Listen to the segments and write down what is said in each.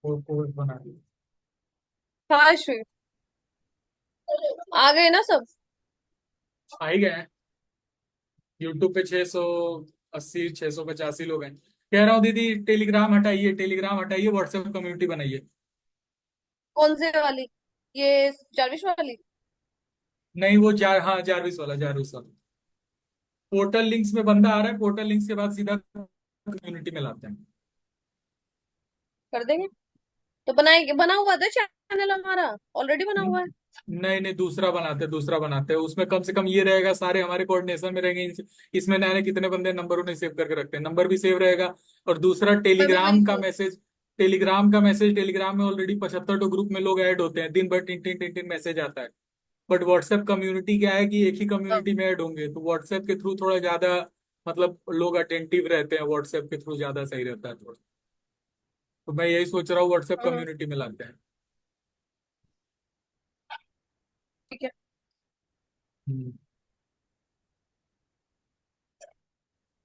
वो कोर्स बना दी। हाँ श्री, आ गए ना सब। आ ही गए हैं। यूट्यूब पे 680 685 लोग हैं। कह रहा हूँ दीदी, टेलीग्राम हटाइए, टेलीग्राम हटाइए, व्हाट्सएप कम्युनिटी बनाइए। कौन से वाली? ये चारविश वाली? नहीं, वो हाँ, जारविस वाला, जारविस वाला। पोर्टल लिंक्स में बंदा आ रहा है, पोर्टल लिंक्स के बाद सीधा कम्युनिटी में लाते हैं। कर देंगे। तो बनाएंगे, बना हुआ था चैनल हमारा, ऑलरेडी बना हुआ है। नहीं नहीं, दूसरा बनाते हैं। उसमें कम से कम ये रहेगा, सारे हमारे कोऑर्डिनेशन में रहेंगे। इसमें नए नए कितने बंदे नंबर उन्हें सेव करके रखते हैं, नंबर भी सेव रहेगा। और दूसरा, मैं भी वही टेलीग्राम का सोच। मैसेज। टेलीग्राम में ऑलरेडी 75 तो ग्रुप में लोग ऐड होते हैं, दिन भर टिन टिन मैसेज आता है। बट व्हाट्सएप कम्युनिटी क्या है कि एक ही कम्युनिटी में ऐड होंगे, तो व्हाट्सएप के थ्रू थोड़ा ज्यादा, मतलब लोग अटेंटिव रहते हैं, व्हाट्सएप के थ्रू ज्यादा सही रहता है थोड़ा। तो मैं यही सोच रहा हूँ, व्हाट्सएप हाँ, कम्युनिटी में लाते हैं। ठीक है। हम्म।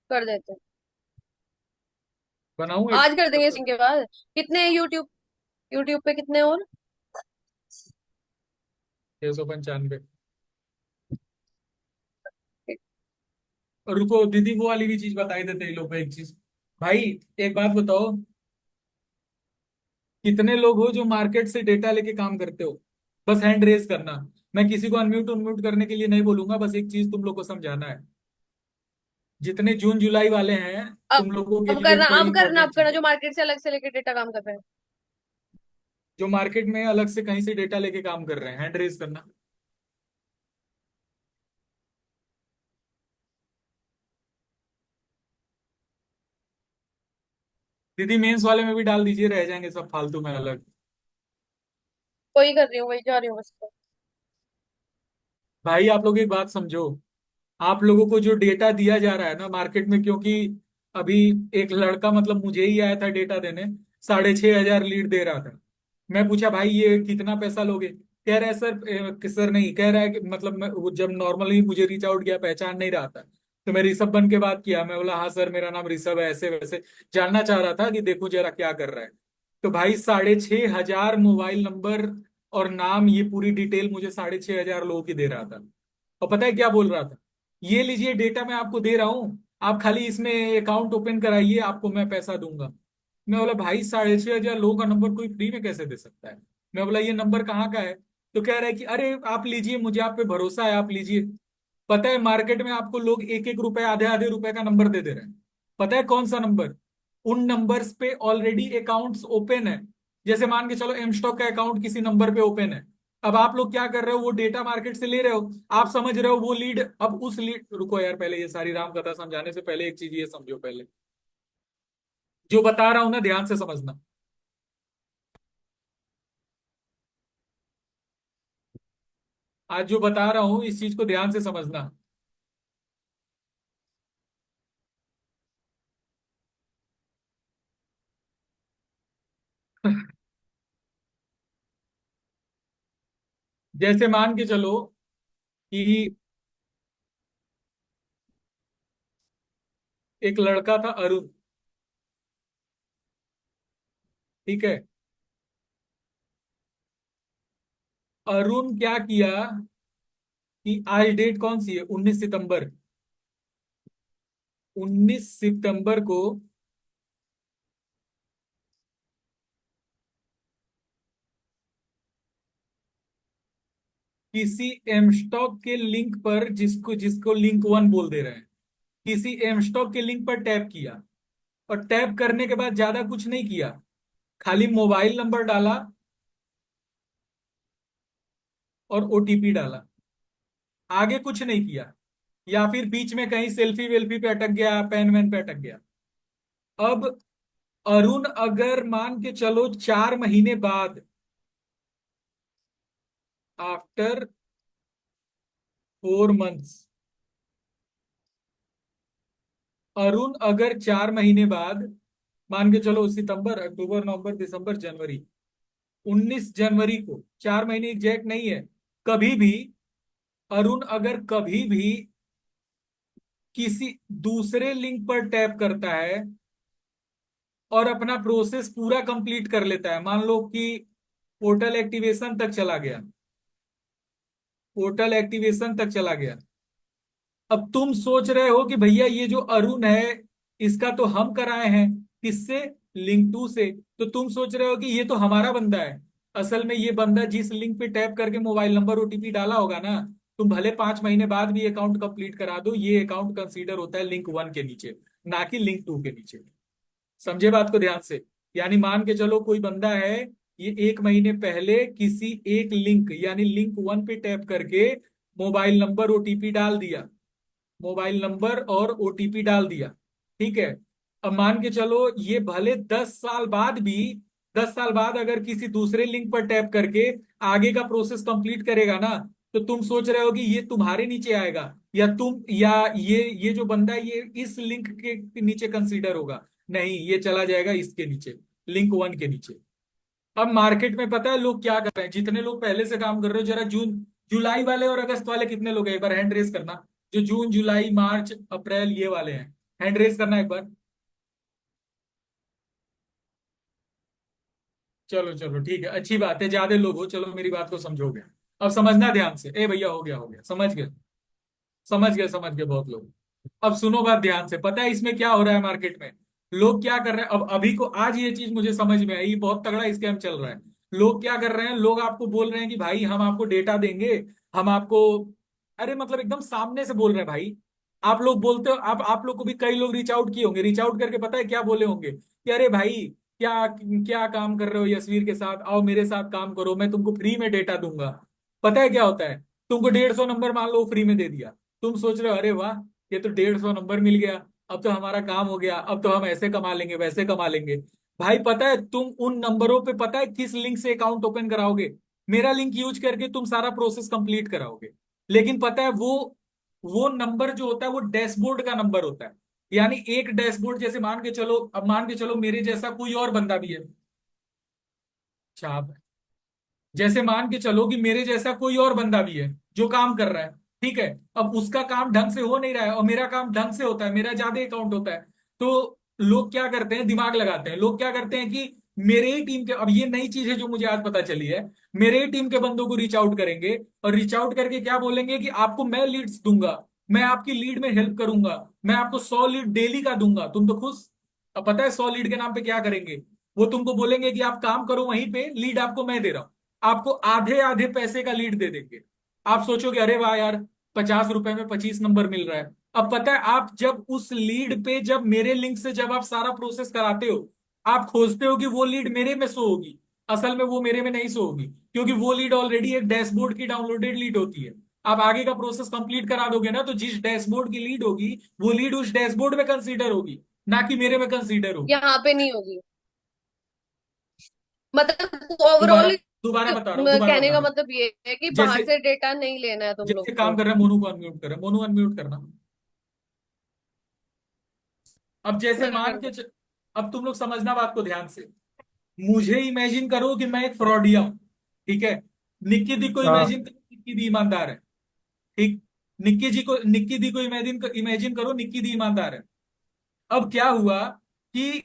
कर देते हैं। बनाऊं एक। आज कर देंगे इसके बाद। कितने यूट्यूब, यूट्यूब पे कितने और? 695। और रुको दीदी, वो वाली भी चीज बताई देते हैं लोग को, एक चीज। भाई, एक बात बताओ, कितने लोग हो जो मार्केट से डेटा लेके काम करते हो? बस हैंड रेज करना। मैं किसी को अनम्यूट अनम्यूट करने के लिए नहीं बोलूंगा, बस एक चीज तुम लोग को समझाना है। जितने जून जुलाई वाले हैं, अब तुम लोगों के अब लिए करना, बड़ी अब करना, अब इंपॉर्टेंट करना चीज जो है। मार्केट से अलग से लेके डेटा काम कर रहे हैं। जो मार्केट में अलग से कहीं से डेटा लेके काम कर रहे हैं, हैंड रेज करना। दीदी, मेंस वाले में भी डाल दीजिए, रह जाएंगे सब फालतू में अलग। वही कर रही हूँ, वही जा रही हूँ बस। भाई, आप लोग एक बात समझो। आप लोगों को जो डेटा दिया जा रहा है ना मार्केट में, क्योंकि अभी एक लड़का, मतलब मुझे ही आया था डेटा देने, 6,500 लीड दे रहा था। मैं पूछा, भाई ये कितना पैसा लोगे? कह रहा है सर, सर नहीं, कह रहा है कि मतलब वो जब नॉर्मली मुझे रीच आउट किया, पहचान नहीं रहा था। तो मैं ऋषभ बन के बात किया, मैं बोला हाँ सर, मेरा नाम ऋषभ है, ऐसे वैसे। जानना चाह रहा था कि देखो जरा क्या कर रहा है। तो भाई, 6,500 मोबाइल नंबर और नाम, ये पूरी डिटेल मुझे 6,500 लोगों की दे रहा था। और पता है क्या बोल रहा था? ये लीजिए डेटा, मैं आपको दे रहा हूँ, आप खाली इसमें अकाउंट ओपन कराइए, आपको मैं पैसा दूंगा। मैं बोला, भाई 6,500 लोगों का नंबर कोई फ्री में कैसे दे सकता है? मैं बोला, ये नंबर कहाँ का है? तो कह रहा है कि अरे आप लीजिए, मुझे आप पे भरोसा है, आप लीजिए। पता है, मार्केट में आपको लोग एक एक रुपए, आधे आधे रुपए का नंबर दे दे रहे हैं। पता है कौन सा नंबर? उन नंबर्स पे ऑलरेडी अकाउंट्स ओपन है। जैसे मान के चलो, एम स्टॉक का अकाउंट किसी नंबर पे ओपन है। अब आप लोग क्या कर रहे हो, वो डेटा मार्केट से ले रहे हो। आप समझ रहे हो वो लीड, अब उस लीड, रुको यार, पहले ये सारी राम कथा समझाने से पहले एक चीज ये समझो पहले। जो बता रहा हूं ना, ध्यान से समझना। आज जो बता रहा हूं, इस चीज को ध्यान से समझना। जैसे मान के चलो कि एक लड़का था, अरुण। ठीक है। अरुण क्या किया कि आज डेट कौन सी है, 19 सितंबर। 19 सितंबर को किसी एमस्टॉक के लिंक पर, जिसको जिसको लिंक वन बोल दे रहे हैं, किसी एमस्टॉक के लिंक पर टैप किया। और टैप करने के बाद ज्यादा कुछ नहीं किया, खाली मोबाइल नंबर डाला और ओटीपी डाला। आगे कुछ नहीं किया। या फिर बीच में कहीं सेल्फी वेल्फी पे अटक गया, पेन वैन पे अटक गया। अब अरुण, अगर मान के चलो 4 महीने बाद, आफ्टर 4 मंथ्स, अरुण अगर 4 महीने बाद, मान के चलो सितंबर, अक्टूबर, नवंबर, दिसंबर, जनवरी, 19 जनवरी को, 4 महीने एग्जैक्ट नहीं है, कभी भी, अरुण अगर कभी भी किसी दूसरे लिंक पर टैप करता है, और अपना प्रोसेस पूरा कंप्लीट कर लेता है। मान लो कि पोर्टल एक्टिवेशन तक चला गया, पोर्टल एक्टिवेशन तक चला गया। अब तुम सोच रहे हो कि भैया ये जो अरुण है, इसका तो हम कराए हैं, किससे? लिंक टू से। तो तुम सोच रहे हो कि ये तो हमारा बंदा है। असल में ये बंदा जिस लिंक पे टैप करके मोबाइल नंबर ओटीपी डाला होगा ना, तुम भले 5 महीने बाद भी अकाउंट कंप्लीट करा दो, ये अकाउंट कंसीडर होता है लिंक 1 के नीचे, ना कि लिंक 2 के नीचे। समझे बात को ध्यान से? यानी मान के चलो कोई बंदा है, ये 1 महीने पहले किसी एक लिंक यानी लिंक 1 पे टैप करके मोबाइल नंबर ओटीपी डाल दिया, मोबाइल नंबर और ओटीपी डाल दिया, ठीक है। अब मान के चलो ये भले 10 साल बाद भी, 10 साल बाद अगर किसी दूसरे लिंक पर टैप करके आगे का प्रोसेस कंप्लीट करेगा ना, तो तुम सोच रहे हो कि ये तुम्हारे नीचे आएगा, या तुम या ये जो बंदा है ये इस लिंक के नीचे कंसीडर होगा? नहीं, ये चला जाएगा इसके नीचे, लिंक 1 के नीचे। अब मार्केट में पता है लोग क्या कर रहे हैं? जितने लोग पहले से काम कर रहे हो, जरा जून जुलाई वाले और अगस्त वाले कितने लोग हैं एक बार हैंड रेस करना। जो जून जुलाई मार्च अप्रैल ये वाले हैं, हैंड रेस करना एक बार। चलो चलो ठीक है, अच्छी बात है, ज्यादा लोग हो, चलो मेरी बात को समझोगे। अब समझना ध्यान से, ए भैया हो गया समझ गए, समझ गए बहुत लोग। अब सुनो बात ध्यान से, पता है इसमें क्या हो रहा है मार्केट में? लोग क्या कर रहे हैं, अब अभी को आज ये चीज मुझे समझ में आई, बहुत तगड़ा स्कैम चल रहा है। लोग क्या कर रहे हैं, लोग आपको बोल रहे हैं कि भाई हम आपको डेटा देंगे, हम आपको, अरे मतलब एकदम सामने से बोल रहे हैं भाई। आप लोग बोलते हो, आप लोग को भी कई लोग रीच आउट किए होंगे, रीच आउट करके पता है क्या बोले होंगे कि अरे भाई क्या क्या काम कर रहे हो यशवीर के साथ, आओ मेरे साथ काम करो, मैं तुमको फ्री में डेटा दूंगा। पता है क्या होता है? तुमको 150 नंबर मान लो फ्री में दे दिया, तुम सोच रहे हो अरे वाह, ये तो 150 नंबर मिल गया, अब तो हमारा काम हो गया, अब तो हम ऐसे कमा लेंगे वैसे कमा लेंगे। भाई पता है तुम उन नंबरों पे पता है किस लिंक से अकाउंट ओपन कराओगे? मेरा लिंक यूज करके तुम सारा प्रोसेस कंप्लीट कराओगे। लेकिन पता है वो नंबर जो होता है वो डैशबोर्ड का नंबर होता है। यानी एक डैशबोर्ड, जैसे मान के चलो, अब मान के चलो मेरे जैसा कोई और बंदा भी है, अच्छा जैसे मान के चलो कि मेरे जैसा कोई और बंदा भी है जो काम कर रहा है, ठीक है। अब उसका काम ढंग से हो नहीं रहा है और मेरा काम ढंग से होता है, मेरा ज्यादा अकाउंट होता है। तो लोग क्या करते हैं, दिमाग लगाते हैं, लोग क्या करते हैं कि मेरे ही टीम के, अब ये नई चीज है जो मुझे आज पता चली है, मेरे ही टीम के बंदों को रीच आउट करेंगे और रीच आउट करके क्या बोलेंगे कि आपको मैं लीड्स दूंगा, मैं आपकी लीड में हेल्प करूंगा, मैं आपको 100 लीड डेली का दूंगा, तुम तो खुश। अब पता है 100 लीड के नाम पे क्या करेंगे? वो तुमको बोलेंगे कि आप काम करो वहीं पे, लीड आपको मैं दे रहा हूं, आपको आधे आधे पैसे का लीड दे देंगे। आप सोचोगे अरे वाह यार, 50 रुपए में 25 नंबर मिल रहा है। अब पता है आप जब उस लीड पे, जब मेरे लिंक से जब आप सारा प्रोसेस कराते हो, आप खोजते हो कि वो लीड मेरे में शो होगी, असल में वो मेरे में नहीं शो होगी, क्योंकि वो लीड ऑलरेडी एक डैशबोर्ड की डाउनलोडेड लीड होती है। आप आगे का प्रोसेस कंप्लीट करा दोगे ना, तो जिस डैशबोर्ड की लीड होगी वो लीड उस डैशबोर्ड में कंसीडर होगी, ना कि मेरे में कंसीडर होगी। यहाँ पे नहीं होगी। मतलब दोबारा ओवरऑल दोबारा बता रहा हूँ, दोबारा कहने बता का रहा हूँ। मतलब ये है कि बाहर जैसे से डेटा नहीं लेना है तुम लोग जैसे काम को। कर रहा है, मोनू को अनम्यूट कर रहा है, मोनू अनम्यूट करना। अब जैसे मैंने कर दिया। अब तुम लोग समझना बात को ध्यान से। मुझे इमेजिन करो कि मैं एक फ्रॉडिया हूं, ठीक है। निक्की दी को हाँ। इमेजिन करो, निक्की दी ईमानदार है, ठीक। निक्की दी को इमेजिन इमेजिन करो, निक्की दी ईमानदार है। अब क्या हुआ कि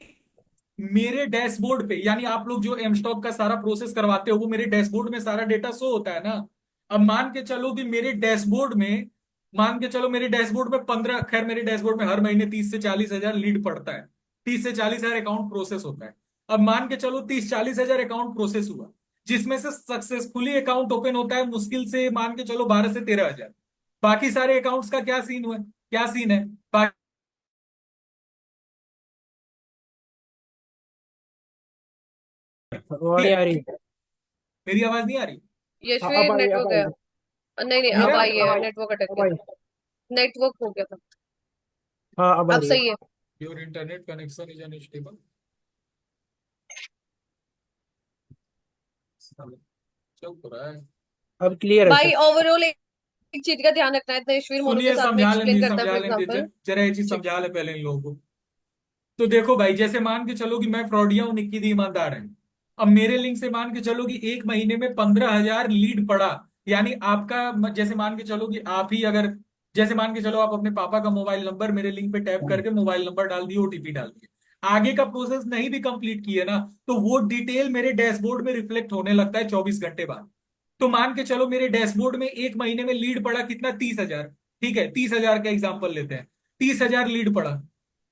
मेरे डैशबोर्ड पे, यानी आप लोग जो एम स्टॉक का सारा प्रोसेस करवाते हो वो मेरे डैशबोर्ड में सारा डेटा शो होता है ना। अब मान के चलो कि मेरे डैशबोर्ड में, मान के चलो मेरे डैशबोर्ड में 15, खैर मेरे डैशबोर्ड में हर महीने 30 से 40 हजार लीड पड़ता है, 30 से 40 हजार अकाउंट प्रोसेस होता है। अब मान के चलो 30 40 हजार अकाउंट प्रोसेस हुआ, जिसमें से सक्सेसफुली अकाउंट ओपन होता है मुश्किल से मान के चलो 12 से 13 हजार। बाकी सारे अकाउंट्स का क्या सीन हुआ, क्या सीन है? वो बाकी नहीं है, आ रही। मेरी आवाज नहीं आ रही? हाँ, यशवीर अब आई, अब नेटवर्क आई। गया। नहीं नहीं, अब मेरा आई अब है, आई, नेटवर्क अटक अब गया आई। था। नेटवर्क हो गया था। हाँ, अब आ अब रही है। सही है। Your internet connection is unstable, चल तो रहा है। अब क्लियर है भाई सर। ओवरऑल एक चीज का ध्यान रखना है, इतना यशवीर मोनू के सुनिए, साथ में एक्सप्लेन करता है, समझा फॉर लेंगे, एग्जाम्पल। जरा ये चीज समझा ले पहले इन लोगों को। तो देखो भाई, जैसे मान के चलो कि मैं फ्रॉडिया हूं, निक्की दी ईमानदार है। अब मेरे लिंक से मान के चलो कि 1 महीने में 15 हजार लीड पड़ा, यानी आपका, जैसे मान के चलो कि आप ही अगर, जैसे मान के चलो आप अपने पापा का मोबाइल नंबर मेरे लिंक पे टैप करके मोबाइल नंबर डाल दिए, ओटीपी डाल दिए, आगे का प्रोसेस नहीं भी कंप्लीट किए ना, तो वो डिटेल मेरे डैशबोर्ड में रिफ्लेक्ट होने लगता है 24 घंटे बाद। तो मान के चलो मेरे डैशबोर्ड में एक महीने में लीड पड़ा कितना, 30,000। ठीक है, 30,000 का एग्जाम्पल लेते हैं। 30,000 लीड पड़ा।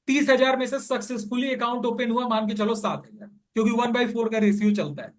30,000 में से सक्सेसफुली अकाउंट ओपन हुआ मान के चलो 7,000, क्योंकि 1/4 का रेशियो चलता है।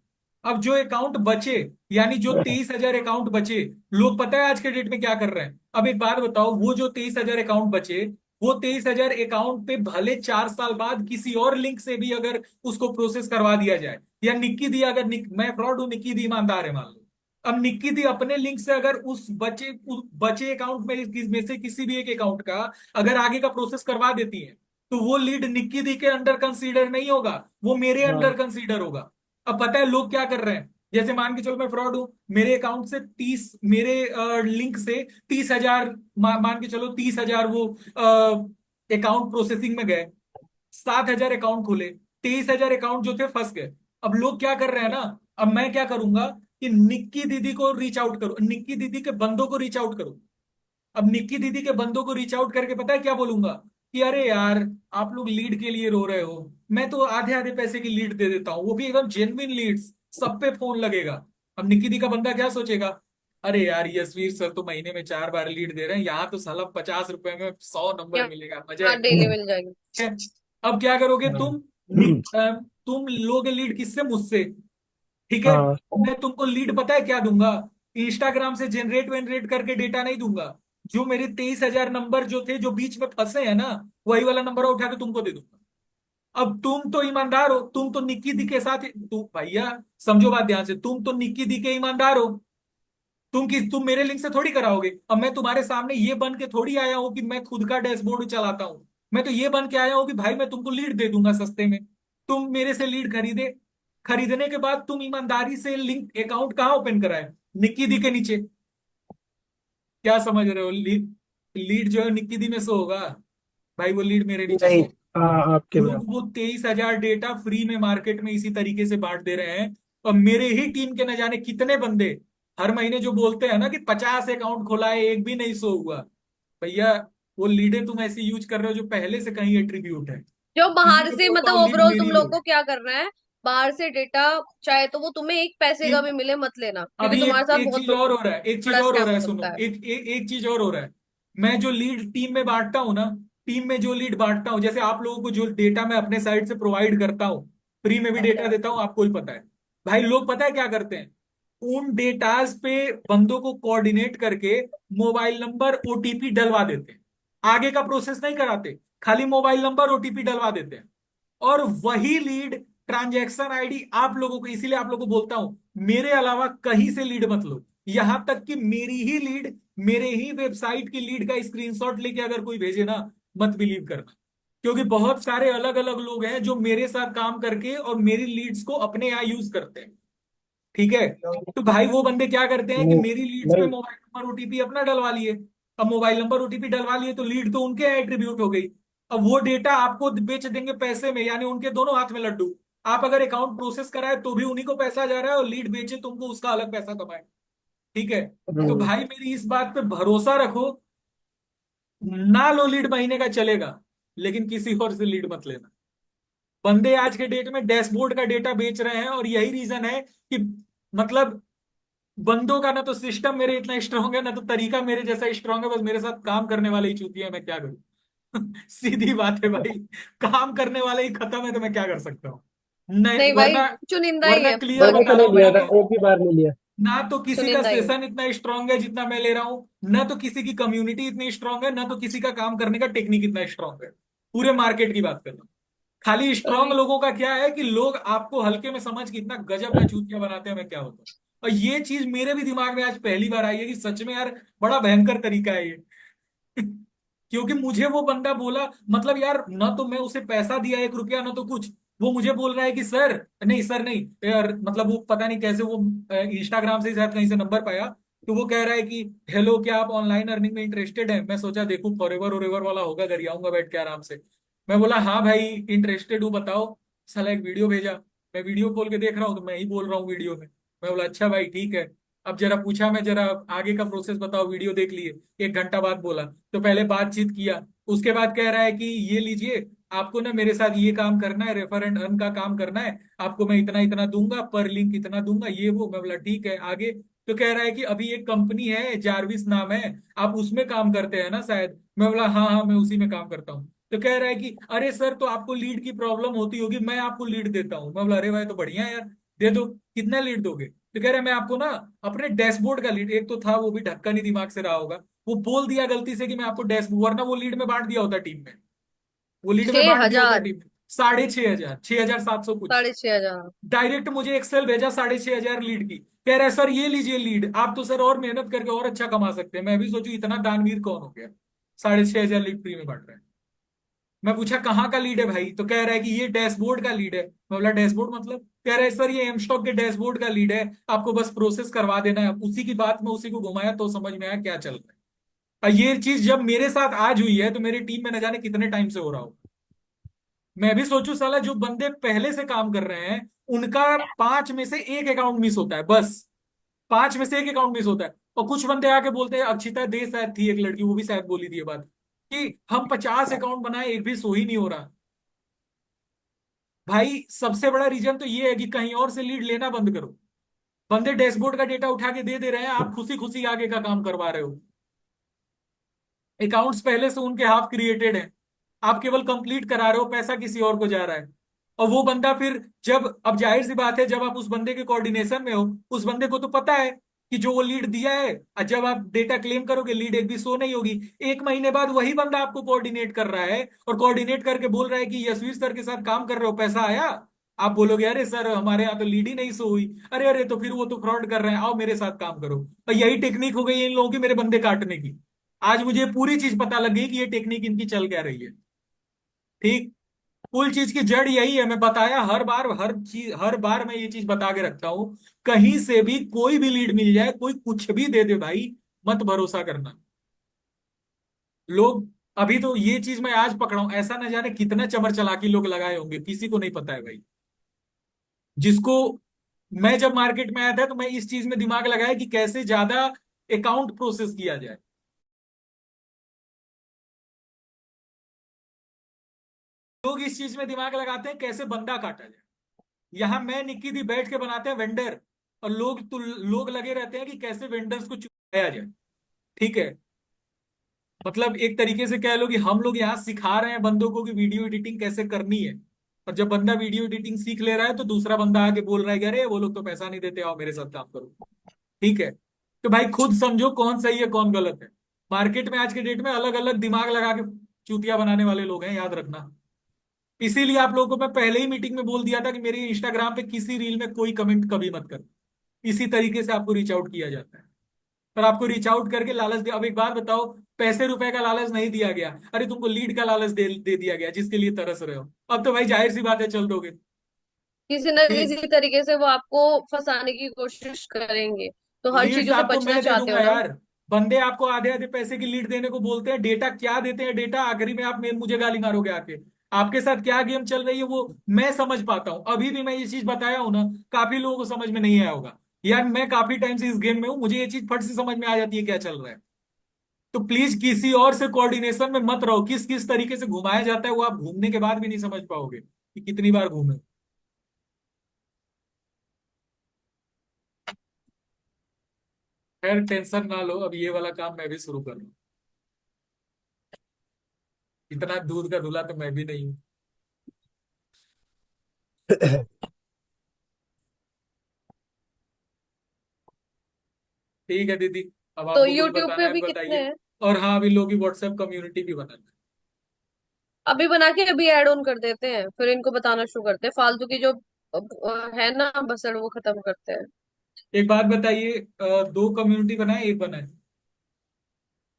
अब जो अकाउंट बचे, यानी जो 23,000 अकाउंट बचे, लोग पता है आज के डेट में क्या कर रहे हैं? अब एक बात बताओ, वो जो 23,000 अकाउंट बचे, वो 23,000 अकाउंट पे भले 4 साल बाद किसी और लिंक से भी अगर उसको प्रोसेस करवा दिया जाए, या निक्की दी, अगर मैं फ्रॉड हूं, निक्की दी ईमानदार है मान लो, अब निक्की दी अपने लिंक से अगर उस बचे अकाउंट में से किसी भी एक अकाउंट का अगर आगे का प्रोसेस करवा देती है, तो वो लीड निक्की दी के अंडर कंसीडर नहीं होगा, वो मेरे हाँ अंडर कंसीडर होगा। अब पता है लोग क्या कर रहे हैं? जैसे मान के चलो मैं फ्रॉड हूं, मेरे अकाउंट से 30, मेरे लिंक से 30,000, मान के चलो 30,000 वो अकाउंट प्रोसेसिंग में गए, 7,000 अकाउंट खुले, 23,000 अकाउंट जो थे फंस गए। अब लोग क्या कर रहे हैं ना, अब मैं क्या करूंगा कि निक्की दीदी को रीच आउट करो, निक्की दीदी के बंदों को रीच आउट करो। अब निक्की दीदी के बंदों को रीच आउट करके पता है क्या बोलूंगा? कि अरे यार, आप लोग लीड के लिए रो रहे हो, मैं तो आधे आधे पैसे की लीड दे देता हूँ, वो भी एकदम जेन्युइन लीड्स, सब पे फोन लगेगा। अब निक्की दी का बंदा क्या सोचेगा? अरे यार यशवीर सर तो महीने में 4 बार लीड दे रहे हैं, यहाँ तो साला 50 रुपए में 100 नंबर क्या? मिलेगा, मजा हाँ, डेली मिल जाएगी। है। अब क्या करोगे हाँ तुम? तुम लोगे लीड किससे? मुझसे। ठीक है। हाँ मैं तुमको लीड पता है क्या दूंगा? इंस्टाग्राम से जनरेट वेनरेट करके डेटा नहीं दूंगा। जो मेरे 23,000 नंबर जो थे, जो बीच में फंसे हैं ना, वही वाला नंबर उठा के तुमको दे दूंगा। अब तुम तो ईमानदार हो, तुम तो निक्की दी के साथ, तू भैया समझो बात ध्यान से, तुम तो निक्की दी के ईमानदार हो। तुम मेरे लिंक से थोड़ी कराओगे। अब मैं तुम्हारे सामने ये बन के थोड़ी आया हूं कि मैं खुद का डैशबोर्ड चलाता हूं। मैं तो ये बन के आया हूं कि भाई मैं तुमको लीड दे दूंगा सस्ते में। तुम मेरे से लीड खरीदे, खरीदने के बाद तुम ईमानदारी से लिंक अकाउंट कहाँ ओपन कराए? निक्की दी के नीचे। क्या समझ रहे हो? लीड, लीड जो है निक्की दी में से होगा, भाई वो लीड मेरे नीचे से नहीं। होगा। हाँ आपके में। लोग वो 23,000 डेटा फ्री में मार्केट में इसी तरीके से बांट दे रहे हैं। और मेरे ही टीम के न जाने कितने बंदे हर महीने जो बोलते हैं ना कि 50 अकाउंट खुला है, एक भी नहीं शो हुआ। भैया, वो लीडें तुम ऐसी यूज कर रहे हो जो पहले से कहीं एट्रीब्यूट है। जो किसी बाहर को से बोलता मतलब हूँ लीड ओवरऑल तुम मेरी लोग लो। को क्या करना है, बाहर से डेटा चाहे तो वो तुम्हें एक पैसे का एक, भी मिले मत लेना, क्योंकि अभी तुम्हारे एक साथ एक बहुत चीज और हो रहा है, एक चीज बड़ा और हो स्कैम रहा हो है, सकता सुनो, है। एक चीज और हो रहा है। मैं जो लीड टीम में बांटता हूँ ना, टीम में जो लीड बांटता हूँ, जैसे आप लोगों को जो डेटा मैं अपने साइड से प्रोवाइड करता हूँ, फ्री में भी डेटा देता हूँ, आपको ही पता है। भाई लोग पता है क्या करते हैं? उन डेटाज पे बंदों को कोऑर्डिनेट करके मोबाइल नंबर ओटीपी डलवा देते हैं। आगे का प्रोसेस नहीं कराते, खाली मोबाइल नंबर ओटीपी डलवा देते हैं। और वही लीड, ट्रांजैक्शन आईडी आप लोगों को, इसीलिए आप लोगों को बोलता हूं, मेरे अलावा कहीं से लीड मत लो। यहां तक कि मेरी ही लीड, मेरे ही वेबसाइट की लीड का स्क्रीनशॉट लेके अगर कोई भेजे ना, मत बिलीव करना। क्योंकि बहुत सारे अलग अलग लोग हैं जो मेरे साथ काम करके और मेरी लीड्स को अपने यहाँ यूज करते हैं। ठीक है। तो भाई वो बंदे क्या करते हैं कि नहीं मेरी लीड्स पे नहीं। मोबाइल नंबर ओटीपी अपना डलवा लिए। अब मोबाइल नंबर ओटीपी डलवा लिए तो लीड तो उनके एट्रीब्यूट हो गई। अब वो डेटा आपको बेच देंगे पैसे में, यानी उनके दोनों हाथ में लड्डू। आप अगर अकाउंट प्रोसेस कराए तो भी उन्हीं को पैसा जा रहा है, और लीड बेचे तुमको उसका अलग पैसा कमाए। ठीक है। तो हम्म। भाई मेरी इस बात पे भरोसा रखो, ना लो लीड महीने का चलेगा, लेकिन किसी और से लीड मत लेना। बंदे आज के डेट में डैशबोर्ड का डेटा बेच रहे हैं, और यही रीजन है कि मतलब बंदों का ना तो सिस्टम मेरे इतना स्ट्रांग है, ना तो तरीका मेरे जैसा स्ट्रांग है, बस मेरे साथ काम करने वाले ही चूतिया है, मैं क्या करूं? सीधी बात है भाई, काम करने वाले ही खत्म है तो मैं क्या कर सकता हूँ? नहीं, नहीं भाई, वरना, चुनिंदा ही वरना है, क्लियर मैंने बहुत तो बता रहा नहीं हूँ लिया भाई था, कि एक भी बार नहीं लिया। ना तो किसी का चुनिंदा ही है। सेशन इतना स्ट्रांग है जितना मैं ले रहा हूं, ना तो किसी की कम्युनिटी इतनी स्ट्रांग है, ना तो किसी का काम करने का टेक्निक इतना स्ट्रांग है। पूरे मार्केट की बात कर रहा हूं। खाली स्ट्रांग अभी लोगों का क्या है कि लोग आपको हल्के में समझ के इतना गजब का चूतिया बनाते हैं, मैं क्या होता हूँ। और ये चीज मेरे भी दिमाग में आज पहली बार आई है कि सच में यार बड़ा भयंकर तरीका है ये। क्योंकि मुझे वो बंदा बोला, मतलब यार ना तो मैं उसे पैसा दिया 1 रुपया, ना तो कुछ। वो मुझे बोल रहा है कि सर, नहीं सर नहीं यार, मतलब वो पता नहीं कैसे वो इंस्टाग्राम से शायद कहीं से नंबर पाया। तो वो कह रहा है कि हेलो, क्या आप ऑनलाइन अर्निंग में इंटरेस्टेड हैं? मैं सोचा देखूं फॉरएवर और वाला होगा, घर आऊंगा बैठ के आराम से। मैं बोला हाँ भाई इंटरेस्टेड हूँ, बताओ। साला एक वीडियो भेजा। मैं वीडियो खोल के देख रहा हूँ तो मैं ही बोल रहा हूँ वीडियो में। मैं बोला अच्छा भाई ठीक है। अब जरा पूछा, मैं जरा आगे का प्रोसेस बताओ, वीडियो देख लिए। 1 घंटा बाद बोला, तो पहले बातचीत किया, उसके बाद कह रहा है कि ये लीजिए, आपको ना मेरे साथ ये काम करना है, रेफर एंड अर्न का काम करना है, आपको मैं इतना इतना दूंगा, पर लिंक इतना दूंगा, ये वो। मैं बोला ठीक है, आगे। तो कह रहा है कि अभी एक कंपनी है, जारविस नाम है, आप उसमें काम करते हैं ना शायद। मैं बोला हाँ हाँ, मैं उसी में काम करता हूँ। तो कह रहा है कि अरे सर, तो आपको लीड की प्रॉब्लम होती होगी, मैं आपको लीड देता हूँ। मैं बोला अरे भाई, तो बढ़िया है यार, दे दो। कितना लीड दोगे? तो कह रहा है मैं आपको ना अपने डैशबोर्ड का लीड, एक तो था वो भी ढक्कन ही दिमाग से रहा होगा, वो बोल दिया गलती से कि मैं आपको डैशबोर्ड, वरना वो लीड में बांट दिया होता टीम में, वो लीड में छह बांट दिया होता हजार टीम में। 6,500, 6,700 कुछ। 6,500। डायरेक्ट मुझे एक्सेल भेजा 6,500 लीड की। कह रहा है सर ये लीजिए लीड, आप तो सर और मेहनत करके और अच्छा कमा सकते हैं। मैं भी सोचू इतना दानवीर कौन हो गया, 6,500 लीड फ्री में बांट रहे हैं। मैं पूछा कहाँ का लीड है भाई? तो कह रहा है कि ये डैशबोर्ड का लीड है। मैं बोला डैशबोर्ड मतलब? कह रहा है सर ये एमस्टॉक के डैशबोर्ड का लीड है, आपको बस प्रोसेस करवा देना है। उसी की बात में उसी को घुमाया तो समझ में आया क्या चल रहा है। और ये चीज जब मेरे साथ आज हुई है तो मेरी टीम में न जाने कितने टाइम से हो रहा हो। मैं भी सोचू साला, जो बंदे पहले से काम कर रहे हैं उनका 5 में से 1 अकाउंट मिस होता है बस। 5 में से 1 अकाउंट मिस होता है। और कुछ बंदे आके बोलते हैं, अक्षिता दे शायद थी एक लड़की, वो भी शायद बोली थी ये बात, कि हम 50 अकाउंट बनाए, एक भी सो ही नहीं हो रहा। भाई सबसे बड़ा रीजन तो ये है कि कहीं और से लीड लेना बंद करो। बंदे डैशबोर्ड का डेटा उठा के दे रहे हैं, आप खुशी खुशी आगे का काम करवा रहे हो। अकाउंट्स पहले से उनके हाफ क्रिएटेड हैं, आप केवल कंप्लीट करा रहे हो, पैसा किसी और को जा रहा है। और वो बंदा फिर, जब अब जाहिर सी बात है, जब आप उस बंदे के कोऑर्डिनेशन में हो, उस बंदे को तो पता है कि जो वो लीड दिया है, और जब आप डेटा क्लेम करोगे लीड एक भी शो नहीं होगी। 1 महीने बाद वही बंदा आपको कोऑर्डिनेट कर रहा है, और कोऑर्डिनेट करके बोल रहा है कि यशवीर सर के साथ काम कर रहे हो, पैसा आया। आप बोलोगे अरे सर हमारे यहाँ तो लीड ही नहीं शो हुई। अरे अरे, तो फिर वो तो फ्रॉड कर रहे हैं, आओ मेरे साथ काम करो। और यही टेक्निक हो गई इन लोगों की मेरे बंदे काटने की। आज मुझे पूरी चीज पता लग गई कि ये टेक्निक इनकी चल क्या रही है। ठीक। कुल चीज की जड़ यही है, मैं बताया हर बार, हर चीज, हर बार मैं ये चीज बता के रखता हूं। कहीं से भी कोई भी लीड मिल जाए, कोई कुछ भी दे दे भाई, मत भरोसा करना। लोग, अभी तो ये चीज मैं आज पकड़ा हूं, ऐसा न जाने कितना चमर चालाकी लोग लगाए होंगे, किसी को नहीं पता है भाई। जिसको, मैं जब मार्केट में आया था तो मैं इस चीज में दिमाग लगाया कि कैसे ज्यादा अकाउंट प्रोसेस किया जाए। लोग इस चीज में दिमाग लगाते हैं कैसे बंदा काटा जाए। यहां मैं निक्की दी बैठ के बनाते हैं वेंडर, और लोग लगे रहते हैं कि कैसे वेंडर्स को चुराया जाए। ठीक है, मतलब एक तरीके से कह लो कि हम लोग यहाँ सिखा रहे हैं बंदों को कि वीडियो एडिटिंग कैसे करनी है। और जब बंदा वीडियो एडिटिंग सीख ले रहा है तो दूसरा बंदा आके बोल रहा है कि अरे वो लोग तो पैसा नहीं देते, आओ मेरे साथ काम करो। ठीक है, तो भाई खुद समझो कौन सही है कौन गलत है। मार्केट में आज के डेट में अलग अलग दिमाग लगा के चूतिया बनाने वाले लोग हैं, याद रखना। इसीलिए आप लोगों को मैं पहले ही मीटिंग में बोल दिया था कि मेरे इंस्टाग्राम पे किसी रील में कोई कमेंट कभी मत कर। इसी तरीके से आपको रीच आउट किया जाता है। पर आपको रीच आउट करके लालच दिया। अब एक बात बताओ, पैसे रुपए का लालच नहीं दिया गया, अरे तुमको लीड का लालच दे दिया गया जिसके लिए तरस रहे हो। अब तो भाई जाहिर सी बात है, चल दोगे। किसी न ठीक। किसी तरीके से वो आपको फंसाने की कोशिश करेंगे, तो हर लीड्स चीजों से आपको बचना मैं दे चाहते दूंगा हो ना। यार। बंदे आपको आधे आधे पैसे की लीड देने को बोलते हैं, डेटा क्या देते हैं, डेटा आखिरी में आप मुझे गाली मारोगे आके। आपके साथ क्या गेम चल रही है वो मैं समझ पाता हूं। अभी भी मैं ये चीज बताया हूं ना, काफी लोगों को समझ में नहीं आया होगा। यार मैं काफी टाइम से इस गेम में हूं, मुझे ये चीज फट से समझ में आ जाती है क्या चल रहा है। तो प्लीज किसी और से कोऑर्डिनेशन में मत रहो। किस किस तरीके से घुमाया जाता है वो आप घूमने के बाद भी नहीं समझ पाओगे कि कितनी बार घूमे। खैर टेंशन ना लो, अब ये वाला काम मैं भी शुरू कर लूं। इतना दूध का धुला तो मैं भी नहीं हूं। ठीक है दीदी, अब तो आपको कुछ यूट्यूब बताना पे है अभी तो कितने बताइए। हैं? और हाँ, अभी लोग की व्हाट्सएप कम्युनिटी भी बनाना है। अभी बना के अभी ऐड ऑन कर देते हैं, फिर इनको बताना शुरू करते हैं, फालतू की जो है ना बसड़ वो खत्म करते हैं। एक बात बताइए, 2 कम्युनिटी बनाए एक बनाए?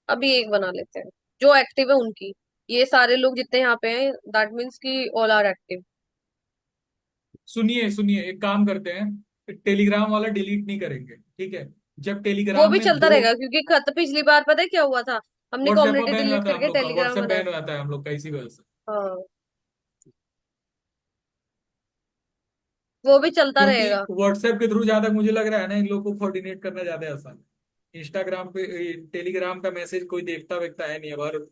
अभी एक बना लेते हैं, जो एक्टिव है उनकी। ये सारे लोग जितने यहाँ पे हैं, दैट मीन्स कि ऑल आर एक्टिव। सुनिए सुनिए, एक काम करते हैं, टेलीग्राम वाला डिलीट नहीं करेंगे, ठीक है? जब वो टेलीग्राम भी में चलता दो, रहेगा, क्योंकि खत पिछली बार पता है क्या हुआ था, हमने व्हाट्सएप कम्युनिटी बैन हुआ डिलीट था हम करके लोग का, टेलीग्राम व्हाट्सएप बनाया। बैन हुआ था हम लोग का इसी वजह से। हाँ, वो भी चलता क्योंकि रहेगा। व्हाट्सएप के थ्रू ज्यादा मुझे लग रहा है ना इन लोगों को कोऑर्डिनेट करना ज्यादा आसान है। इंस्टाग्राम पे, टेलीग्राम का मैसेज कोई देखता वेखता है नहीं अब।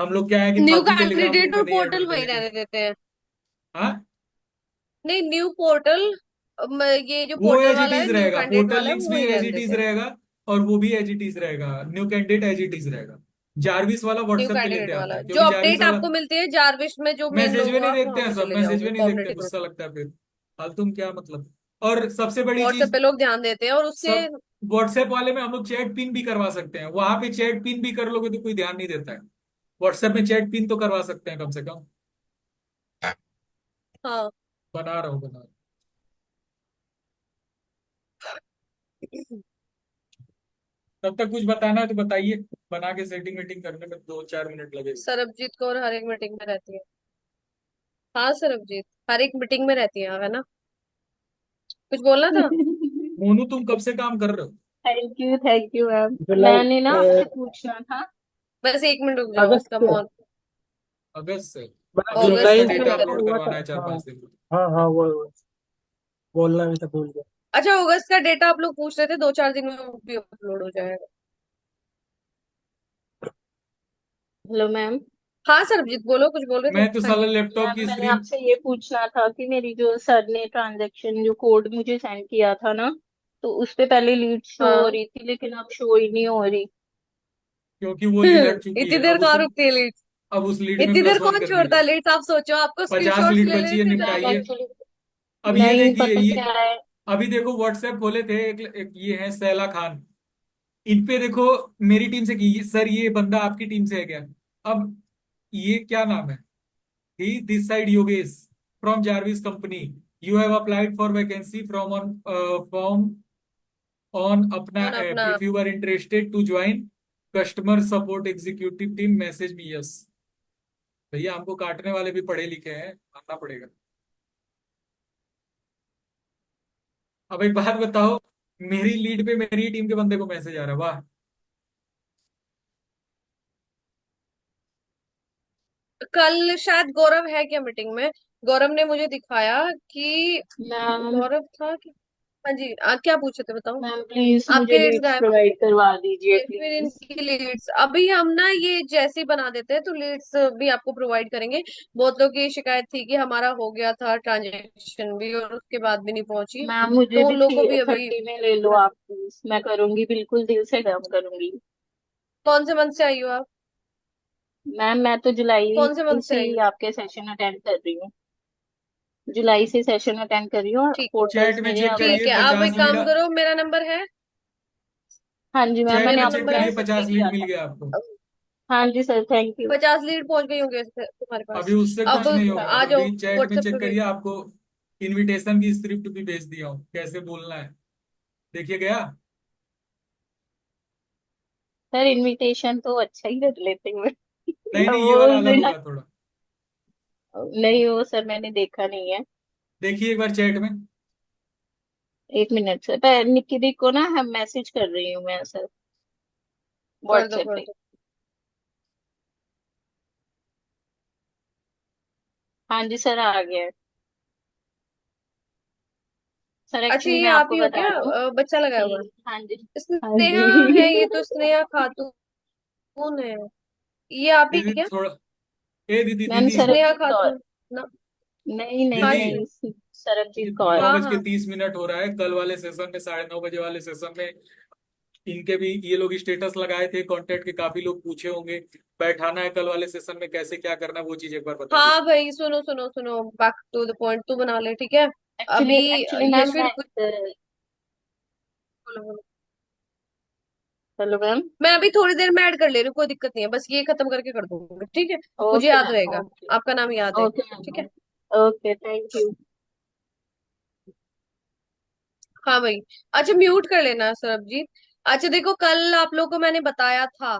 हम लोग क्या है कि न्यू फालतू टेलीग्राम ग्रुप कैंडिडेट में और नहीं ऐड पोर्टल होते वही लेकिन। रहने देते हैं। हाँ, नहीं, न्यू पोर्टल, ये जो वो पोर्टल एज इट वाला है, इज न्यू रहेगा, कैंडिडेट पोर्टल वाला है, लिंक्स वो भी वही एज रहने इट इज देते हैं। रहेगा, और वो भी एज इट इज रहेगा, new candidate as it is रहेगा। जारविस वाला न्यू व्हाट्सएप पे लेते कैंडिडेट आते वाला हैं, जो क्योंकि जारविस अपडेट वाला आपको मिलती है जारविश में, जो मेन मैसेज लोग में हो नहीं आप देखते वहां हैं, पे सब चले मैसेज में जाओगे, नहीं देखते, कम्युनिटी में। गुस्सा लगता है फिर। फालतू में क्या मतलब। और सबसे बड़ी व्हाट्सएप चीज, पे लोग ध्यान देते हैं और उससे। सब व्हाट्सएप वाले में हम लोग चैट पिन भी करवा सकते हैं, वहां पे चैट पिन भी कर लोगे तो कोई ध्यान नहीं देता है। व्हाट्सएप में चैट पिन तो करवा सकते हैं कम से कम। हाँ। बना रहा हूँ, बना रहा हूँ। तब तक कुछ बताना है तो बताइए, बना के सेटिंग वेटिंग करने में 2-4 मिनट लगेगा। सरबजीत को और हर एक मीटिंग में रहती है। हाँ सरबजीत, हर एक मीटिंग में रहती है ना। कुछ बोलना था। मोनू, तुम कब से काम कर रहे हो? Thank you ma'am. जुलाई मैंने ना आपसे पूछना था। बस 1 मिनट रुक जाओ, अगस्त उसका से। मौत। अगस्त से? मतलब अभी उसका अगस्त जुलाई से डेटा में कर। अपलोड हुआ था। करवाना है चार हाँ पांच दिन में। हाँ हाँ, वो बोलना भी था, भूल गया। अच्छा, अगस्त का डेटा आप लोग पूछ रहे थे, 2-4 दिन में वो भी अपलोड हो जाएगा। Hello ma'am. हाँ सरबजीत बोलो, कुछ बोल रहे थे। मैं तो हाँ साला जी। लैपटॉप मैम की मैंने स्क्रीन। आपसे ये पूछना था कि मेरी जो सर ने ट्रांजैक्शन जो कोड मुझे सेंड किया था ना, तो उस पे पहले लीड शो हो हाँ। रही थी, लेकिन अब शो ही नहीं हो रही। क्योंकि वो लीड हट चुकी इतनी है, देर कहाँ रुकती है लीड। अब उस लीड में इतनी देर +1 कौन कर दी छोड़ता है। है लीड, आप सोचो, आपको 50 स्क्रीनशॉट्स लीड ले बची है, लेने थे मैम पहले। निपटाइए। एक्चुअली अब ये नहीं देखिए, पता ये क्या है। अभी देखो व्हाट्सएप खोले थे, एक ये है सैला खान। इन पे देखो, मेरी टीम से की सर, ये बंदा आपकी टीम से है क्या? अब ये क्या नाम है? Hi this side Yogesh from Jarvis company, you have applied for vacancy from on from on अपना कौन ऐप, अपना। If you are interested to join customer support executive team, message me yes. भैया, हमको काटने वाले भी पढ़े लिखे हैं, मानना पड़ेगा। अब एक बात बताओ, मेरी लीड पे मेरी टीम के बंदे को मैसेज आ रहा है, वाह। कल शायद गौरव है क्या मीटिंग में। गौरव ने मुझे दिखाया कि मैम गौरव था कि। हाँ जी, क्या पूछे थे बताओ। मैम प्लीज आपके मुझे लीड्स लीड्स गायब। प्रोवाइड करवा दीजिए फिर प्लीज। इनकी लीड्स अभी हम ना ये जैसे ही बना देते हैं तो लीड्स भी आपको प्रोवाइड करेंगे। बहुत लोग की शिकायत थी कि हमारा हो गया था ट्रांजेक्शन भी और उसके बाद भी नहीं पहुंची। मैम मुझे तो भी उन लोगों को भी अभी। 30 में ले लो आप प्लीज, मैं करूंगी, बिल्कुल दिल से काम करूंगी। कौन से मंथ से आई हो आप। मैम मैं तो जुलाई कौन से मंथ से से आई ही हो। आपके सेशन अटेंड कर रही हूँ। जुलाई से सेशन अटेंड कर रही हूँ और ठीक है। पोर्टल्स चैट में मेरे चेक अब। ठीक करिए है, आप एक 50 लीड। काम करो, मेरा नंबर है। हाँ जी मैम, चैट मैंने में मेरा आपको चेक नंबर है। करिए, मैसेज भी 50 लीड किया मिल था। गया आपको। हाँ जी सर, थैंक यू। 50 लीड पहुंच गई होंगे तुम्हारे अभी पास। उससे अब कुछ नहीं होगा, आ जाओ, अभी चैट में व्हाट्सएप चेक पे करिए, भेज। आपको इनविटेशन की स्क्रिप्ट भी भेज दिया हूँ, कैसे बोलना है। देखिए गया। सर इनविटेशन तो अच्छा ही कर लेते हैं। नहीं नहीं, वो ये वाला उस अलग दिन होगा थोड़ा। नहीं, वो सर मैंने देखा नहीं है। देखिए एक बार चैट में। 1 मिनट सर, पर निकी दी को ना हम मैसेज कर रही हूँ मैं सर, कर दो व्हाट्सएप कर पे। दो। हाँ जी सर, आ गया है। सर अच्छा, एक्चुअली ये मैं आप आपको ही हो बता क्या, दूं बच्चा लगाया हुआ कि हाँ जी। है। हाँ स्नेहा है, जी। ये तो स्नेहा खातून है। ये आप ही दीदी क्या। थोड़ा, ए दीदी मैम दीदी, स्नेहा सरबजीत कौर। खातून ना। नहीं नहीं हाँ दीदी, जी। नहीं, सरबजीत ये कौर। नौ हाँ बज के हाँ। तीस मिनट हो रहा है, कल वाले सेशन में 9:30 बजे वाले सेशन में इनके भी ये लोग स्टेटस लगाए थे, कांटेक्ट के काफी लोग पूछे होंगे। बैठाना है कल वाले सेशन में, कैसे क्या करना है वो चीज एक बार बता हाँ दीजिए। भाई, सुनो सुनो सुनो, बैक टू द पॉइंट, तू बना ले, ठीक है। एक्चुअली अभी एक्चुअली मैम यशवीर मैं कुछ बोलो बोलो। Hello ma'am. मैं अभी थोड़ी देर में ऐड कर ले रही हूँ, कोई दिक्कत नहीं है, बस ये खत्म करके कर दूंगी, ठीक है। मुझे ओके याद मैम, रहेगा। ओके। आपका नाम याद है, ओके ठीक है। Ma'am, okay thank you. हाँ भाई। अच्छा, म्यूट कर लेना सरबजीत। अच्छा देखो, कल आप लोगों को मैंने बताया था,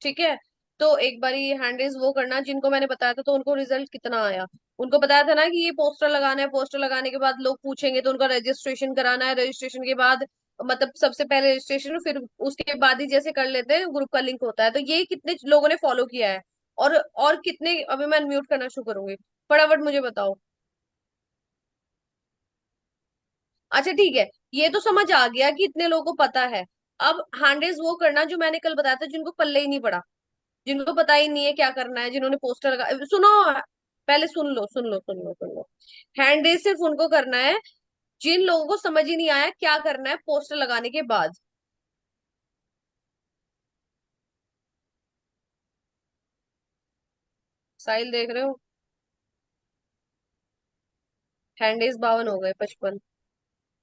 ठीक है। तो एक बारी हैंड रेज वो करना जिनको मैंने बताया था, तो उनको रिजल्ट कितना आया। उनको बताया था ना कि ये पोस्टर लगाना है, पोस्टर लगाने के बाद लोग पूछेंगे तो उनका रजिस्ट्रेशन कराना है, रजिस्ट्रेशन के बाद मतलब सबसे पहले रजिस्ट्रेशन, फिर उसके बाद ही जैसे कर लेते हैं ग्रुप का लिंक होता है। तो ये कितने लोगों ने फॉलो किया है। और कितने, अभी मैं म्यूट करना शुरू करूंगी, फटाफट मुझे बताओ। अच्छा ठीक है, ये तो समझ आ गया कि इतने लोगों को पता है। अब हैंड रेज वो करना जो मैंने कल बताया था, जिनको पल्ले ही नहीं पड़ा। जिनको पता ही नहीं है क्या करना है, जिन्होंने पोस्टर लगा, सुनो, पहले सुन लो, सुन लो, सुन लो, सुन लो। हैंड रेज सिर्फ उनको करना है जिन लोगों को समझ ही नहीं आया क्या करना है पोस्टर लगाने के बाद। साहिल देख रहे हो? हैंड रेज 52 हो गए, 55।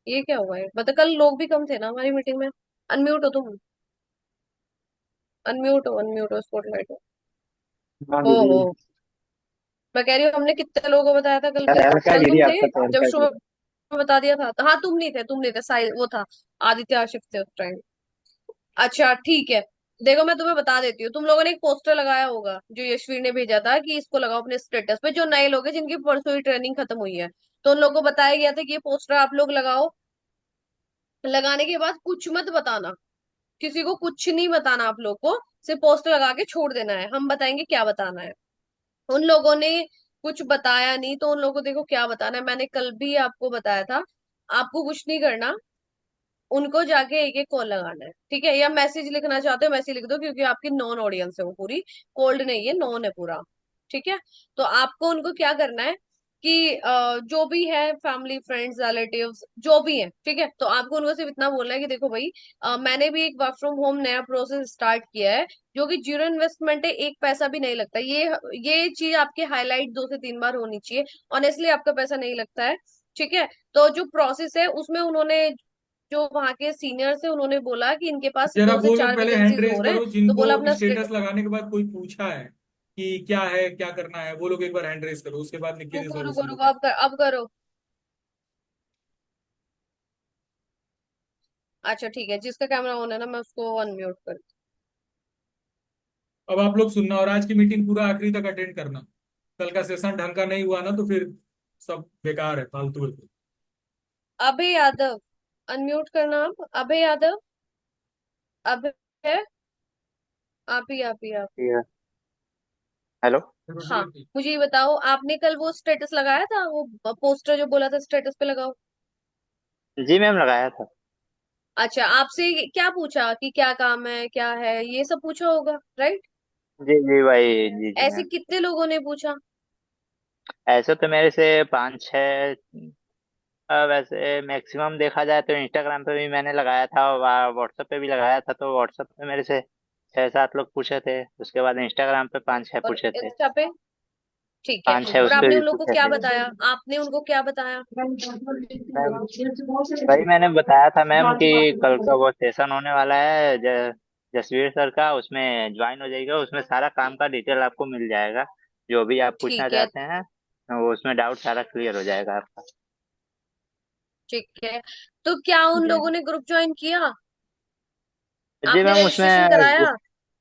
ये क्या हुआ है? मतलब कल लोग भी कम थे ना हमारी मीटिंग में। अनम्यूट हो तुम, अनम्यूट हो, स्पॉटलाइट हो। हाँ हो दीदी। हो मैं कह रही हूँ, हमने कितने लोगों को बताया था कल यार भी? हल्का कल गिरी तुम थे आपका तो जब हल्का शुभ गिरी। में बता दिया था? हाँ, तुम नहीं थे, तुम नहीं थे, साहिल वो था, आदित्य आशिफ थे उस टाइम। अच्छा ठीक है, देखो मैं तुम्हें बता देती हूँ। तुम लोगों ने एक पोस्टर लगाया होगा जो यशवीर ने भेजा था कि इसको लगाओ अपने स्टेटस पे, जो नए लोग हैं जिनकी परसों ही ट्रेनिंग खत्म हुई है। तो उन लोगों को बताया गया था कि ये पोस्टर आप लोग लगाओ, लगाने के बाद कुछ मत बताना, किसी को कुछ नहीं बताना आप लोग को, सिर्फ पोस्टर लगा के छोड़ देना है, हम बताएंगे क्या बताना है। उन लोगों ने कुछ बताया नहीं, तो उन लोगों को देखो क्या बताना है, मैंने कल भी आपको बताया था। आपको कुछ नहीं करना, उनको जाके एक एक कॉल लगाना है, ठीक है? या मैसेज लिखना चाहते हो मैसेज लिख दो, क्योंकि आपकी नॉन ऑडियंस है वो पूरी, कोल्ड नहीं है, नॉन है पूरा। ठीक है? तो आपको उनको क्या करना है कि जो भी है, फैमिली फ्रेंड्स रिलेटिव्स जो भी है, ठीक है, तो आपको उनको सिर्फ इतना बोलना है कि देखो भाई, मैंने भी एक वर्क फ्रॉम होम नया प्रोसेस स्टार्ट किया है, जो कि जीरो इन्वेस्टमेंट है, एक पैसा भी नहीं लगता। ये चीज आपके हाईलाइट 2 से 3 बार होनी चाहिए। ऑनेस्टली आपका पैसा नहीं लगता है, ठीक है? तो जो प्रोसेस है उसमें उन्होंने, जो वहां के सीनियर्स है, उन्होंने बोला कि इनके पास जरा दो से वो लोग चार पहले हैंड वैकेंसीज रेस हो रहे हैं, करो, तो जिनको बोला अपना स्टेटस लगाने के बाद कोई पूछा है कि क्या है क्या करना है, वो लोग एक बार हैंड रेस करो, उसके बाद निकी रुको रुको रिजोल्यूशन रुको, लेते हैं। अब करो। अच्छा ठीक है, जिसका कैमरा ऑन है ना, मैं उसको अनम्यूट कर। अब आप लोग सुनना, और आज की मीटिंग पूरा आखिरी तक अटेंड करना। कल का सेशन ढंग का नहीं हुआ ना तो फिर सब बेकार है, फालतू है। अभय यादव, अनम्यूट करना आप, अभय यादव। अभय, आप ही। ठीक है। हेलो। चलो हाँ, ठीक है। मुझे ये बताओ, आपने कल वो स्टेटस लगाया था, वो पोस्टर जो बोला था स्टेटस पे लगाओ? जी मैम लगाया था। अच्छा, आपसे क्या पूछा कि क्या काम है, क्या है, ये सब पूछा होगा, राइट? जी जी भाई, जी जी ऐसे मैम। कितने लोगों ने पूछा? ऐसे तो मेरे से 5-6। वैसे मैक्सिमम देखा जाए तो इंस्टाग्राम पे भी मैंने लगाया था, व्हाट्सएप पे भी लगाया था, तो व्हाट्सएप पे मेरे से 6-7 लोग पूछे थे, उसके बाद इंस्टाग्राम पे 5-6 और पूछे थे। इंस्टा पे? ठीक है। 5-6 और उस पे आपने भी उन लोगों को पूछे क्या थे। बताया? आपने उनको क्या बताया? मैम भाई मैंने बताया था मैम कि कल का वो सेशन होने वाला है जसवीर सर का, उसमें ज्वाइन हो जाएगा, उसमें सारा काम का डिटेल आपको मिल जाएगा, जो भी आप पूछना ठीक है, चाहते हैं वो उसमें डाउट सारा क्लियर हो जाएगा आपका। ठीक है। तो क्या उन जी लोगों ने ग्रुप ज्वाइन किया? जी आपने मैम, रजिस्ट्रेशन उसमें कराया?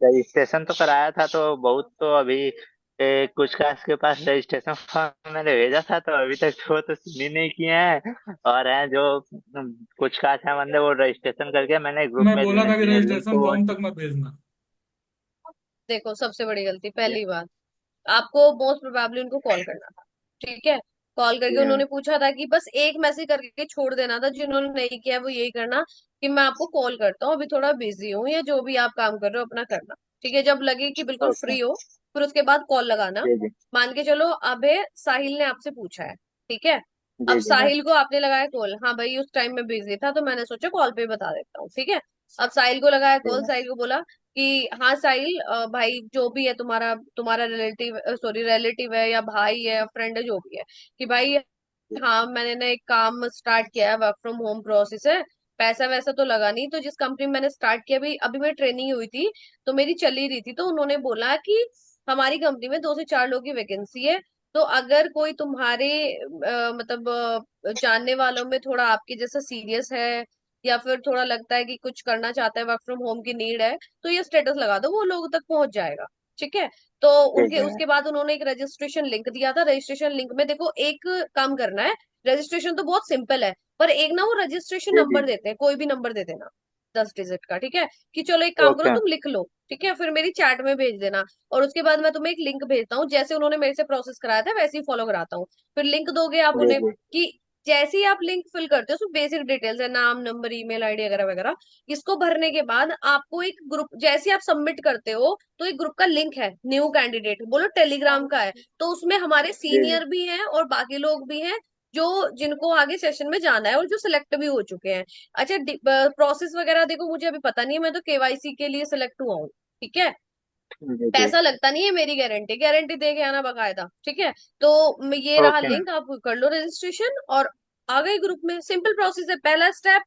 रजिस्ट्रेशन तो कराया था, तो बहुत तो अभी कुछ का इसके पास रजिस्ट्रेशन फॉर्म मैंने भेजा था, तो अभी तक तो सुन ही नहीं किए हैं, और हैं जो कुछ का है बंदे, वो रजिस्ट्रेशन करके मैंने ग्रुप मैं में बोला था कि लिंक रजिस्ट्रेशन को। फॉर्म तक मत भेजना। देखो, सबसे बड़ी गलती, पहली बात, आपको मोस्ट प्रोबेबली उनको कॉल करना था, ठीक है? कॉल करके जी मैम। उन्होंने पूछा था कि बस एक मैसेज करके छोड़ देना था, जिन्होंने नहीं किया वो यही करना कि मैं आपको कॉल करता हूँ, अभी थोड़ा बिजी हूँ, या जो भी आप काम कर रहे हो अपना करना, ठीक है? जब लगे कि बिल्कुल ओके। फ्री हो, फिर उसके बाद कॉल लगाना। जी जी। मान के चलो अबे साहिल ने आपसे पूछा है, ठीक है? अब जी जी मैम। साहिल को आपने लगाया कॉल, हाँ भाई उस टाइम में बिजी था तो मैंने सोचा कॉल पे बता देता हूँ, ठीक है? अब साहिल को लगाया जी कॉल, मैम। साहिल को बोला कि हाँ साहिल, भाई जो भी है तुम्हारा, तुम्हारा रिलेटिव, सॉरी रिलेटिव है या भाई है या फ्रेंड है, जो भी है, कि भाई जी हाँ मैंने ना एक काम स्टार्ट किया है, वर्क फ्रॉम होम प्रोसेस है, पैसा वैसा तो लगा नहीं, तो जिस कंपनी में मैंने स्टार्ट किया, अभी अभी मेरी ट्रेनिंग हुई थी, तो मेरी चली रही थी, तो उन्होंने बोला कि हमारी कंपनी में 2 से 4 लोगों की वैकेंसी है, तो अगर कोई तुम्हारे मतलब जानने वालों में थोड़ा आपके जैसा सीरियस है, या फिर थोड़ा लगता है कि कुछ करना चाहता है, वर्क फ्रॉम होम की नीड है, तो ये स्टेटस लगा दो, वो लोगों तक पहुंच जाएगा, ठीक है? तो जी उनके जी मैम। उसके बाद उन्होंने एक रजिस्ट्रेशन लिंक दिया था, रजिस्ट्रेशन लिंक में देखो एक काम करना है, रजिस्ट्रेशन तो बहुत सिंपल है, पर एक ना वो रजिस्ट्रेशन जी जी। नंबर देते हैं, कोई भी नंबर दे देना, 10 डिजिट का, ठीक है? कि चलो एक काम करो, ओके। तुम लिख लो, ठीक है, फिर मेरी चैट में भेज देना, और उसके बाद मैं तुम्हें एक लिंक भेजता हूँ, जैसे उन्होंने मेरे से प्रोसेस कराया था वैसे ही फॉलो कराता हूँ, फिर लिंक दोगे आप जी उन्हें जी। कि जैसे ही आप लिंक फिल करते हो, उसमें बेसिक डिटेल्स है, नाम, नंबर, ईमेल आईडी वगैरह वगैरह। इसको भरने के बाद आपको एक ग्रुप, जैसे ही आप सबमिट करते हो तो एक ग्रुप का लिंक है, न्यू कैंडिडेट बोलो, टेलीग्राम का है। तो उसमें हमारे जी जी। सीनियर भी हैं और बाकी लोग भी हैं, जो जिनको आगे सेशन में जाना है और जो सिलेक्ट भी हो चुके हैं। अच्छा, प्रोसेस वगैरह देखो, मुझे अभी पता नहीं है, मैं तो केवाईसी के लिए सिलेक्ट हुआ हूँ। ठीक है, जी जी। पैसा लगता नहीं है, मेरी गारंटी, गारंटी दे के आना बकायदा। ठीक है, तो ये रहा ओके मैम। लिंक, आप कर लो रजिस्ट्रेशन और आ गए ग्रुप में। सिंपल प्रोसेस है। पहला स्टेप,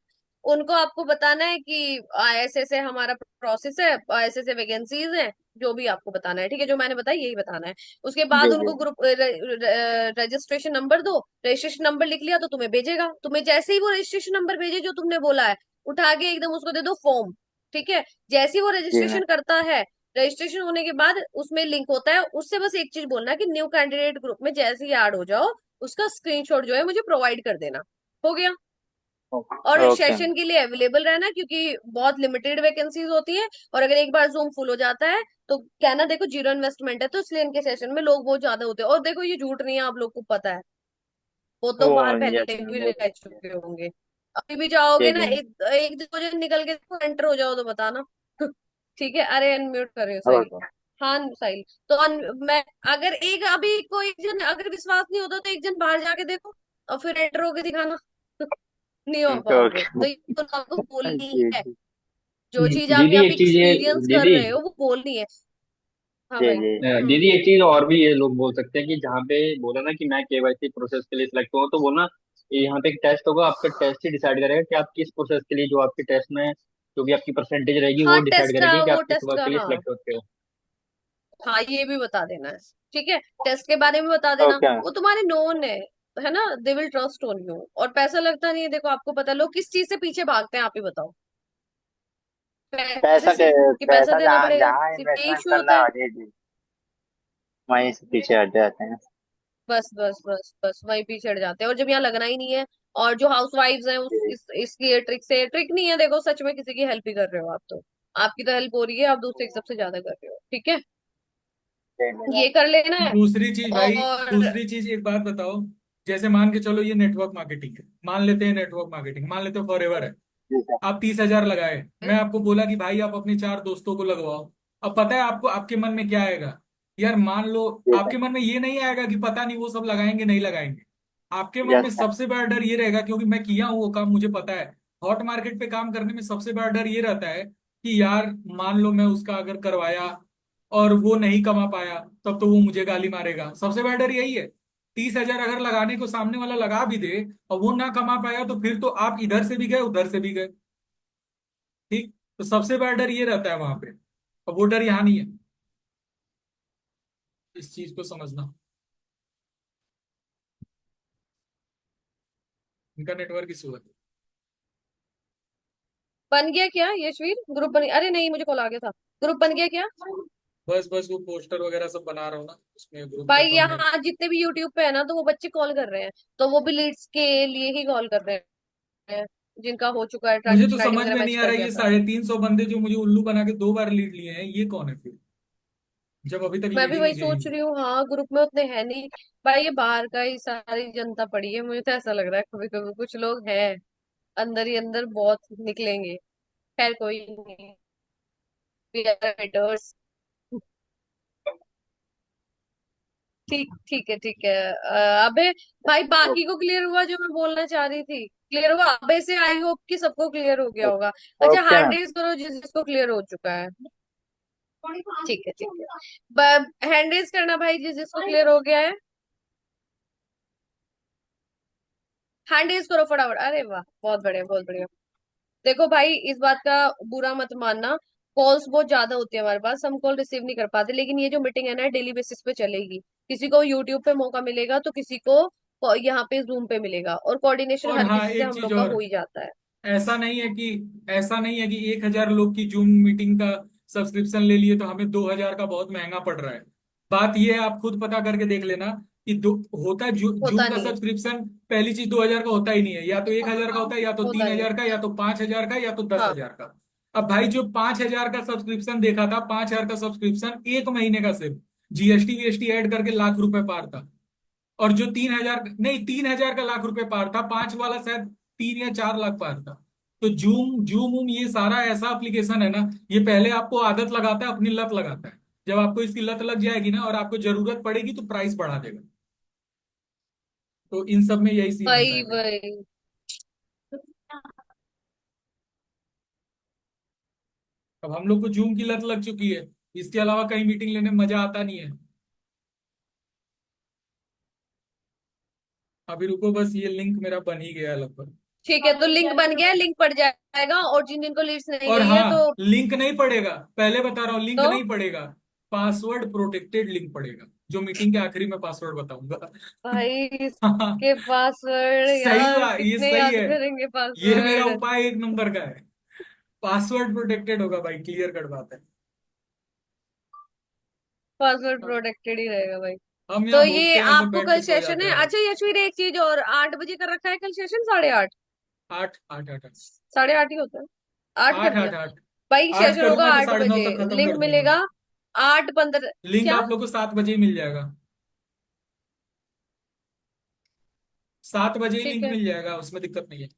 उनको आपको बताना है कि ऐसे ऐसे हमारा प्रोसेस है, ऐसे ऐसे वैकेंसीज हैं, जो भी आपको बताना है। ठीक है, जो मैंने बताया यही बताना है। उसके बाद जी जी। उनको ग्रुप रजिस्ट्रेशन नंबर दो। रजिस्ट्रेशन नंबर लिख लिया तो तुम्हें भेजेगा। तुम्हें जैसे ही वो रजिस्ट्रेशन नंबर भेजे जो तुमने बोला है, उठा के एकदम उसको दे दो फॉर्म। ठीक है, जैसे ही वो जी मैम। रजिस्ट्रेशन करता है, रजिस्ट्रेशन होने के बाद उसमें लिंक होता है, उससे बस एक चीज बोलना कि न्यू कैंडिडेट ग्रुप में जैसे ही ऐड हो जाओ, उसका स्क्रीनशॉट जो है मुझे प्रोवाइड कर देना। हो गया। और ओके मैम। सेशन के लिए अवेलेबल रहना, क्योंकि बहुत लिमिटेड वैकेंसीज होती है। और अगर एक बार जूम फुल हो जाता है तो कहना, देखो जीरो इन्वेस्टमेंट है, तो इसलिए इनके सेशन में लोग बहुत ज्यादा होते हैं। और देखो ये झूठ नहीं है, आप लोग को पता है, वो तो ओ बाहर पहले यस मैम, भी वो रह तो है। चुके होंगे। अभी भी जाओगे जी ना, जी। एक एक दो जन निकल के एंटर हो जाओ तो बताना। ठीक है, अरे अनम्यूट कर रही हूँ, सही। ओके। हाँ साहिल, तो मैं, अगर एक अभी कोई जन अगर विश्वास नहीं होता तो एक जन बाहर जाके देखो और फिर एंटर होके दिखाना। नहीं हो पाओगे, ओके। तो ये तो आपको बोलनी जी है। जी। जो चीज आप दीदी यहाँ पे एक चीज है। एक्सपीरियंस कर दीदी रहे हो वो बोलनी है। हाँ जी भाई। जी। दीदी एक चीज और भी ये लोग बोल सकते हैं कि जहाँ पे बोला ना कि मैं केवाईसी प्रोसेस के लिए सिलेक्ट हुआ, तो बोलना यहाँ पे एक टेस्ट होगा, आपका टेस्ट ही डिसाइड करेगा कि आप किस प्रोसेस के लिए, जो आपके टेस्ट में जो भी आपकी परसेंटेज रहेगी वो हाँ डिसाइड टेस्ट का, करेगी कि वो आप किस टेस्ट वर्क का, के लिए हाँ। सिलेक्ट होते हो। हाँ ये भी बता देना है। ठीक है, टेस्ट के बारे में बता देना, ओके मैम। वो तुम्हारे नोन है ना, they will trust on you. और पैसा लगता नहीं है, देखो आपको पता है लोग किस चीज से पीछे भागते हैं, आप ही बताओ। पैसे पैसा से, के कि पैसा पैसा देना जहाँ पड़ेगा, जहाँ सिर्फ यही इन्वेस्टमेंट इशू होता करना है। है, जी जी, वहीं से पीछे हट जाते हैं। बस बस बस बस वहीं पीछे हट जाते हैं, और जब यहाँ लगना ही नहीं है। और जो हाउस वाइफ्स हैं, जी इसकी ट्रिक से, ट्रिक नहीं है, देखो सच में किसी की हेल्प ही कर रहे हो आप तो। आपकी तो हेल्प हो रही है, आप दूसरे की सबसे ज्यादा कर रहे हो। ठीक है, जी जी। ये कर लेना है। दूसरी चीज भाई, और दूसरी चीज एक बात बताओ। जैसे मान के चलो ये नेटवर्क मार्केटिंग है, मान लेते हैं नेटवर्क मार्केटिंग, मान लेते हो फॉरएवर है। जी सर। आप 30,000 लगाए, मैं आपको बोला कि भाई आप अपने 4 दोस्तों को लगवाओ। अब पता है आपको आपके मन में क्या आएगा? यार मान लो, जी सर। आपके मन में ये नहीं आएगा कि पता नहीं वो सब लगाएंगे नहीं लगाएंगे। आपके मन में यस सर। सबसे बड़ा डर ये रहेगा, क्योंकि मैं किया हूँ वो काम, मुझे पता है। हॉट मार्केट पे काम करने में सबसे बड़ा डर ये रहता है कि यार मान लो मैं उसका अगर करवाया और वो नहीं कमा पाया, तब तो वो मुझे गाली मारेगा। सबसे बड़ा डर यही है। 30,000 अगर लगाने को सामने वाला लगा भी दे और वो ना कमा पाया, तो फिर तो आप इधर से भी गए उधर से भी गए। ठीक, तो सबसे बड़ा डर ये रहता है वहां पे, और वो डर यहाँ नहीं है। इस चीज को समझना। इनका नेटवर्क इशू है। बन गया क्या यशवीर, ग्रुप बन, अरे नहीं मुझे कॉल आ गया था। ग्रुप बन गया क्या? बस बस वो पोस्टर वगैरह सब बना रहा हूँ ना, उसमें ग्रुप भाई कंफर्म नहीं। यहाँ जितने भी यूट्यूब पे है ना, तो वो बच्चे कॉल कर रहे हैं, तो वो भी लीड्स के लिए ही कॉल कर रहे हैं, जिनका हो चुका है, मुझे तो ट्रांजेक्शन आईडी समझ वगैरह में मैच नहीं आ कर रहा, दिया ये था। 350 बंदे जो मुझे उल्लू बना के 2 बार लीड लिए हैं, ये कौन है फिर, जब अभी तक मैं लीड भी ही वही नहीं दिए सोच इनको। रही हूँ, हाँ ग्रुप में उतने हैं नहीं। भाई ये बाहर का ही सारी जनता पड़ी है, मुझे तो ऐसा लग रहा है कभी कभी कुछ लोग हैं अंदर ही अंदर, बहुत निकलेंगे। खैर कोई नहीं, वी आर वेटर्स। ठीक ठीक है ठीक है। अबे भाई, बाकी को क्लियर हुआ जो मैं बोलना चाह रही थी? क्लियर हुआ अबे से? आई होप कि सबको क्लियर हो गया होगा। अच्छा, ओके हैंड मैम। रेज करो जिसको क्लियर हो चुका है। ठीक है ठीक है, हैंड रेज करना भाई जिसको क्लियर हो गया है, हैंड रेज करो फटाफट। अरे वाह, बहुत बढ़िया बहुत बढ़िया। देखो भाई, इस बात का बुरा मत मानना, कॉल्स बहुत ज्यादा होती है हमारे पास, हम कॉल रिसीव नहीं कर पाते, लेकिन ये जो मीटिंग है ना, डेली बेसिस पे चलेगी। किसी को यूट्यूब पे मौका मिलेगा तो किसी को यहाँ पे जूम पे मिलेगा, और कोऑर्डिनेशन और हर हाँ किसी से एक हम चीज लोग का और, हो ही जाता है। ऐसा नहीं है कि ऐसा नहीं है कि 1,000 लोग की जूम मीटिंग का सब्सक्रिप्शन ले लिए तो हमें 2,000 का बहुत महंगा पड़ रहा है। बात यह है, आप खुद पता करके देख लेना कि दो होता है जूम होता का नहीं है, सब्सक्रिप्शन। पहली चीज 2,000 का होता ही नहीं है, या तो 1,000 का होता है, या तो होता तीन नहीं है। हजार का, या तो 5,000 का, या तो दस हाँ हजार का अब भाई जो 5,000 का सब्सक्रिप्शन देखा था, 5,000 का सब्सक्रिप्शन एक महीने का सिर्फ जीएसटी वीएसटी ऐड करके लाख रुपए पार था। और जो 3,000 नहीं, 3,000 का लाख रुपए पार था, 5 वाला शायद 3 या 4 लाख पार था। तो जूम जूम उम ये सारा ऐसा एप्लीकेशन है ना, ये पहले आपको आदत लगाता है, अपनी लत लगाता है। जब आपको इसकी लत लग जाएगी ना और आपको जरूरत पड़ेगी तो प्राइस बढ़ा देगा। तो इन सब में यही सीन होता वही है भाई। वही। अब हम लोग को जूम की लत लग चुकी है, इसके अलावा कहीं मीटिंग लेने में मजा आता नहीं है। अभी रुको, बस ये लिंक मेरा बन ही गया लगभग। ठीक है, तो लिंक बन गया, लिंक पड़ जाएगा, और जिन जिनको लीड्स नहीं और गई है तो हाँ, लिंक नहीं पड़ेगा, पहले बता रहा हूँ, लिंक तो नहीं पड़ेगा। पासवर्ड प्रोटेक्टेड लिंक पड़ेगा, जो मीटिंग के आखिरी में पासवर्ड बताऊंगा। भाई इसके पासवर्ड सही यार बात, ये कितने सही याद है। करेंगे ये मेरा पासवर्ड। उपाय 1 नंबर का है। पासवर्ड प्रोटेक्टेड होगा भाई, क्लियर कट बात है। पासवर्ड प्रोटेक्टेड ही रहेगा भाई। हम तो यहाँ ये भोगते हैं, ऐसे आपको बैठ कल के सो सेशन जाते है? हैं भाई। अच्छा यशवीर, एक चीज और, 8 बजे कर रखा है कल सेशन, 8:30? 8 8 8 8। 8:30 ही होता है। 8 कर आठ दिया आठ आठ भाई, आठ सेशन होगा करूंगा तो 9:30 8 बजे। तक खत्म लिंक कर दूंगा। मिलेगा 8:15। लिंक क्या? आप लोग को 7 बजे ही मिल जाएगा। 7 बजे ही ठीक लिंक है। मिल जाएगा, उसमें दिक्कत नहीं है।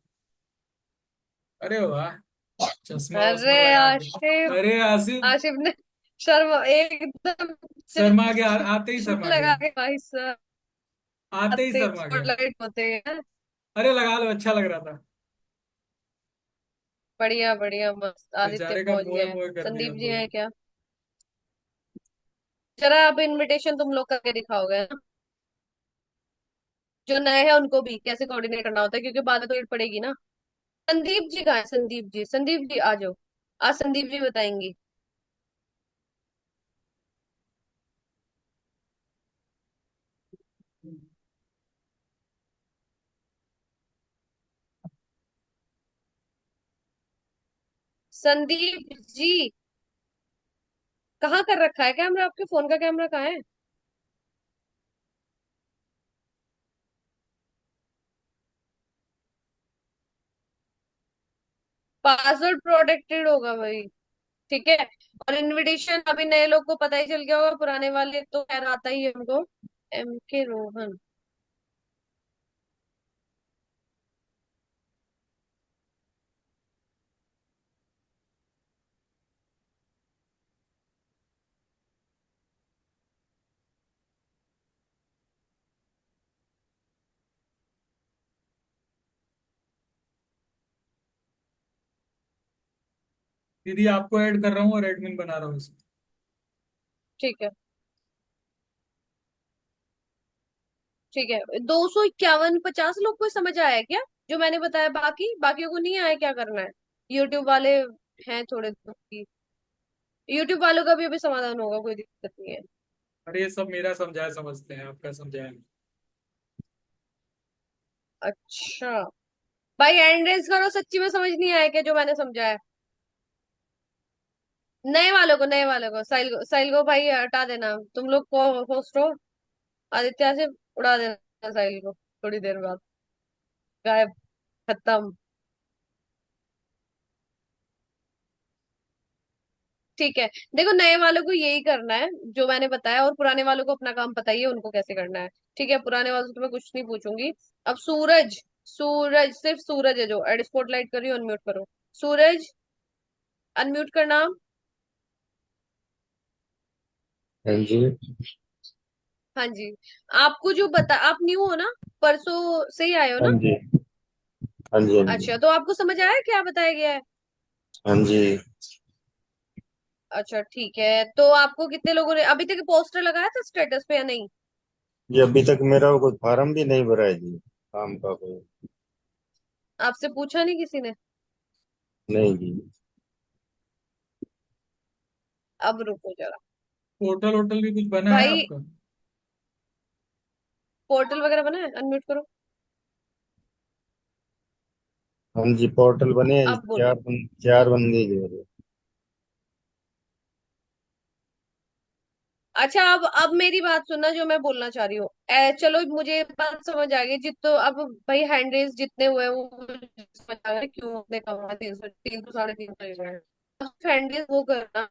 अरे वाह, चश्मा अरे वश्मा लगा के। आशिफ, अरे आसिफ, आशिफ ने शर्मा एकदम शर्मा गया, आते ही चश्मा शर्मा लगा गया। के भाई साहब, आते ही आते शर्मा गया। स्पॉटलाइट होते हैं। अरे लगा लो, अच्छा लग रहा था। बढ़िया बढ़िया, मस्त। आदित्य बेचारे का पहुंच मोए गए हैं। मोए कर दिया संदीप जी पूरा। हैं क्या? जरा अब इनविटेशन तुम लोग करके दिखाओगे ना, जो नए हैं उनको भी कैसे कोऑर्डिनेट करना होता है, क्योंकि बाद में तो ईट पड़ेगी ना। संदीप जी कहाँ है? संदीप जी, संदीप जी आ जाओ। आज संदीप जी बताएंगे। संदीप जी, कहाँ कर रखा है कैमरा? आपके फोन का कैमरा कहाँ है? पासवर्ड प्रोटेक्टेड होगा भाई। ठीक है। और इनविटेशन अभी नए लोग को पता ही चल गया होगा, पुराने वाले तो खैर आता ही है उनको। MK रोहन। दीदी आपको ऐड कर रहा हूँ और एडमिन बना रहा हूँ इसमें। ठीक है। ठीक है, 251, 50 लोग को समझ आया क्या जो मैंने बताया? बाकी बाकियों को नहीं आया, क्या करना है? यूट्यूब वाले हैं थोड़े दुखी। यूट्यूब वालों का भी अभी समाधान होगा, कोई दिक्कत नहीं है। अरे ये सब मेरा समझाया समझते हैं, आपका समझाया नहीं। अच्छा भाई, हैंड रेज करो, सच्ची में समझ नहीं आया क्या जो मैंने समझाया? नए वालों को साहिल को भाई हटा देना, तुम लोग को होस्ट हो। आदित्य से उड़ा देना साहिल को थोड़ी देर बाद, गायब, खत्म। ठीक है। देखो, नए वालों को यही करना है जो मैंने बताया, और पुराने वालों को अपना काम पता ही है उनको कैसे करना है। ठीक है, पुराने वालों से तो मैं कुछ नहीं पूछूंगी। अब सूरज, सूरज, सिर्फ सूरज है जो एड स्पॉटलाइट कर रही हो, अनम्यूट करो। सूरज, अनम्यूट करना। हाँ जी। हाँ जी। आपको जो बता, आप न्यू हो ना, परसों से ही आए हो हाँ ना? जी। हाँ जी। हाँ जी। अच्छा, तो आपको समझ आया क्या बताया गया है? हाँ जी। अच्छा ठीक है, तो आपको कितने लोगों ने अभी तक पोस्टर लगाया था स्टेटस पे या नहीं? ये अभी तक मेरा कोई फार्म भी नहीं भरा है जी, काम का कोई। आपसे पूछा नहीं किसी ने? नहीं जी। अब रुको जरा। पोर्टल वोटल भी कुछ बना है भाई, आपका? पोर्टल वगैरह बना है? अनम्यूट करो। हाँ जी, पोर्टल बने हैं, अब बोलो। 4 बंदे जो है। अच्छा, अब मेरी बात सुनना जो मैं बोलना चाह रही हूँ। चलो मुझे ये बात समझ आ गई, जित तो अब भाई हैंड रेस जितने हुए वो मुझे समझ आ गया क्यों उतने कम हुआ, 300, 300, 350 ही हुए। हैंड रेस वो करना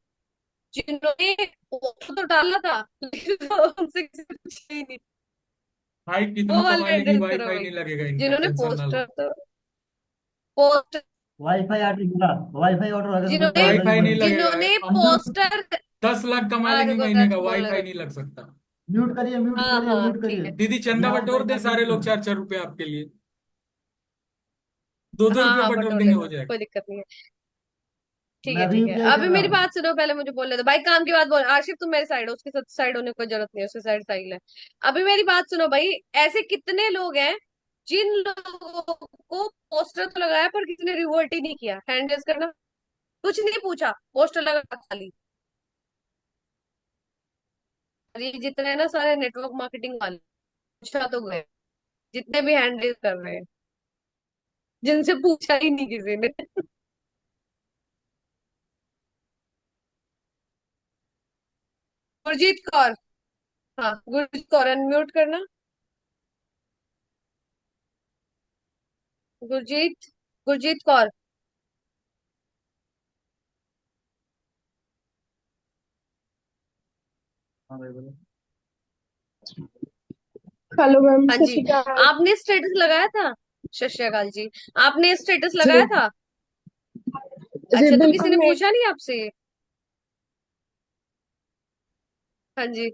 जिन्होंने वो तो डाला था लेकिन उनसे किसी ने पूछा ही नहीं। भाई कितना वो वाले कमा लेंगी, हैंडल करो वाईफाई भाई, नहीं लगेगा इनका, जिन्होंने टेंशन ना लो। पोस्टर तो पोस्ट वाईफाई ऑर्डर मिला, वाईफाई ऑर्डर अगर कोई जिन्होंने पड़ेगा ही वाईफाई नहीं पड़ेगा। लगेगा। जिन्होंने अंदर पोस्टर 10 लाख कमा लेंगी रुको महीने का, बोल वाईफाई रहे। नहीं लग सकता। म्यूट करिए, म्यूट हाँ करिए, हाँ म्यूट ठीक करिए। है। दीदी चंदा मैं बटोर ऑफलाइन दे, बात सारे कर लोग रहा हूँ। 4-4 रुपए आपके लिए, 2-2 हाँ रुपये हाँ बटोर बटोर देंगे, हो लेना, जाएगा। कोई दिक्कत नहीं है। ठीक मैं है अभी ठीक है, यूपीआई कर अभी रहा मेरी हूँ। बात सुनो, पहले मुझे बोलने दो भाई, काम की बात बोल। आशिफ तुम मेरे साइड हो, उसके साथ साइड होने की कोई जरूरत नहीं है, उसके साइड साइड है। अभी मेरी बात सुनो भाई, ऐसे कितने लोग हैं जिन लोगों को पोस्टर तो लगाया पर किसी ने रिवोल्ट ही नहीं किया, हैंड रेज करना, कुछ नहीं पूछा, पोस्टर लगा खाली। और ये जितने हैं ना सारे नेटवर्क मार्केटिंग वाले, पूछा तो गए, जितने भी हैंड रेज कर रहे हैं, जिनसे पूछा ही नहीं किसी ने। गुरजीत कौर, हाँ गुरजीत कौर अनम्यूट करना। गुरजीत, गुरजीत कौर। हाँ भाई बोलो। हेलो मैम, हाँ सत जी, श्री अकाल आपने स्टेटस लगाया था। सत श्री अकाल जी, आपने स्टेटस जी। लगाया था। जी अच्छा, तो किसी बिल्कुल ने नहीं। पूछा नहीं आपसे। हाँ जी,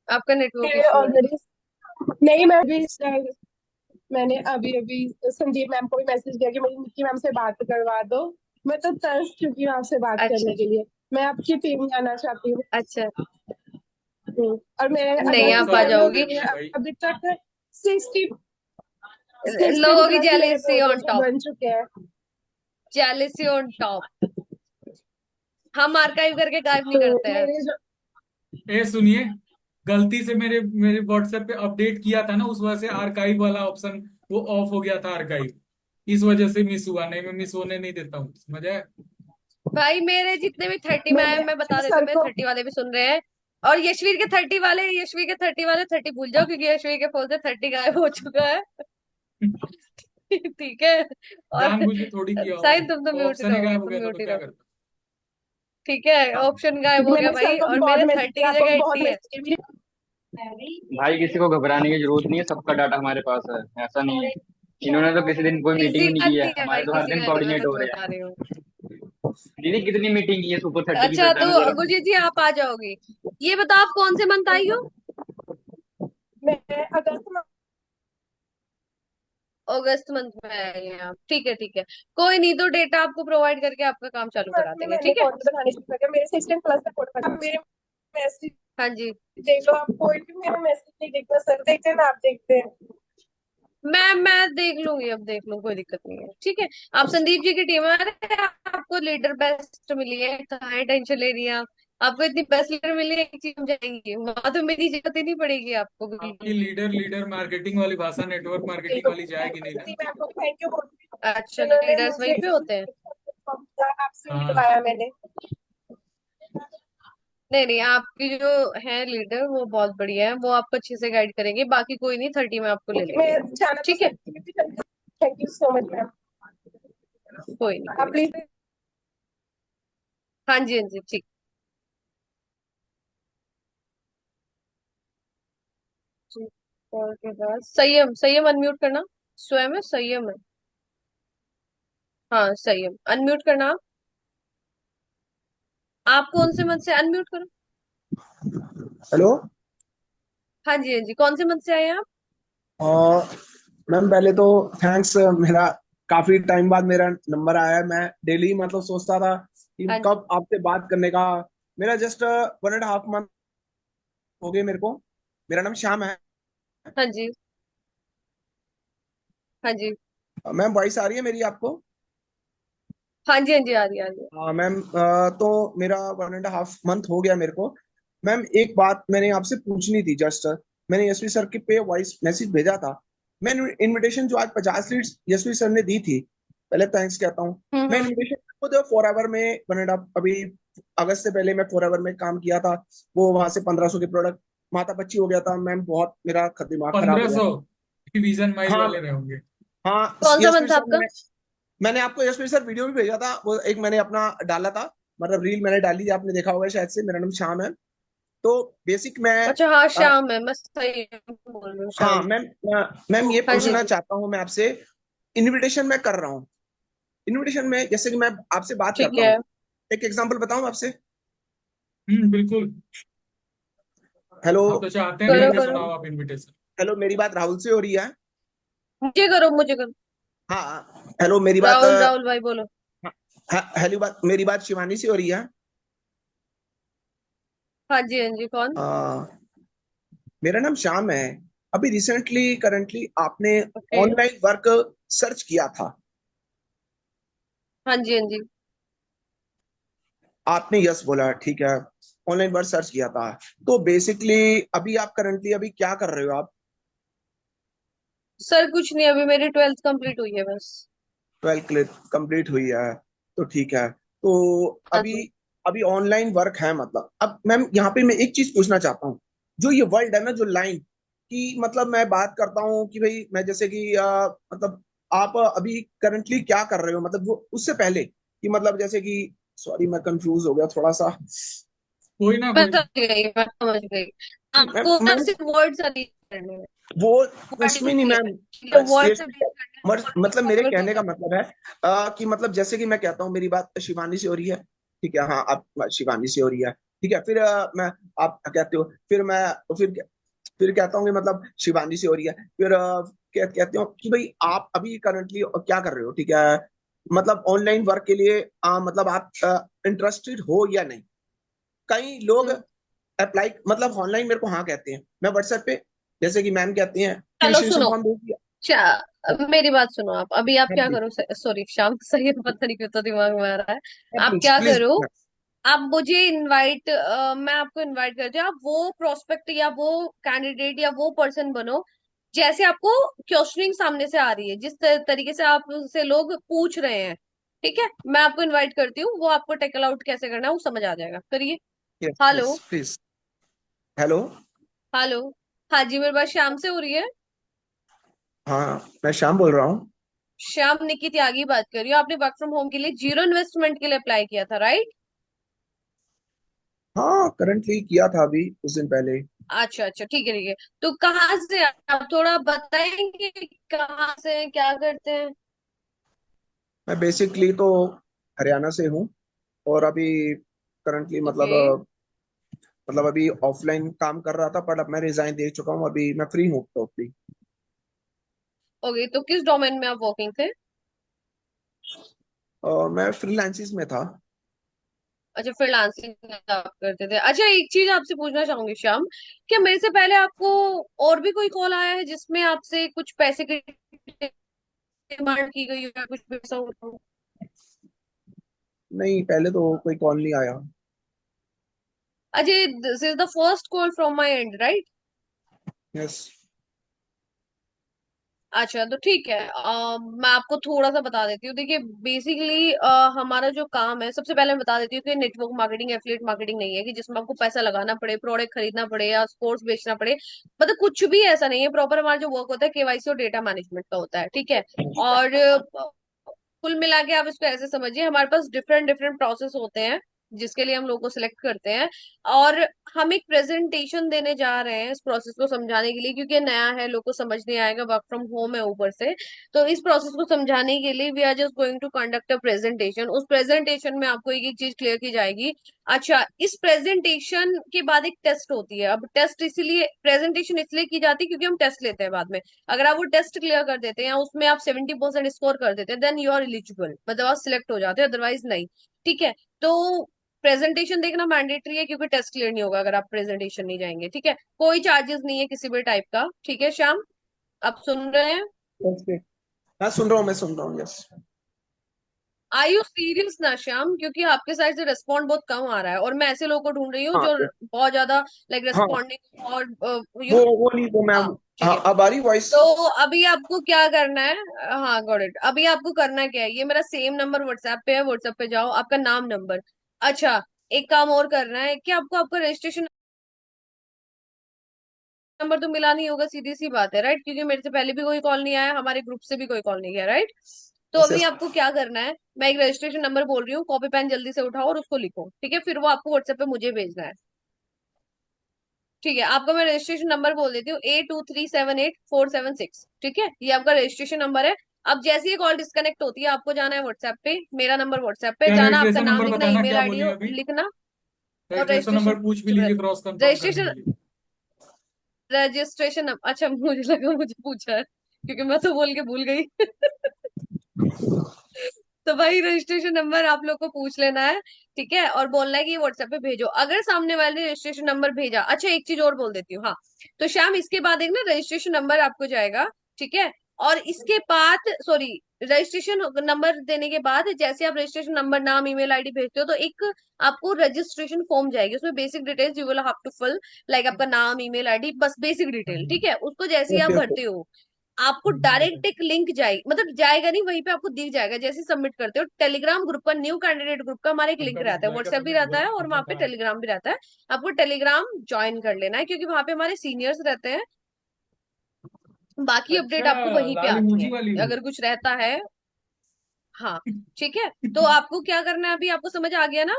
आपका नेटवर्क इशू है। ऑलरेडी नहीं, मैंने अभी अभी संदीप मैम को भी मैसेज किया कि मेरी निक्की मैम से बात करवा दो। मैं तो तरस चुकी हूँ आपसे बात अच्छा करने के लिए। मैं आपकी टीम में आना चाहती हूँ। अच्छा, और मैं नहीं अदर आप आ बहुत प्रोग्राम जाओगी। बंदे में हैं भाई। अभी तक 16 लोगों की प्लस मेरे जेलेसी ऑन प्रोजेक्ट टॉप, बन चुके हैं। Jealousy on top. हम आर्काइव करके गायब नहीं तो करते हैं। मेरे जो ए सुनिए, गलती से मेरे मेरे व्हाट्सएप पे अपडेट किया था ना, उस वजह से आर्काइव वाला ऑप्शन वो ऑफ हो गया था, आर्काइव इस वजह से मिस हुआ, नहीं मैं मिस होने नहीं देता हूँ, समझ आया। भाई मेरे जितने भी 30, मैंने मैं बता देती सर हूँ, मेरे को 30 वाले भी सुन रहे हैं। और यशवीर के 30 वाले 30 भूल जाओ, क्योंकि यशवीर के फोन से 30 गायब हो चुका है। ठीक है। और जानबूझ के थोड़ी किया होगा, साइन तुम तो वो म्यूट ही ऑप्शन ही रहो, गायब हो तुम गया था म्यूट तो ही क्या रहो। करता। ठीक है, ऑप्शन गायब क्योंकि हो गया मैंने भाई, सर को भी और बहुत मेरे मैसेज 30 किया, की आपको भी जगह बहुत 80 है। मैसेज किया। भाई किसी को घबराने की जरूरत नहीं है, सबका डाटा हमारे पास है, ऐसा नहीं है। इन्होंने तो किसी दिन कोई मीटिंग किसी भी नहीं का की है, नहीं है हमारे भाई, तो हर किसी दिन का नहीं, मैं कोऑर्डिनेट सच हो रहे बता रही हैं। हूँ। दीदी कितनी मीटिंग की है सुपर 30 की, अच्छा बताना तो जरा। गुरजीत जी आप आ जाओगी। ये बताओ आप कौन से मंथ आई हो। मैं अगस्त में अगस्त मंथ में आई हैं आप, ठीक है ठीक है। कोई नहीं, तो डेटा आपको प्रोवाइड करके आपका काम चालू करा देंगे, मैंने ठीक है। कोड बनाने शुरू कर दिया। मेरे 16 प्लस का कोड बना। मेरे मैसेज हाँ जी, देख लो, आप कोई भी मेरा मैसेज नहीं देखता, सर देखते हैं ना आप देखते हैं। मैं देख लूंगी, अब देख लूँ, कोई दिक्कत नहीं है, ठीक है। आप संदीप जी की टीम में, अरे आपको लीडर बेस्ट मिली है, कहाँ टेंशन ले रही हैं आप। आपको इतनी बेस्ट लीडर मिली है, एक चीज समझाएंगी, वहां तो मेरी जरूरत ही नहीं पड़ेगी आपको बिल्कुल आपकी भी। लीडर लीडर मार्केटिंग वाली भाषा नेटवर्क मार्केटिंग वाली जाएगी नहीं ना। मैम को थैंक यू बोल रही हूँ, अच्छा, जिन्होंने लीडर्स मुझे वहीं पे होते हैं। आपसे हाँ, मिलवाया मैंने। नहीं नहीं, आपकी जो है लीडर वो बहुत बढ़िया है, वो आपको अच्छे से गाइड करेंगे, बाकी कोई नहीं, 30 में आपको ले मैं लेंगे। जाना तो ठीक है, सकती हूँ। Thank you so much ma'am. कोई नहीं कोई आप नहीं। प्लीज। हाँ जी हाँ जी ठीक। ठीक, और के बाद संयम, संयम अनम्यूट करना। स्वयं है, संयम है। हाँ संयम अनम्यूट करना आप कौन से मंथ से, अनम्यूट करो। हेलो। हाँ जी हाँ जी, कौन से मंथ से आए हैं आप। मैम पहले तो थैंक्स। मेरा काफी टाइम बाद मेरा नंबर आया है। मैं डेली मतलब सोचता था कि हाँ कब आपसे बात करने का। मेरा जस्ट 1.5 मंथ हो गए मेरे को। मेरा नाम श्याम है। हाँ जी हाँ जी मैम वॉइस आ रही है मेरी आपको? हाँ जी हाँ जी, आ रही आ रही है। हाँ मैम, तो मेरा 1.5 मंथ हो गया मेरे को। मैम एक बात मैंने आपसे पूछनी थी जस्ट। मैंने यशवी सर के पे वॉइस मैसेज भेजा था। मैं इनविटेशन जो आज 50 लीड्स यशवी सर ने दी थी, पहले थैंक्स कहता हूँ। मैं हम्म। इनविटेशन खुद फॉर एवर में 1.5 अभी अगस्त से पहले मैं फॉर एवर में काम किया था। वो वहां से 1500 के प्रोडक्ट माथा पच्ची हो गया था मैम। बहुत मेरा दिमाग खराब हो गया 1500 था। डिवीजन माइल हाँ वाले रहे होंगे। हाँ। कौन सा यशवी मंथ था सर आपका। ने, मैंने आपको यशवी सर वीडियो भी भेजा था। वो एक मैंने अपना डाला था, मतलब रील मैंने डाली थी, आपने देखा होगा शायद से। मेरा नाम श्याम है। तो बेसिक मैं अच्छा हाँ, अ, श्याम है, मैं सही बोल रही हूँ, हाँ श्याम। मैम, मैम ये हाँ जी पूछना जी। चाहता हूँ मैं आपसे, इनविटेशन मैं कर रहा हूँ, इनविटेशन में जैसे कि मैं आपसे बात ठीक करता हूँ, है। एक एग्जांपल बताऊं आपसे। बिल्कुल। हेलो, आप तो चाहते हैं करो करके करो, सुनाओ आप इनविटेशन। हेलो मेरी बात राहुल से हो रही है? मुझे करो, मुझे करो। हाँ हेलो मेरी बात राहुल, राहुल भाई बोलो। हेलो बात, मेरी बात शिवानी से हो रही है? हाँ जी हाँ जी, कौन? अ, मेरा नाम श्याम है। अभी रिसेंटली करंटली आपने ओके। ऑनलाइन वर्क सर्च किया था, हाँ जी हाँ जी। आपने यस बोला, ठीक है, ऑनलाइन वर्क सर्च किया था। तो बेसिकली अभी आप करंटली अभी क्या कर रहे हो आप? सर कुछ नहीं, अभी मेरी 12th कंप्लीट हुई है बस। 12 कंप्लीट हुई है, तो ठीक है। तो हाँ अभी जी। अभी ऑनलाइन वर्क है मतलब, अब मैम यहाँ पे मैं एक चीज पूछना चाहता हूँ, जो ये वर्ल्ड है ना, जो लाइन की मतलब मैं बात करता हूँ कि भाई मैं जैसे कि मतलब आप अभी करंटली क्या कर रहे हो, मतलब वो उससे पहले कि मतलब जैसे कि, सॉरी मैं कंफ्यूज हो गया थोड़ा सा। कोई ना, मैं कोई ना। समझ गई, मैं समझ गई। मैम आपको ना मैम सिर्फ वर्ड से डील करने हैं, वो वर्ड उसमें नहीं नहीं मैम, है, वर्ड से डील करने हैं, मतलब मेरे और कहने क्या का है? मतलब है कि मतलब जैसे कि मैं कहता हूँ मेरी बात शिवानी से हो रही है, ठीक है, हाँ आप शिवानी से हो रही है, ठीक है, फिर मैं, आप कहते हो, फिर मैं, फिर कहता हूँ कि मतलब शिवानी से हो रही है, फिर कहते हो कि भाई आप अभी करंटली क्या कर रहे हो, ठीक है, मतलब ऑनलाइन वर्क के लिए मतलब आप इंटरेस्टेड हो या नहीं। कई लोग हम्म। अप्लाई मतलब ऑनलाइन मेरे को हाँ कहते हैं, मैं व्हाट्सएप पे जैसे कि मैम कहती हैं कि चलो विशेषण सुनो, फॉर्म भेज दिया। अब मेरी बात सुनो, आप अभी आप हाँ क्या प्लीज, करो, सॉरी शाम, सही पता नहीं क्यों तो दिमाग में आ रहा है। हाँ आप प्लीज क्या प्लीज। करो, आप मुझे इनवाइट, मैं आपको इनवाइट करती हूँ, आप वो प्रोस्पेक्ट या वो कैंडिडेट या वो पर्सन बनो जैसे आपको क्वेश्चनिंग सामने से आ रही है, जिस तरीके से आपसे लोग पूछ रहे हैं। ठीक है, मैं आपको इनवाइट करती हूँ, वो आपको टेकल आउट कैसे करना है वो समझ आ जाएगा, करिए। Yes hello. Yes please. Hello. Hello. हाँ जी, मेरी बात श्याम से हो रही है? हाँ मैं श्याम बोल रहा हूँ। श्याम निकी त्यागी बात कर रही हूँ, आपने वर्क फ्रॉम होम के लिए जीरो इन्वेस्टमेंट के लिए अप्लाई किया था, राइट? हाँ करंटली किया था अभी कुछ दिन पहले। अच्छा अच्छा, ठीक है ठीक है। तो कहाँ से आप थोड़ा बताएंगे, कहाँ से हैं, क्या करते हैं? मैं बेसिकली तो हरियाणा से हूँ, और अभी करंटली ओके। मतलब अभी ऑफलाइन काम कर रहा था, पर अब मैं रिजाइन दे चुका हूँ, अभी मैं फ्री हूँ टोटली। ओके, तो किस डोमेन में आप वर्किंग थे? मैं फ्रीलांसिस में था। अच्छा, फ्रीलांसिंग आप करते थे। अच्छा, एक चीज आपसे पूछना चाहूंगी श्याम, क्या मेरे से पहले आपको और भी कोई कॉल आया है जिसमें आपसे कुछ पैसे की डिमांड की गई हो या कुछ भी ऐसा हो? नहीं पहले तो कोई कॉल नहीं आया। अच्छा, this is the first call from my and, right? Yes. अच्छा, तो ठीक है, मैं आपको थोड़ा सा बता देती हूँ। देखिए बेसिकली हमारा जो काम है, सबसे पहले मैं बता देती हूँ कि नेटवर्क मार्केटिंग, एफिलिएट मार्केटिंग नहीं है कि जिसमें आपको पैसा लगाना पड़े, प्रोडक्ट खरीदना पड़े या कोर्स बेचना पड़े। मतलब कुछ भी ऐसा नहीं है। प्रॉपर हमारा जो वर्क होता है केवाईसी और डेटा मैनेजमेंट का होता है, ठीक है। और कुल मिला के आप इसको ऐसे समझिए, हमारे पास डिफरेंट डिफरेंट प्रोसेस होते हैं जिसके लिए हम लोग को सिलेक्ट करते हैं। और हम एक प्रेजेंटेशन देने जा रहे हैं इस प्रोसेस को समझाने के लिए, क्योंकि ये नया है, लोग को समझ नहीं आएगा, वर्क फ्रॉम होम है ऊपर से। तो इस प्रोसेस को समझाने के लिए we are just going to conduct a presentation. उस प्रेजेंटेशन में आपको एक एक चीज क्लियर की जाएगी। अच्छा, इस प्रेजेंटेशन के बाद एक टेस्ट होती है। अब टेस्ट इसीलिए, प्रेजेंटेशन इसलिए की जाती है क्योंकि हम टेस्ट लेते हैं बाद में। अगर आप वो टेस्ट क्लियर कर देते हैं या उसमें आप 70% स्कोर कर देते हैं, देन यू आर एलिजिबल, मतलब आप सिलेक्ट हो जाते हैं, अदरवाइज नहीं। ठीक है। तो प्रेजेंटेशन देखना मैंडेटरी है, क्योंकि टेस्ट क्लियर नहीं होगा अगर आप प्रेजेंटेशन नहीं जाएंगे। ठीक है, कोई चार्जेस नहीं है किसी भी टाइप का। ठीक है श्याम, आप सुन रहे हैं? ओके। हाँ सुन रहा हूँ, मैं सुन रहा हूँ, यस। आई यू सीरियस ना श्याम, क्योंकि आपके साइड से रिस्पॉन्ड बहुत कम आ रहा है और मैं ऐसे लोगों को ढूंढ रही हूँ हाँ जो बहुत ज्यादा लाइक हाँ, रिस्पॉन्डिंग और यू नो। वो नहीं, वो हाँ, मैम, ठीक हाँ है। अब आ रही वॉइस? तो अभी आपको क्या करना है? हाँ गॉट इट। अभी आपको करना क्या है, ये मेरा सेम नंबर व्हाट्सएप पे है, व्हाट्सएप पे जाओ, आपका नाम, नंबर। अच्छा, एक काम और करना है कि आपको आपका रजिस्ट्रेशन नंबर तो मिला नहीं होगा, सीधी सी बात है, राइट? क्योंकि मेरे से पहले भी कोई कॉल नहीं आया, हमारे ग्रुप से भी कोई कॉल नहीं गया, राइट? तो यस अभी यस। आपको क्या करना है, मैं एक रजिस्ट्रेशन नंबर बोल रही हूँ, कॉपी पेन जल्दी से उठाओ और उसको लिखो, ठीक है? फिर वो आपको व्हाट्सएप पे मुझे भेजना है। ठीक है, आपका मैं रजिस्ट्रेशन नंबर बोल देती हूँ, A237847 6। ठीक है, ये आपका रजिस्ट्रेशन नंबर है। अब जैसे ही कॉल डिस्कनेक्ट होती है, आपको जाना है व्हाट्सएप पे, मेरा नंबर व्हाट्सएप पे क्या जाना, आपका रजिस्ट्रेशन नाम नंबर लिखना, बताना, ईमेल क्या आईडी बोले अभी? लिखना और रजिस्ट्रेशन रजिस्ट्रेशन। नंबर पूछ भी लीजिए क्रॉस कंफर्म करने रजिस्ट्रेशन के लिए। रजिस्ट्रेशन, अच्छा मुझे लगा मुझे पूछा है, क्योंकि मैं तो बोल के भूल गई। तो भाई रजिस्ट्रेशन नंबर आप लोग को पूछ लेना है, ठीक है, और बोलना है कि व्हाट्सएप पे भेजो। अगर सामने वाले ने रजिस्ट्रेशन नंबर भेजा, अच्छा एक चीज और बोल देती हूँ, हाँ, तो शाम इसके बाद एक ना रजिस्ट्रेशन नंबर आपको जाएगा, ठीक है, और इसके बाद सॉरी, रजिस्ट्रेशन नंबर देने के बाद जैसे आप रजिस्ट्रेशन नंबर, नाम, ईमेल आईडी भेजते हो, तो एक आपको रजिस्ट्रेशन फॉर्म जाएगी, उसमें basic details you will have to fill, like आपका नाम, ईमेल आईडी, बस बेसिक डिटेल, ठीक है, उसको जैसे ही आप ओके ओके। भरते हो, आपको डायरेक्ट एक लिंक जाएगी, मतलब जाएगा नहीं, वहीं पे आपको दिख जाएगा जैसे सबमिट करते हो। टेलीग्राम ग्रुप पर, न्यू कैंडिडेट ग्रुप का हमारा एक लिंक उनका भी रहता है, बुलाए क्या व्हाट्सएप भी रहता है और पूछना वहां पे कहाँ है? टेलीग्राम भी रहता है। आपको टेलीग्राम ज्वाइन कर लेना है, क्योंकि वहां पे हमारे सीनियर्स रहते हैं, बाकी अपडेट अच्छा, आपको वहीं पे लाल आती इमोजी है, वाली। अगर कुछ रहता है। हाँ, ठीक है, तो आपको क्या करना है, अभी आपको समझ आ गया ना?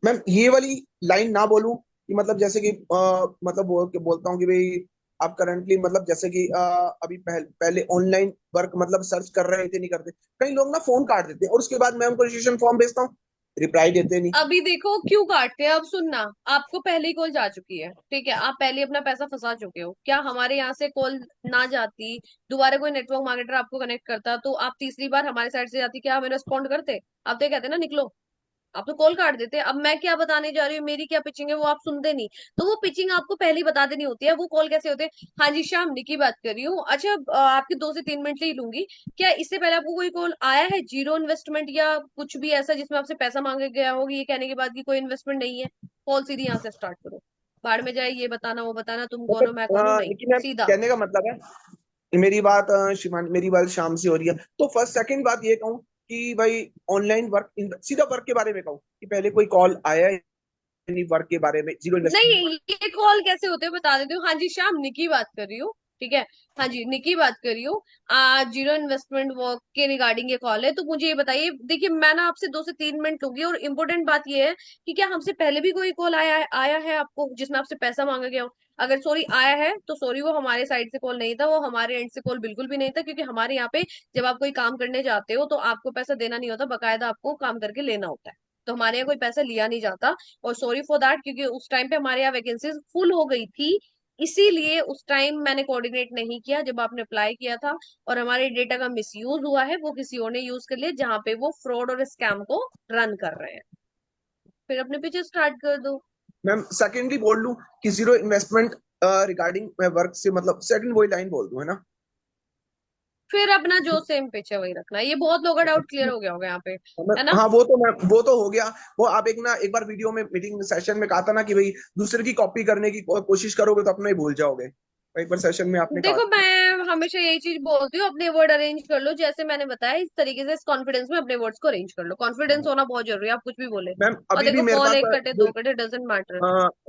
मैम ये वाली लाइन ना बोलूं कि मतलब जैसे कि मतलब बोलता हूँ कि भाई आप करंटली मतलब जैसे कि अभी पहले ऑनलाइन वर्क मतलब सर्च कर रहे थे, नहीं करते। कई लोग ना फोन काट देते हैं और उसके बाद मैं उनको रजिस्ट्रेशन फॉर्म भेजता हूँ, रिप्लाई देते नहीं। अभी देखो क्यों काटते हैं, अब सुनना, आपको पहले ही कॉल जा चुकी है, ठीक है, आप पहले अपना पैसा फंसा चुके हो, क्या हमारे यहाँ से कॉल ना जाती, दोबारा कोई नेटवर्क मार्केटर आपको कनेक्ट करता, तो आप तीसरी बार हमारे साइड से जाती, क्या हमें रिस्पॉन्ड करते? आप तो ये कहते ना निकलो, आप तो कॉल काट देते। अब मैं क्या बताने जा रही हूँ, मेरी क्या पिचिंग है, वो आप सुनते नहीं। तो वो पिचिंग आपको पहले ही बता देनी होती है, वो कॉल कैसे होते हैं? हाँ जी, शाम की बात कर रही हूँ, अच्छा आपके 2 से 3 मिनट ही लूंगी। क्या इससे पहले आपको कोई कॉल आया है जीरो इन्वेस्टमेंट या कुछ भी ऐसा जिसमें आपसे पैसा मांगा गया होगा, ये कहने के बाद कि कोई इन्वेस्टमेंट नहीं है? कॉल सीधी यहाँ से स्टार्ट करो, बाढ़ में जाए, ये बताना वो बताना, तुम कौन हो मैं कौन हूँ, नहीं, लेकिन मैम सीधा। कहने का मतलब है, मेरी बात शिवानी, मेरी बात शाम से हो रही है, तो फर्स्ट सेकंड बात ये कहूँ कि भाई ऑनलाइन वर्क, सीधा वर्क के बारे में कहूँ कि पहले कोई कॉल आया है वर्क के बारे में, जीरो इन्वेस्टमेंट। नहीं, ये कॉल कैसे होते हैं बता देती हूँ। हाँ जी, शाम निकी बात कर रही हूँ, ठीक है, हाँ जी निकी बात कर रही हूँ। आज जीरो इन्वेस्टमेंट वर्क के रिगार्डिंग ये कॉल है, तो मुझे ये बताइए, देखिए मैं ना आपसे 2 से 3 मिनट लूंगी, और इम्पोर्टेंट बात ये है कि क्या हमसे पहले भी कोई कॉल आया है आपको जिसमें आपसे पैसा मांगा गया हो? अगर सॉरी आया है तो सॉरी, वो हमारे साइड से कॉल नहीं था, वो हमारे एंड से कॉल बिल्कुल भी नहीं था, क्योंकि हमारे यहाँ पे जब आप कोई काम करने जाते हो तो आपको पैसा देना नहीं होता, बकायदा आपको काम करके लेना होता है। तो हमारे यहाँ कोई पैसा लिया नहीं जाता। और सॉरी फॉर दैट, क्योंकि उस टाइम पे हमारे यहाँ वैकेंसीज फुल हो गई थी, इसीलिए उस टाइम मैंने कोऑर्डिनेट नहीं किया जब आपने अप्लाई किया था, और हमारे डेटा का मिसयूज हुआ है, वो किसी और ने यूज कर लिया, जहां पे वो फ्रॉड और स्कैम को रन कर रहे हैं। फिर अपने पीछे स्टार्ट कर दो। मैम सेकेंडली बोल लूं कि जीरो इन्वेस्टमेंट रिगार्डिंग मैं वर्क से मतलब सेकंड वही लाइन बोल दूं, है ना? फिर अपना जो सेम पिच है वही रखना, ये बहुत लोगों का डाउट क्लियर हो गया होगा यहाँ पे, है ना? हाँ वो तो हो गया। वो आप एक बार वीडियो में मीटिंग सेशन में कहा था ना कि भाई दूसरे की कॉपी करने की कोशिश करोगे तो अपना ही भूल जाओगे। एक बार सेशन में आपने कहा देखो था। मैं हमेशा यही चीज बोलती हूँ, अपने वर्ड अरेंज कर लो, जैसे मैंने बताया इस तरीके से, इस कॉन्फिडेंस में अपने वर्ड्स को अरेंज कर लो, कॉन्फिडेंस होना बहुत जरूरी है, आप कुछ भी बोले। मैम और अभी भी देखो मेरे कॉल पास एक कटे जो 2 कटे डजेंट मैटर।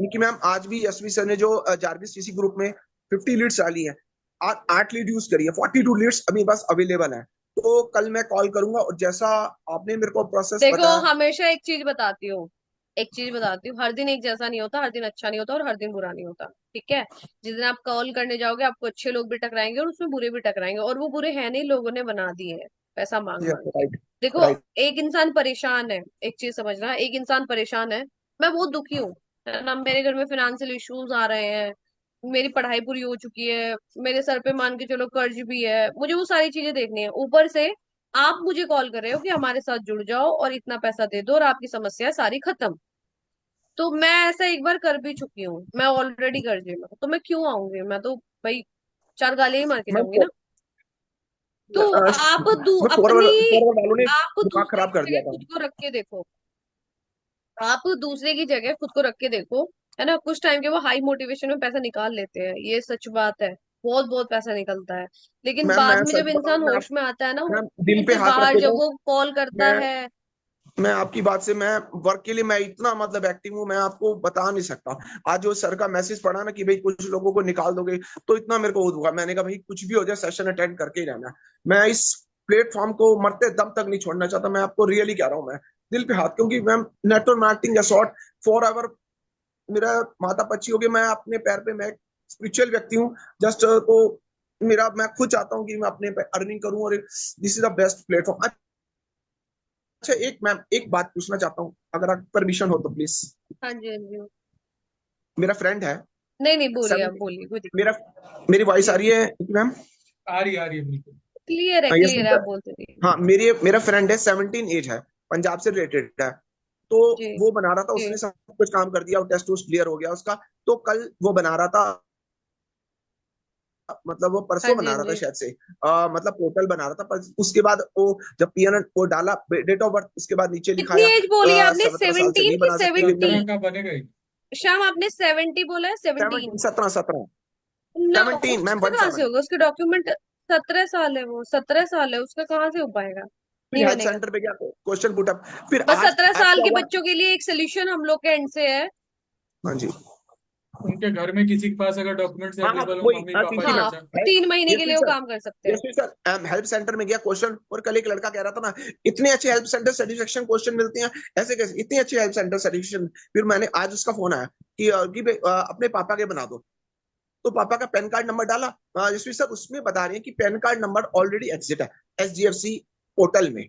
निकी मैम आज भी यशवी सर ने जो जारविस टीसी ग्रुप में 50 लीड्स डाली है, 8 लीड यूज करी है, 42 लीड्स अभी बस अवेलेबल है। तो कल मैं कॉल करूंगा और जैसा आपने मेरे को प्रोसेस देखो बताया। हमेशा एक चीज बताती हूँ, एक चीज बताती हूँ, हर दिन एक जैसा नहीं होता, हर दिन अच्छा नहीं होता और हर दिन बुरा नहीं होता, ठीक है? जिस दिन आप कॉल करने जाओगे आपको अच्छे लोग भी टकराएंगे और उसमें बुरे भी टकराएंगे, और वो बुरे हैं नहीं, लोगों ने बना दिए हैं पैसा मांग मांग के। राइट देखो राइट। एक इंसान परेशान है, एक चीज समझना, एक इंसान परेशान है, मैं बहुत दुखी हूँ, है ना, मेरे घर में फाइनेंशियल इश्यूज आ रहे हैं, मेरी पढ़ाई पूरी हो चुकी है, मेरे सर पे मान के चलो कर्ज भी है, मुझे वो सारी चीजें देखनी है, ऊपर से आप मुझे कॉल कर रहे हो कि हमारे साथ जुड़ जाओ और इतना पैसा दे दो और आपकी समस्या सारी खत्म। तो मैं ऐसा एक बार कर भी चुकी हूँ, मैं ऑलरेडी कर्जे में हूँ, तो मैं क्यों आऊंगी, मैं तो भाई 4 गालियां ही मार के मैं जाऊंगी ना। तो मैं अपनी फॉरवर्ड वालों ने आप दिमाग दूसरे खराब की कर जगह दिया था। खुद को रख के देखो, आप दूसरे की जगह खुद को रख के देखो, है ना, कुछ टाइम के वो हाई मोटिवेशन में पैसा निकाल लेते हैं, ये सच बात है, बहुत बहुत पैसा निकलता है, लेकिन मैम बाद मैं में सच जब बताऊं, इंसान होश में आता है ना, मैं दिल होश पे से हाथ रख बाहर के जब कहूं, वो कॉल करता मैं है। मैं आपकी बात से, मैं वर्क के लिए मैं इतना मतलब एक्टिव हूँ, मैं आपको बता नहीं सकता। आज जो सर का मैसेज पढ़ा ना कि भाई कुछ लोगों को निकाल दोगे, तो इतना मेरे को हुआ, मैंने कहा भाई कुछ भी हो जाए सेशन अटेंड करके ही रहना है। मैं इस प्लेटफॉर्म को मरते दम तक नहीं छोड़ना चाहता, मैं आपको रियली कह रहा हूँ, मैं दिल पे हाथ, क्योंकि मैम नेटवर्क मार्केटिंग या शॉर्ट फॉर एवर मेरा माता पच्ची हो गई, मैं अपने पैर पे, मैं स्पिरिचुअल व्यक्ति हूँ जस्ट। तो मेरा, मैं खुद चाहता हूँ कि मैं अपने अर्निंग करूँ, और this is the best platform. अच्छा, एक मैम, एक बात पूछना चाहता हूँ, अगर आप परमिशन हो तो प्लीज। हाँ जी, हाँ जी। मेरा फ्रेंड है नहीं नहीं, बोलिए, आप 17। बोलिए, कोई दिक्कत मेरा, मेरी वॉइस आ जी। रही है मैम? आ रही है बिल्कुल। क्लियर है, यस क्लियर है, आप सर। बोलते रहिए। हाँ, मेरा फ्रेंड है, 17 एज है, पंजाब से रिलेटेड है। तो जी वो बना रहा था, जी। उसने सब कुछ काम कर दिया और टेस्ट उस्ट क्लियर हो गया उसका। तो कल वो बना रहा था, मतलब वो हाँ परसों जी, बना हाँ रहा था जी। शायद से, मतलब पोर्टल बना रहा था, पर उसके बाद वो जब पीएनआर वो डाला, डेट ऑफ बर्थ, उसके बाद नीचे कितनी लिखाया एज बोली आपने? 17 साल से 17 नहीं की बना सकते, फिर 70? 17 मैंने का बनेगा ही। श्याम, आपने 70 बोला है? 17? 17, 17, 17, ना, 17 मैम, उसका कहाँ से 17। होगा? उसके डॉक्यूमेंट 17 साल है, वो 17 साल है, उसका कहाँ से हो पाएगा? फिर नहीं हेल्थ बनेगा। सेंटर पे गया, क्वेश्चन पुट अप, फिर बस आज 17 आज साल क्या के हुआ। बच्चों के लिए एक सोल्यूशन हम लोग के एंड से है। हाँ जी। उनके घर में किसी के पास अगर डॉक्यूमेंट्स हाँ हाँ, अवेलेबल हो, वही, मम्मी हाँ, पापा पिंकी के मैम। हाँ, अच्छा। 3 महीने के यस लिए वो सर, काम कर सकते हैं। यस सर, हेल्प सेंटर में गया क्वेश्चन, और कल एक लड़का कह रहा था ना, इतने अच्छे हेल्प सेंटर सेटिस्फेक्शन क्वेश्चन मिलते हैं, ऐसे कैसे इतने अच्छे हेल्प सेंटर सेटिस्फेक्शन। फिर मैंने आज उसका फोन आया कि अपने पापा के बना दो। तो पापा का पैन कार्ड नंबर डाला, यशवी सर उसमें बता रहे हैं कि pan card number already exit है एसडीएफसी पोर्टल में।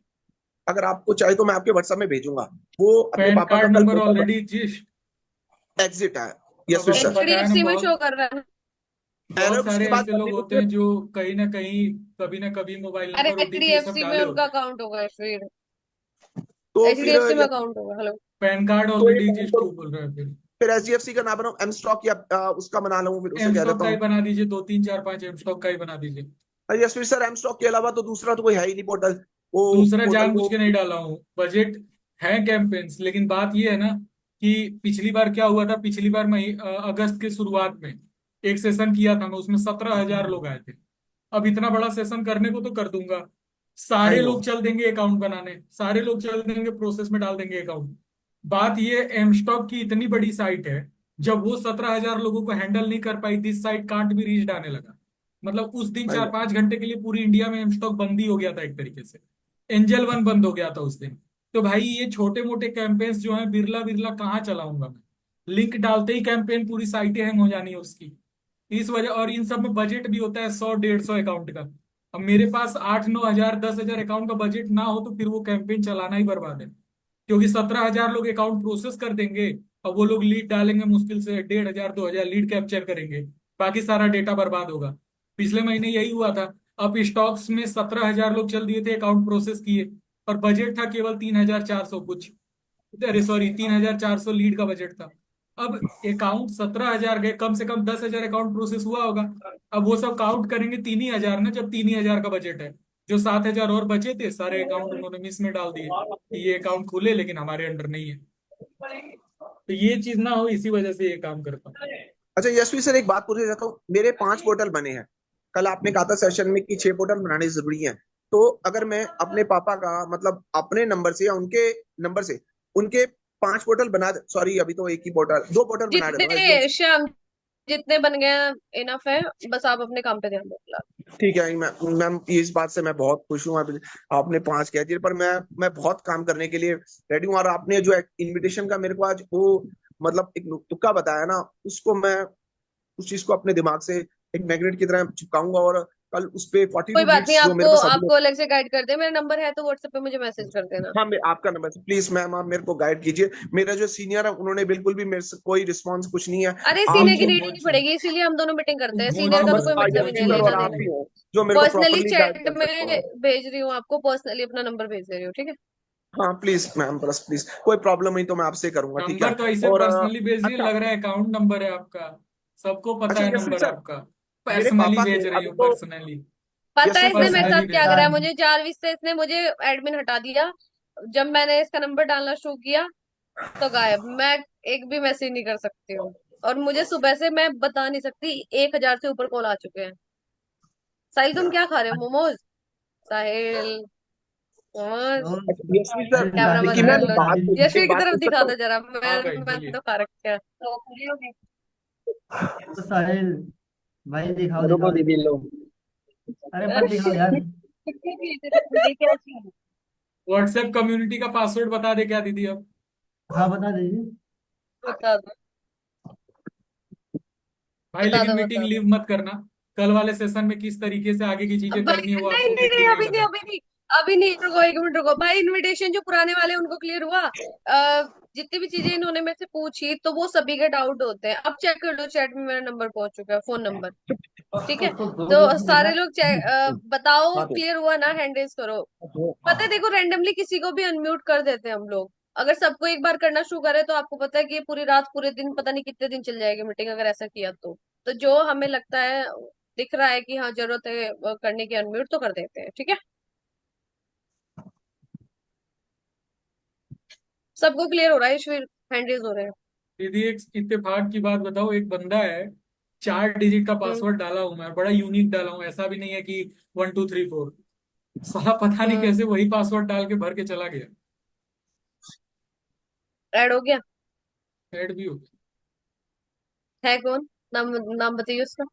अगर आपको चाहिए तो मैं आपके व्हाट्सएप में भेजूंगा, वो अपने पैन पापा का कार्ड कल नंबर पोर्टल ऑलरेडी जिस एग्जिट है। अब यशवी आपको सर, बताया ना, HDFC में बहुत शो कर रहा है। बहुत एरर सारे उसके बाद ऐसे लोग करने को होते फिर। हैं जो कहीं ना कहीं कभी ना कभी मोबाइल अरे नंबर ओटीपी ये सब HDFC में डाले उनका होते हैं। अकाउंट होगा फिर। तो फिर HDFC में अकाउंट होगा। हेलो। पैन कार्ड तो एक ऑलरेडी काम जिस करो, क्यों बोल रहे हैं फिर? फिर एसडीएफसी का ना बनाओ, एम स्टॉक या उसका बना लूं, फिर उसे एम कह स्टॉक देता का ही हूँ। बना दीजिए, 2 3 4 5 एम स्टॉक का ही बना दीजिए। यशवी सर, एम स्टॉक के अलावा तो दूसरा तो कोई है ही नहीं पोर्टल, वो दूसरा पोर्टल जानबूझ वो। के नहीं डाला हूँ, बजट है कैंपेन्स, लेकिन बात ये है ना कि पिछली बार क्या हुआ था, पिछली बार अगस्त के शुरुआत में एक सेशन किया था मैं, उसमें 17,000 लोग आए थे। अब इतना बड़ा सेशन करने को तो कर दूंगा, आई सारे नो। लोग चल देंगे अकाउंट बनाने, सारे लोग चल देंगे प्रोसेस में डाल देंगे अकाउंट। बात ये, एमस्टॉक की इतनी बड़ी साइट है, जब वो 17,000 लोगों को हैंडल नहीं कर पाई, दिस साइट कांट भी रीच आने लगा। मतलब उस दिन आई चार नो। पांच घंटे के लिए पूरी इंडिया में एमस्टॉक बंद ही हो गया था एक तरीके से। एंजल वन बंद हो गया था उस दिन। तो भाई ये छोटे मोटे कैंपेन्स जो हैं, बिरला बिरला कहाँ चलाऊंगा मैं? लिंक डालते ही कैंपेन पूरी साइटें हैंग हो जानी है उसकी। इस वजह, और इन सब में बजट भी होता है 100 150 अकाउंट का। अब मेरे पास 8 9 हजार 10 हजार अकाउंट का बजट ना हो तो फिर वो कैंपेन चलाना ही बर्बाद है। क्योंकि 17,000 लोग अकाउंट प्रोसेस कर देंगे, अब वो लोग लीड डालेंगे, मुश्किल से 1,500 2,000 लीड कैप्चर करेंगे, बाकी सारा डेटा बर्बाद होगा। पिछले महीने यही हुआ था। अब स्टॉक्स में 17,000 लोग चल दिए थे, अकाउंट प्रोसेस किए, और बजट था केवल 3,400 कुछ, अरे सॉरी 3,400 लीड का बजट था। अब अकाउंट 17,000 गए, कम से कम 10,000 अकाउंट प्रोसेस हुआ होगा। अब वो सब काउंट करेंगे 3,000 ना, जब 3,000 का बजट है। जो 7,000 और बचे थे, सारे अकाउंट उन्होंने मिस में डाल दिए कि ये अकाउंट खुले लेकिन हमारे अंडर नहीं है। तो ये चीज ना हो, इसी वजह से ये काम करता हूँ। अच्छा यशवी सर, एक बात पूछना चाहता हूँ, मेरे 5 पोर्टल बने हैं। कल आपने कहा था सेशन में कि 6 पोर्टल बनाने जरूरी हैं। तो अगर मैं अपने पापा का, मतलब अपने नंबर से या उनके नंबर से, उनके 5 पोर्टल बना, सॉरी अभी तो एक ही पोर्टल, 2 पोर्टल बना देता हूँ जितने श्याम, जितने बन गए इनफ है। बस आप अपने काम पे ध्यान दो फिलहाल। ठीक है मैम, इस बात से मैं बहुत खुश हूँ। आपने 5 कह दिए, पर मैं बहुत काम करने के लिए रेडी हूँ। और आपने जो इनविटेशन का मेरे को आज वो, मतलब एक तुक्का बताया ना, उसको मैं, उस चीज को अपने दिमाग से एक मैग्नेट की तरह चिपकाऊंगा, और कल उस पे कोई 42 बात नहीं, लीड्स जो आपको मेरे को सभी ने। आपको अलग से गाइड कर दे। मेरा नंबर है तो व्हाट्सएप पे मुझे मैसेज कर देना। हाँ, मैं आपका नंबर, प्लीज मैम आप मेरे को गाइड कीजिए। मेरा जो सीनियर है उन्होंने बिल्कुल भी मेरे से कोई रिस्पॉन्स कुछ नहीं है। अरे आप सीनियर की वो नीड ही नहीं वो पड़ेगी, इसीलिए हम दोनों मीटिंग करते हैं। वो सीनियर हाँ का तो बस, कोई मतलब ही नहीं यशवी है, सर और लेना आप देना ही नहीं। हो जो मेरे को पर्सनली प्रॉपरली गाइड चैट कर में सकते हो। भेज रही हूँ आपको, पर्सनली अपना नंबर भेज दे रही हूँ, ठीक है? हाँ प्लीज मैम, बस प्लीज, कोई प्रॉब्लम नहीं तो मैं आपसे करूंगा, ठीक है। नंबर तो ऐसे और पर्सनली भेज दिए, अच्छा, लग रहा है अकाउंट नंबर है आपका। सबको पता अच्छा है यशवी नंबर सर, आपका। मेरे पर्सनली पापा भेज के रही अभी हूँ, तो, पर्सनली। पता है यशवी इसने सर, मेरे पर्सनली साथ क्या भेज रही करा है? हूँ। मुझे 4 20 से इसने मुझे एडमिन हटा दिया। जब मैंने इसका नंबर डालना शुरू किया तो गायब। मैं एक भी मैसेज नहीं कर सकती हूँ। और मुझे सुबह से, मैं बता नहीं सकती, 1,000 से ऊपर कॉल आ चुके हैं। साहिल, तुम क्या खा रहे हो? मोमोज? साहिल, मोमोज। अच्छा यशवी सर, अरे कैमरा दादी देखिए बंद खा मैं कर रही लो। दादी। यशवी एक की बात तरफ पूछ सकता दिखा दो हूँ? जरा। हाँ भाई मैं बोलिए। तो खा रखा है। तो साहिल भाई दिखाओ रुको दिखाओ दीदी दिखाओ। लो। अरे मत दिखाओ यार। व्हाट्सएप कम्युनिटी का पासवर्ड बता दे क्या दीदी अब? हाँ बता दीजिए। बता दो। भाई बता लेकिन दो मीटिंग बता दो। लीव मत करना। कल वाले सेशन में किस तरीके से आगे की अब चीजें भाई करनी है वो नहीं आपको नहीं नहीं, मीटिंग में ही अभी नहीं बताए। अभी नहीं। अभी नहीं, रुको एक मिनट रुको भाई। इनविटेशन जो पुराने वाले उनको क्लियर हुआ? जितनी भी चीजें इन्होंने मेरे से पूछी तो वो सभी के डाउट होते हैं। अब चेक कर लो, चैट में मेरा नंबर पहुंच चुका है, फोन नंबर। ठीक है, उसको दो तो दो की देना। सारे लोग बताओ क्लियर हुआ ना, हैंड रेज करो। पता है देखो, रेंडमली किसी को भी अनम्यूट कर देते हैं हम लोग। अगर सबको एक बार करना शुरू करे तो आपको पता है कि ये पूरी रात पूरे दिन पता नहीं कितने दिन चल जाएगी मीटिंग, अगर ऐसा किया तो जो हमें लगता है, दिख रहा है कि हाँ जरूरत है करने की अनम्यूट, तो कर देते हैं। ठीक है, सबको क्लियर हो रहा है? ईश्वर, हैंड रेज हो रहे हैं। दीदी एक इत्तेफाक की बात बताओ, एक बंदा है 4 डिजिट का हम्म पासवर्ड डाला हूं मैं, बड़ा यूनिक डाला हूं, ऐसा भी नहीं है कि 1 2 3 4। साला पता नहीं हम्म कैसे वही पासवर्ड डाल के भर के चला गया। ऐड हो गया? ऐड भी हो गया। है कौन? नाम नाम बताइए उसका।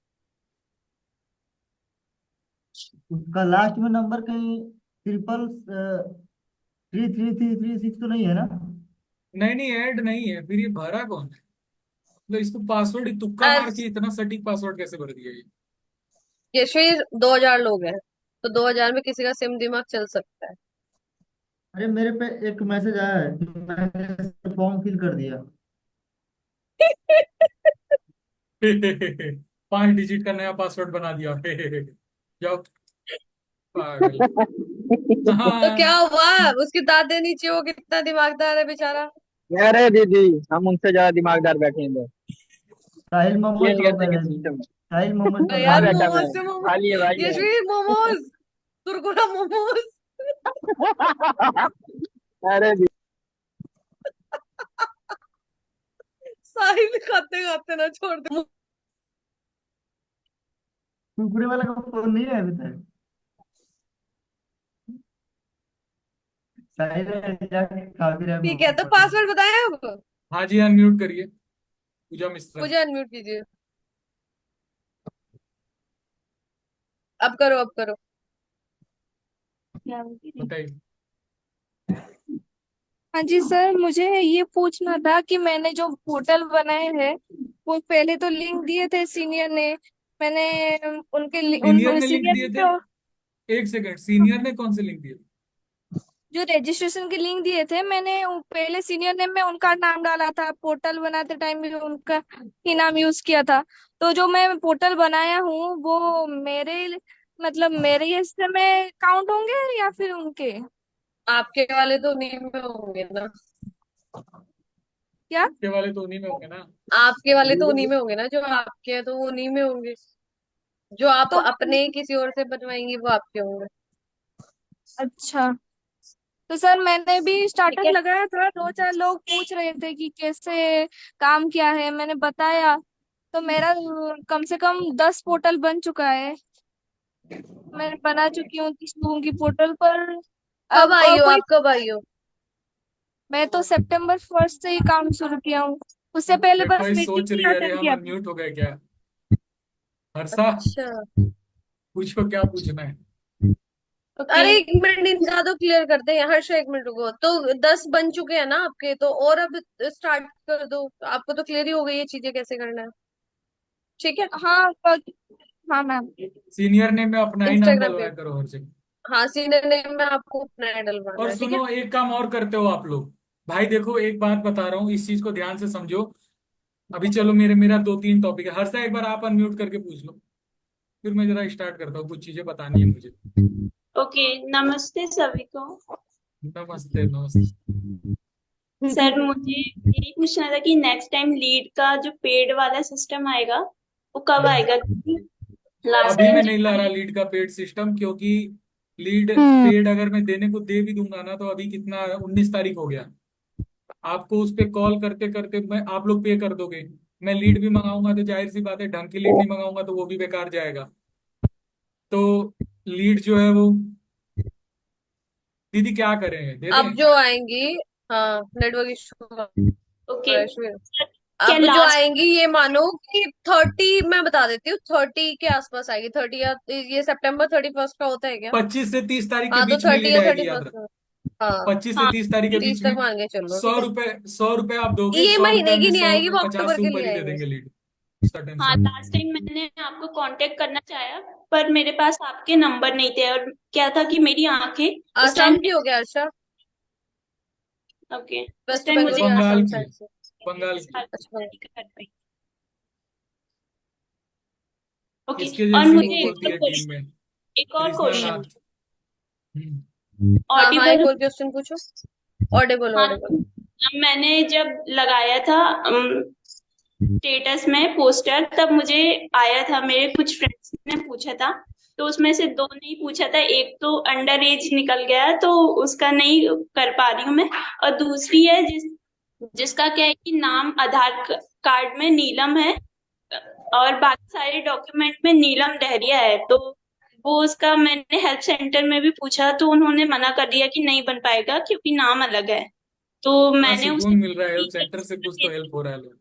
उसका लास्ट में नंबर कहीं ट्रिपल 3 3 3 3 6 तो नहीं है ना? नहीं नहीं, ऐड नहीं है, फिर ये भरा कौन है? मतलब इसको पासवर्ड ही तुक्का मार के इतना सटीक पासवर्ड कैसे भर दिया ये? यशवीर, 2000 लोग हैं, तो 2000 में किसी का सिम दिमाग चल सकता है। अरे मेरे पे एक मैसेज आया है कि मैंने फॉर्म फिल कर दिया। 5 डिजिट का नया पासवर्ड बना दिया। जाओ पागल। तो क्या हाँ। हुआ? उसकी दाद देनी चाहिए, वो कितना दिमागदार है बेचारा। अरे दीदी, हम उनसे ज्यादा दिमागदार बैठे हैं इधर। साहिल ये मोहम्मद नहीं का करते मैसेज किसी सिस्टम। साहिल मोहम्मद का हाँ यार मैसेज बेटा, मोमोज मैं से मोमोज। खा लिए भाई है। यशवीर मोमोज, कुरकुरा मोमोज। अरे साहिल खाते खाते ना छोड़ दे। कुरकुरे वाला का फोन नहीं है अभी तक। साहिल ने जाके खा भी रहा है ठीक है, तो मोमोज। पासवर्ड बताएं अब। हाँ जी, अनम्यूट करिए पूजा मिश्रा। मुझे अनम्यूट कीजिए। अब करो, अब करो। बताइए। हाँ जी सर, मुझे ये पूछना था कि मैंने जो पोर्टल बनाए हैं वो पहले तो लिंक दिए थे सीनियर ने। मैंने सीनियर उन ने लिंक सीनियर दिए ने थे? जो एक सेकंड, सीनियर ने कौन से लिंक दिए? जो रजिस्ट्रेशन के लिंक दिए थे, मैंने पहले सीनियर नेम में उनका नाम डाला था, पोर्टल बनाते टाइम भी उनका ही नाम यूज किया था। तो जो मैं पोर्टल बनाया हूँ वो मेरे हिस्से में काउंट होंगे या फिर उनके? आपके वाले तो उन्हीं में होंगे ना। क्या? के वाले तो उन्हीं में होंगे ना। आपके वाले तो उन्हीं में होंगे ना, जो आपके हैं तो वो उन्हीं में होंगे। जो आप तो अपने किसी और से बनवाएंगे वो आपके होंगे। अच्छा, तो सर मैंने भी ठीक स्टार्टअप है। लगाया था, 2 4 लोग पूछ रहे थे कि कैसे काम क्या है, मैंने बताया। तो मेरा कम से कम 10 पोर्टल बन चुका है। मैं बना चुकी हूँ 30 लोगों की पोर्टल पर। कब अब आई हो कोई आप, कब आई हो? मैं तो सितंबर 1 से ही काम शुरू किया हूँ। उससे पहले देखो बस ये मीटिंग सोच ही रही है, अरे अटेंड हम किया था। अनम्यूट हो गए क्या? हर्षा, अच्छा। पूछो क्या पूछना है। अरे ओके। एक मिनट इंतजार तो क्लियर करते हैं हर्ष, एक मिनट रुको। तो 10 बन चुके हैं ना आपके, तो और अब स्टार्ट कर दो। आपको तो क्लियर ही हो गई ये चीजें कैसे करना है। ठीक है, हाँ हाँ मैम। सीनियर ने में अपना ही नाम इंस्टाग्राम पे। डलवाया करो हर जगह। हाँ, सीनियर नेम में आपको अपना हैंडल बनाना और है। ठीक है। सुनो, एक काम और करते हो आप लोग। भाई देखो, एक बात बता रहा हूँ, इस चीज को ध्यान से समझो। अभी चलो, मेरा 2 3 टॉपिक है। हर्षा एक बार आप अनम्यूट करके पूछ लो, फिर मैं जरा स्टार्ट करता हूँ, कुछ चीजें बतानी है मुझे। ओके, नमस्ते सभी को। नमस्ते नमस्ते। सर मुझे यही पूछना था कि नेक्स्ट टाइम लीड का जो पेड वाला सिस्टम आएगा वो कब आएगा? लास्ट अभी टाइम मैं जब नहीं ला रहा मैंने लीड का पेड सिस्टम, क्योंकि लीड पेड अगर मैं देने को दे भी दूंगा ना, तो अभी कितना 19 तारीख हो गया। आपको उस पे कॉल करते करते मैं आप लोग पे कर दोगे। मैं लीड भी मंगाऊंगा तो जाहिर सी बात है, ढंग की लीड नहीं मंगाऊंगा तो वो भी बेकार जाएगा। तो लीड जो है वो, दीदी क्या करें, दे अब दें? जो आएंगी, हाँ नेटवर्क इशू ओके क्या अब जो लास्ट आएंगी ये मानो कि 30, मैं बता देती हूँ 30 के आसपास आएगी। 30 या ये सितंबर 31 का होता है क्या? 25 से 30 तारीख के हाँ, तो बीच में 30 लीड या आएगी, थर्टी याद रख। फर्स्ट हाँ, 25 से 30 तारीख के 30 बीच में। तक मान के चलो। ठीक 100 रुपए, 100 रुपए आप दोगे, है, ये 100 रुपए महीने में की नहीं 100 आएगी, रुपए वो 50 अक्टूबर से के ऊपर लिए ही दे आएंगे। देंगे लीड। सर्टेन हाँ, सर्टेन। लास्ट टाइम मैंने आपको कांटेक्ट करना चाहा, पर मेरे पास आपके नंबर नहीं थे, और क्या था कि मेरी आंखें उस टाइम। आसाम की हो गया अर्षा? ओके, उस वेस्ट टाइम बंगाल मुझे या बंगाल आसाम की है, साइड से? बंगाल की है। अच्छा। नहीं कर पाई। ओके, किसकी और एजेंसी वो मुझे एक बोलती और है टीम क्वेश्चन, में? एक और कृष्णा क्वेश्चन। नाथ। हम्म। हाँ हाँ, एक ऑडिबल? और क्वेश्चन पूछो। ऑडिबल हाँ, ऑडिबल। मैंने जब लगाया था स्टेटस में पोस्टर, तब मुझे आया था, मेरे कुछ फ्रेंड्स ने पूछा था, तो उसमें से दो ने पूछा था, एक तो अंडर एज निकल गया तो उसका नहीं कर पा रही हूँ मैं, और दूसरी है जिसका क्या है कि नाम आधार कार्ड में नीलम है, और बाकी सारे डॉक्यूमेंट में नीलम डहरिया है, तो वो उसका मैंने हेल्प सेंटर में भी पूछा, तो उन्होंने मना कर दिया कि नहीं बन पाएगा क्योंकि नाम अलग है। तो हाँ, मैंने सुकून उसे मिल रहा है हेल्थ सेंटर से, कुछ तो हेल्प हो रहा है लोग।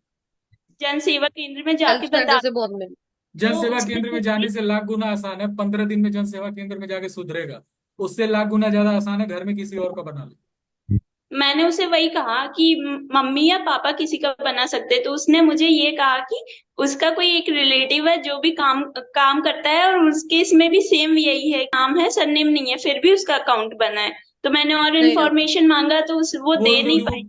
जन सेवा केंद्र में हेल्थ जाके सेंटर बता, से बहुत मिल। जन तो सेवा उसने केंद्र में मुझे, जाने से लाख गुना आसान है, 15 दिन में जन सेवा केंद्र में जाके सुधरेगा। उससे लाख गुना ज्यादा आसान है घर में किसी और का बना लो। मैंने उसे वही कहा कि मम्मी या पापा किसी का बना सकते, तो उसने मुझे ये कहा कि उसका कोई एक रिलेटिव है जो भी काम काम करता है, और उसके इसमें भी सेम यही है, नाम है सरनेम नहीं है, फिर भी उसका अकाउंट बना है। तो मैंने और नहीं होगा। इन्फॉर्मेशन मांगा तो वो दे बोल दो नहीं कि वो, पाई।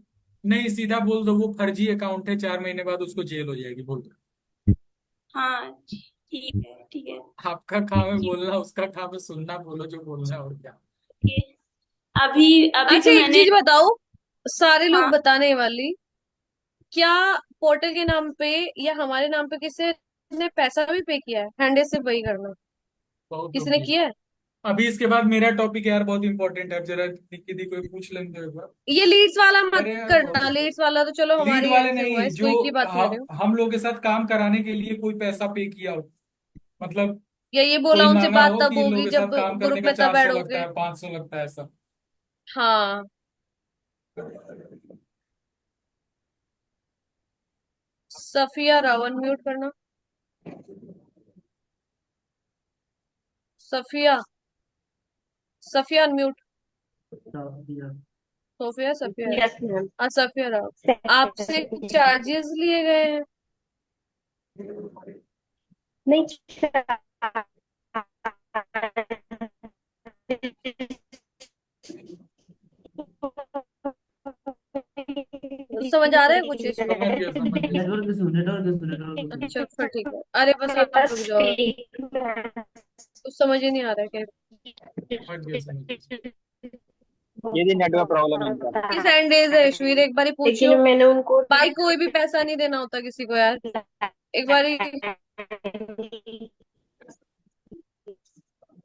नहीं सीधा बोल दो वो फर्जी अकाउंट है, 4 महीने बाद उसको जेल हो जाएगी, बोल दो। हाँ, ठीक है, ठीक है। आपका काम है बोलना, उसका काम है सुनना, बोलो जो बोलना है और क्या। ओके, अभी अभी अच्छा तो एक मैंने, चीज बताओ, सारे लोग हाँ, बताने वाली, क्या पोर्टल के नाम पे या हमारे नाम पे किसी ने पैसा भी पे किया है? हैंडे से वही करना, बहुत किसी लोग ने भी। किया है? अभी इसके बाद मेरा टॉपिक यार बहुत इंपॉर्टेंट है, जरा निकी दी कोई पूछ लेंगे एक बार। ये लीड्स वाला मत अरे यार बहुत करना, लीड्स वाला तो चलो लीड हमारे वाले एंड से हुआ है, नहीं, जो स्क्विड की बात कर रहे हो। हम लोग के साथ काम कराने के लिए कोई पैसा पे किया हो, मतलब या ये बोला कोई उनसे मांगा बात हो तब कि इन लोगों होगी के जब साथ काम करने ग्रुप का में तब 400 ऐड लगता होगे। है, 500 लगता है, ऐसा। हाँ। सफिया रावण म्यूट करना। Safiya, Safiya unmute. Sophia, Safiya. Yes ma'am. हाँ सफिया रावण, आपसे चार्जेस लिए गए हैं? नहीं, समझ आ रहा है कुछ इशू? समझ गया, समझ गया, समझ network issue, network issue, network issue. अच्छा फिर ठीक है। अरे बस मेरे आप पास रुक जाओ, एक कुछ समझ ही नहीं आ रहा है क्या। गया, समझ गया। ये भी नेटवर्क प्रॉब्लम है इनका। किस एंड डेज है यशवीर, एक बारी पूछियो। लेकिन मैंने उनको भाई कोई भी पैसा नहीं देना होता किसी को यार, एक बारी।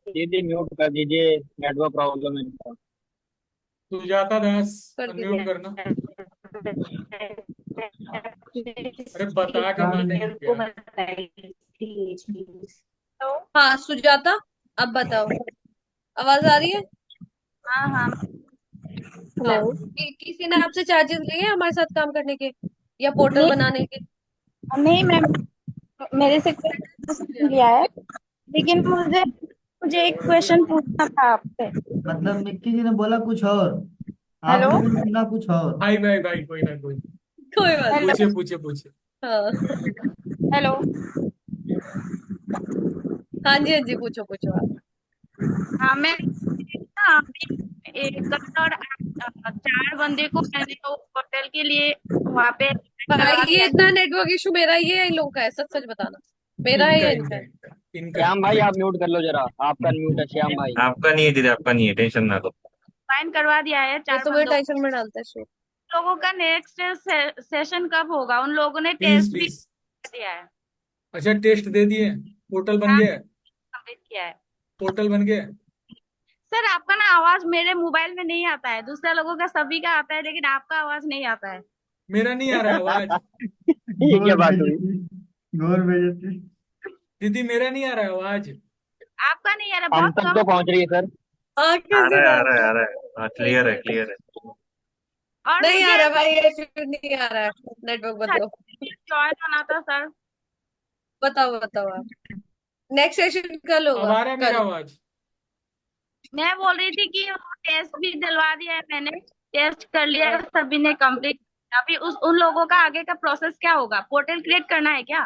दीदी म्यूट कर दीजिए, नेटवर्क प्रॉब्लम है इनका। सुजाता दास कर अनम्यूट दीजिए। करना। अरे बता के मानेंगे उनको क्या? बताई थी ये चीज। हाँ सुजाता, अब बताओ, आवाज आ रही है? हाँ हाँ, हाँ। हेलो। किसी ने आपसे चार्जेस लिए हैं हमारे साथ काम करने के या पोर्टल नहीं बनाने के? नहीं मैम, मेरे से कोई चार्जेस नहीं लिया है, लेकिन मुझे मुझे एक क्वेश्चन पूछना था आपसे। मतलब मिक्की जी ने बोला कुछ और, आप हेलो। लोगों ने सुना कुछ और। भाई भाई भाई, कोई ना कोई। कोई बात हेलो। पूछे पूछे पूछे। नहीं। हाँ हेलो। हाँ जी, हाँ जी, पूछो पूछो आप। हाँ मैं ना अभी कल और चार बंदे को मैंने वो होटल के लिए वहाँ पे भाई करवा ये दिया इतना नेटवर्क इशू मेरा ही है या इन लोगों का है? सच सच बताना, मेरा है इनका या इनका इनका है? इनका इनका है। श्याम भाई आप म्यूट कर लो जरा, आपका म्यूट है श्याम भाई। आपका नहीं है दीदी, आपका नहीं है, टेंशन ना लो। ज्वाइन करवा दिया है ये चार तो मेरे बंदों को। टेंशन में डालता है शो। लोगों का नेक्स्ट सेशन कब होगा? उन लोगों ने प्लीज टेस्ट भी प्लीज। दिया है। अच्छा टेस्ट दे दिए, पोर्टल बन हाँ, गया है? कंप्लीट किया है। पोर्टल बन गया है? सर आपका ना आवाज मेरे मोबाइल में नहीं आता है, दूसरा लोगों का सभी का आता है, लेकिन आपका आवाज नहीं आता है। मेरा नहीं आ रहा है आवाज? ये क्या घोर बात हुई? बेइज्जती, घोर बेइज्जती। दीदी मेरा नहीं आ रहा है आवाज? आपका नहीं आ रहा, हम बहुत तक कम। तो पहुंच रही है सर। हाँ आ कैसे रहा है, आ बात रहा है, है? आ रहा है, हाँ एक क्लियर है, मिनट, क्लियर है। और नहीं आ मुझे रहा भाई, ये फिर नहीं आ रहा है, नेटवर्क बदलो। ज्वाइन होना था सर। बताओ बताओ आप, नेक्स्ट सेशन कल अब होगा? आ रहा है मेरा कल? आवाज? मैं बोल रही थी कि टेस्ट भी दिलवा दिया है मैंने, टेस्ट कर लिया है, सभी ने कंप्लीट। अभी उन लोगों का आगे का प्रोसेस क्या होगा? पोर्टल क्रिएट करना है क्या?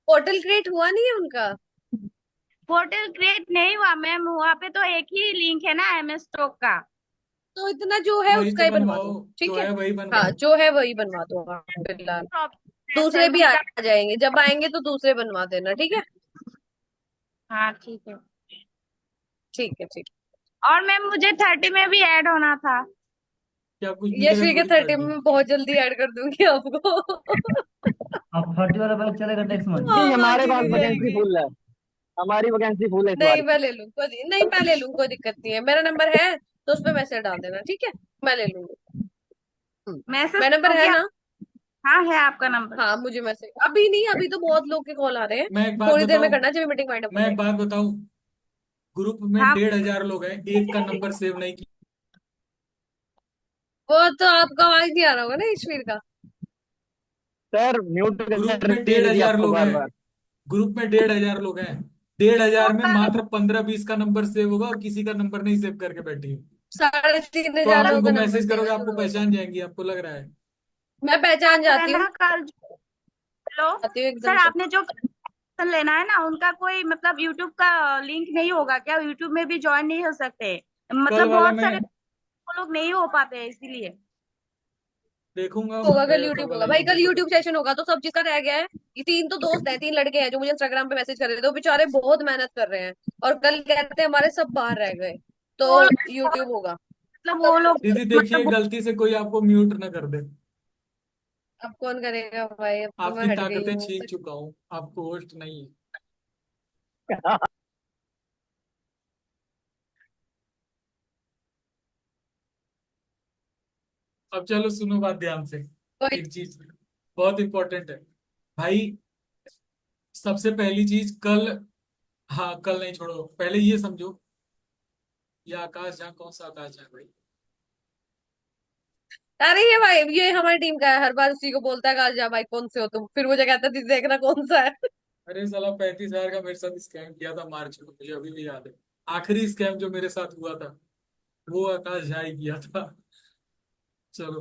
पोर्टल क्रिएट हुआ नहीं है उनका? पोर्टल क्रिएट नहीं हुआ मैम, वहाँ पे तो एक ही लिंक है ना MS स्टॉक का। तो इतना जो है वही उसका तो ही बनवा बनवाओ, दो, ठीक जो है। है वही हाँ, बनवाओ। जो है वही बनवा दो हाँ, फिलहाल। दूसरे भी सैलरी आ का। जाएंगे, जब आएंगे तो दूसरे बनवा देना, ठीक है। हाँ ठीक है। ठीक है, ठीक। और मैम मुझे 30 में भी ऐड होना था। क्या कुछ मिलेगा यशवी के थोड़ी 30 30। में बहुत जल्दी ऐड कर दूंगी आपको। अब 30 वाला बैच चलेगा नेक्स्ट मंथ। नहीं, हाँ, हमारे बाकी पास मिल वैकेंसी जाएगी। फुल है। हमारी वैकेंसी फुल है इस नहीं बार मैं की। ले लूँ, नहीं मैं ले लूँ, कोई दिक्कत नहीं है, मेरा नंबर है तो उस पर मैसेज डाल देना, ठीक है। मैं ले लूंगी। मैसेज मेरा नंबर हो है गया। ना? हाँ है आपका नंबर। हाँ, मुझे मैसेज अभी नहीं, अभी तो बहुत लोग के कॉल आ रहे हैं। मैं एक बात थोड़ी देर में बताऊं, करना जब मीटिंग वाइंड अप हो मैं एक जाएगी। बात बताऊं, ग्रुप में हाँ 1,500 लोग हैं, एक का नंबर सेव नहीं किया। वो तो आपका आवाज नहीं आ रहा होगा ना ईश्वर का। सर म्यूट ग्रुप कर में रही है डेढ़ दीदी हजार आपको लोग बार हैं, बार। ग्रुप में 1,500 लोग हैं। 1,500 में टोटल मात्र 15-20 का नंबर सेव होगा और किसी का नंबर नहीं सेव करके बैठी है। 3,500 तो आप लोगों उनको का नंबर मैसेज सेव करोगे, है आपको सुनो। पहचान जाएंगी, आपको लग रहा है। मैं पहचान है जाती हूँ, ना कल। हेलो आती हूँ एकदम सर, से। आपने जो लेसन लेना है ना, उनका कोई मतलब यूट्यूब का लिंक नहीं होगा क्या? यूट्यूब में भी ज्वाइन नहीं हो सकते? कल मतलब वाला बहुत मैं सारे लोग नहीं हो पाते हैं इसीलिए। देखूंगा, होगा कल कल यूट्यूब वाला होगा भाई, कल यूट्यूब का यूट्यूब देखूंगा। सेशन होगा तो सब चीज का रह गया है। ये 3 तो दोस्त हैं, 3 लड़के हैं जो मुझे इंस्टाग्राम पे मैसेज कर रहे थे, वो बेचारे बहुत मेहनत कर रहे हैं। और कल कहते हैं हमारे सब बाहर रह गए, तो वो यूट्यूब होगा। मतलब वो लोग दीदी देखिए, मतलब गलती से कोई आपको म्यूट ना कर दे। अब कौन करेगा भाई, अब तो मैं आपकी हट गई ताकतें हूँ। छीन चुका हूँ, आपको होस्ट नहीं है। अब चलो सुनो बात ध्यान से, कोई एक चीज बहुत इंपॉर्टेंट है भाई। सबसे पहली चीज कल, हाँ कल नहीं, छोड़ो, पहले ये समझो, ये आकाश झा कौन सा आकाश झा है भाई? अरे ये भाई, ये हमारी टीम का है, हर बार उसी को बोलता है कि जा भाई कौन से हो तुम, फिर मुझे कहता है दीदी देखना कौन सा है। अरे साला 35,000 का मेरे साथ स्कैम किया था मार्च में, मुझे अभी भी याद है। आखिरी स्कैम जो मेरे साथ हुआ था वो आकाश झा ही किया था। चलो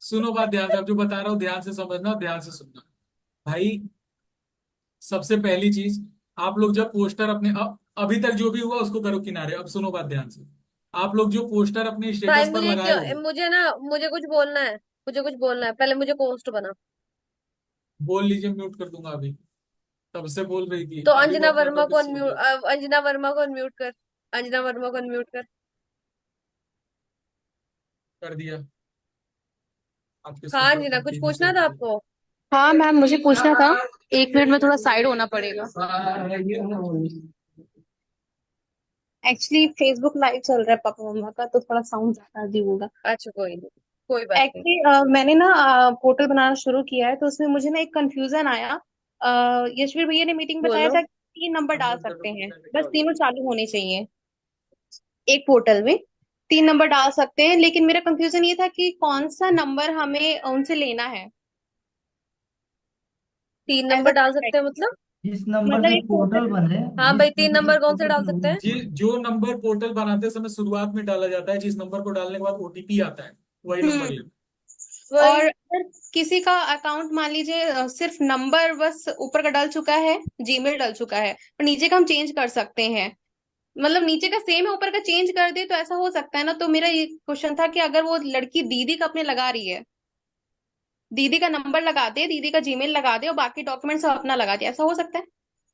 सुनो बात ध्यान से, अब जो बता रहा हूँ ध्यान से समझना, ध्यान से सुनना भाई। सबसे पहली चीज, आप लोग जब पोस्टर अपने अभी तक जो भी हुआ उसको करो किनारे, अब सुनो बात ध्यान से। आप लोग जो पोस्टर अपने भाई स्टेटस पर मुझे लगाए होगे, मुझे ना, मुझे कुछ बोलना है, मुझे कुछ बोलना है, पहले मुझे पोस्ट बना। बोल लीजिए, म्यूट कर दूंगा अभी। तब से बोल रही थी, तो अभी वो अंजना अपना वर्मा को टॉपिक छोड़ अनम्यूट, दिया। अंजना वर्मा को अनम्यूट कर। अंजना वर्मा को अनम्यूट कर। कर दिया, आपके हाँ सुपर अंजना, कुछ कंटिन्यू पूछना चल था रही है। आपको? हाँ मैम, मुझे पूछना था। 1 मिनट में थोड़ा साइड होना पड़ेगा। एक्चुअली फेसबुक लाइव चल रहा है पापा मम्मा का, तो थोड़ा साउंड ज्यादा भी होगा। अच्छा कोई नहीं, कोई बात नहीं। एक्चुअली मैंने ना पोर्टल बनाना शुरू किया है, तो उसमें मुझे ना एक कंफ्यूजन आया। यशवीर भैया ने मीटिंग बताया बोलो। था कि 3 नंबर डाल अनम्यूट कर दो, सकते हैं, कितने में क्या बस हो तीनों जाएगा? चालू होने चाहिए एक पोर्टल में। 3 नंबर डाल सकते हैं, लेकिन मेरा कंफ्यूजन ये था कि कौन सा नंबर हमें उनसे लेना है। 3 नंबर ऐसा डाल है, सकते हैं मतलब? जिस नंबर मतलब से एक पोर्टल पोर्टल। बने, हाँ जिस भाई, तीन नंबर से नंबर कौन से पोर्टल डाल सकते बने हैं? जी, जो नंबर पोर्टल बनाते समय शुरुआत में डाला जाता है, जिस नंबर को डालने के बाद ओटीपी आता है, वही नंबर हम्म। लेना। वही। और अगर किसी का अकाउंट मान लीजिए सिर्फ नंबर बस ऊपर का डल चुका है, जीमेल डल चुका है, पर नीचे का हम चेंज कर सकते हैं। मतलब नीचे का सेम है, ऊपर का चेंज कर दे तो ऐसा हो सकता है ना? तो मेरा ये क्वेश्चन था कि अगर वो लड़की दीदी का अपने लगा रही है, दीदी का नंबर लगा दे, दीदी का जीमेल लगा दे और बाकी डॉक्यूमेंट सब अपना लगा दे, ऐसा हो सकता है?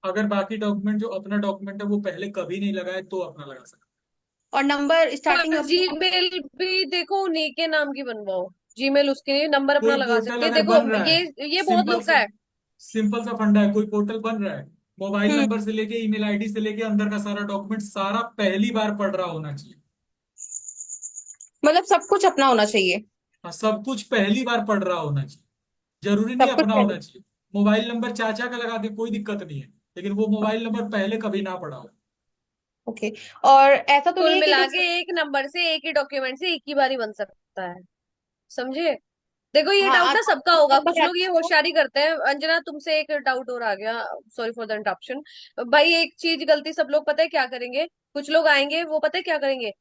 अगर बाकी डॉक्यूमेंट, जो अपना डॉक्यूमेंट है वो पहले कभी नहीं लगाए तो अपना लगा सकते और नंबर स्टार्टिंग और अपना। जीमेल भी देखो उन्हीं के नाम की बनवाओ, जीमेल उसके नंबर हैं। अपना कोई लगा पोर्टल सकते हैं, अगर देखो बन रहा है, ये बहुत सिंपल लोग सा, का है। फंडा है, कोई पोर्टल बन रहा है, मोबाइल हम्म। नंबर से लेके ईमेल आईडी से लेके अंदर का सारा डॉक्यूमेंट सारा पहली बार पढ़ रहा होना चाहिए। मतलब सब कुछ अपना होना चाहिए। हाँ, सब कुछ पहली बार पढ़ रहा होना चाहिए, जरूरी नहीं सब कुछ अपना पहले। होना चाहिए। मोबाइल नंबर चाचा का लगा दे, कोई दिक्कत नहीं है, लेकिन वो मोबाइल नंबर पहले कभी ना पढ़ा हो। ओके। और ऐसा तो नहीं कुल है कि मिला के जैसे। एक नंबर से एक ही डॉक्यूमेंट से एक ही बार ही बन सकता है, समझे? देखो ये हाँ डाउट ना सबका होगा, नंबर कुछ लोग रहता ये है वो। होशियारी करते हैं। अंजना तुमसे एक डाउट और आ गया, सॉरी फॉर द इंटरप्शन। भाई एक चीज गलती सब लोग पता है क्या करेंगे, कुछ लोग आएंगे वो पता है क्या करेंगे,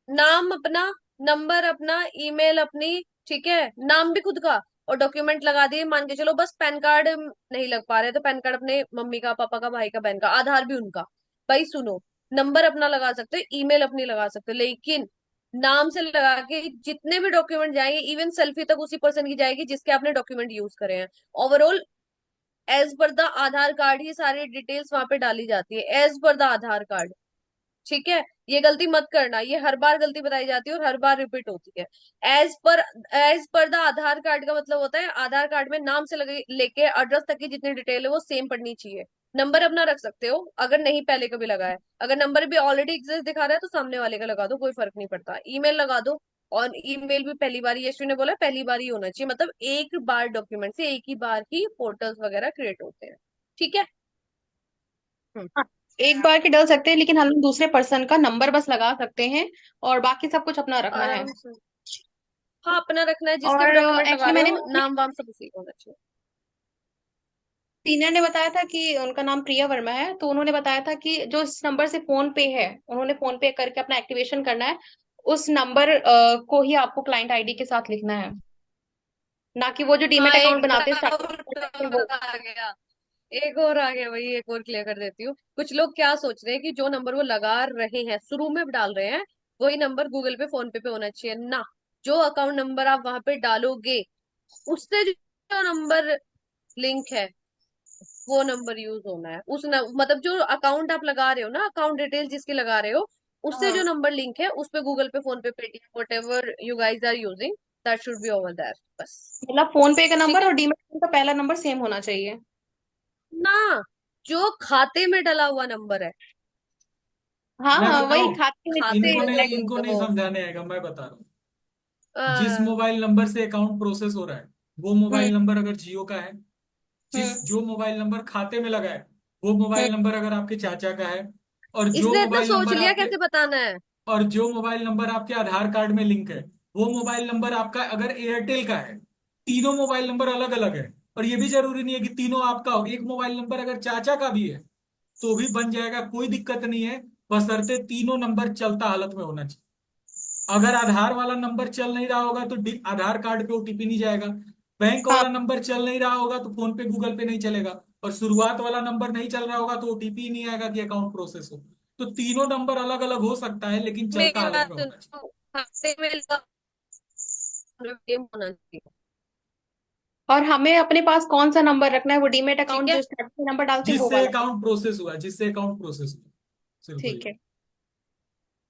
नाम अपना, नंबर अपना, ईमेल अपनी, ठीक है, नाम भी खुद का, और डॉक्यूमेंट लगा दिए, मान के चलो बस पैन कार्ड नहीं लग पा रहे तो पैन कार्ड अपने मम्मी का, पापा का, भाई का, बहन का, आधार भी उनका। भाई सुनो, नंबर अपना लगा सकते हो, ईमेल अपनी लगा सकते हो, लेकिन नाम से लगा के जितने भी डॉक्यूमेंट जाएंगे, इवन सेल्फी तक उसी पर्सन की जाएगी जिसके आपने डॉक्यूमेंट यूज करे हैं। Overall as per the Aadhaar card ही सारी डिटेल्स वहां पे डाली जाती है, as per the Aadhaar card. ठीक है, ये गलती मत करना, ये हर बार गलती बताई जाती है और हर बार रिपीट होती है। As per the Aadhaar card का मतलब होता है आधार कार्ड में नाम से लगे लेके एड्रेस तक की जितनी डिटेल है वो सेम पड़नी चाहिए। नंबर अपना रख सकते हो अगर नहीं पहले कभी लगा है, अगर नंबर भी ऑलरेडी एग्जिस्ट दिखा रहा है तो सामने वाले का लगा दो, कोई फर्क नहीं पड़ता। ईमेल लगा दो, और ईमेल भी पहली बार, यशवी ने बोला पहली बार ही होना चाहिए, मतलब एक बार डॉक्यूमेंट से एक ही बार ही पोर्टल्स वगैरह क्रिएट होते हैं। ठीक है। हम्म, हाँ, एक बार के डल सकते हैं, लेकिन हम लोग दूसरे पर्सन का नंबर बस लगा सकते हैं और बाकी सब कुछ अपना रखना है। आराम से। हाँ, अपना रखना है, जिसके भी और डॉक्यूमेंट लगा एक्चुअली रहे मैंने हो नाम वाम सब उसी का होना चाहिए। सीनियर ने बताया था कि उनका नाम प्रिया वर्मा है, तो उन्होंने बताया था कि जो इस नंबर से फोन पे है, उन्होंने फोन पे करके अपना एक्टिवेशन करना है, उस नंबर को ही आपको क्लाइंट आईडी के साथ लिखना है, ना कि वो जो डीमेट हाँ, अकाउंट एक बनाते हैं डाउट स्टार्टिंग वो। और आ गया, एक और आ गया भाई, एक और क्लियर कर देती हूँ। कुछ लोग क्या सोच रहे हैं कि जो नंबर वो लगा रहे हैं, शुरू में डाल रहे हैं, वही नंबर गूगल पे, फोन पे होना चाहिए ना। जो अकाउंट नंबर आप वहां पे डालोगे, उससे जो नंबर लिंक है वो नंबर यूज होना है, मतलब जो अकाउंट आप लगा रहे हो ना, अकाउंट डिटेल जिसकी लगा रहे हो, उससे जो हाँ, नंबर लिंक है उस पे Google Pay, PhonePe, Paytm, whatever you guys are using, that should be over there, बस। मतलब फोन पे का ठीक नंबर है और डीमेट अकाउंट का पहला नंबर सेम होना चाहिए। ना, जो खाते में डला हुआ नंबर है, हाँ मैं हाँ, वही बताऊं, खाते में खाते इनको जिससे नहीं, डायरेक्ट। इनको नहीं वो समझाने आएगा, मैं बता रहा हूँ। जिस आ, मोबाइल नंबर से अकाउंट प्रोसेस हो रहा है, वो हम्म मोबाइल नंबर अगर जियो का है, हम्म जो मोबाइल नंबर खाते में लगा है, वो हम्म। मोबाइल नंबर अगर आपके चाचा का है, और जो इसने इतना मोबाइल सोच नंबर लिया आपके कैसे बताना है? और जो मोबाइल नंबर आपके आधार कार्ड में लिंक है, वो मोबाइल नंबर आपका अगर एयरटेल का है, तीनों मोबाइल नंबर अलग अलग है। और ये भी जरूरी नहीं है कि तीनों आपका हो, एक मोबाइल नंबर अगर चाचा का भी है तो भी बन जाएगा, कोई दिक्कत नहीं है, बशर्ते तीनों नंबर चलता हालत में होना चाहिए। अगर आधार वाला नंबर चल नहीं रहा होगा तो आधार कार्ड पे ओटीपी नहीं जाएगा, बैंक हाँ वाला नंबर चल नहीं रहा होगा तो फोन पे, गूगल पे नहीं चलेगा, और शुरुआत वाला नंबर नहीं चल रहा होगा तो ओटीपी नहीं आएगा कि अकाउंट प्रोसेस हो। तो तीनों नंबर अलग अलग हो सकता है, लेकिन चलता मेरी हालत बात में होना चाहिए। सुनो, खाते में लगा गेम होना चाहिए। और हमें अपने पास कौन सा नंबर रखना है, वो डीमेट ठीक अकाउंट है। जो स्टार्टिंग में नंबर डालते हैं वो जिससे वाला। अकाउंट प्रोसेस हुआ, जिससे अकाउंट प्रोसेस हुआ, सिर्फ वही। ठीक है।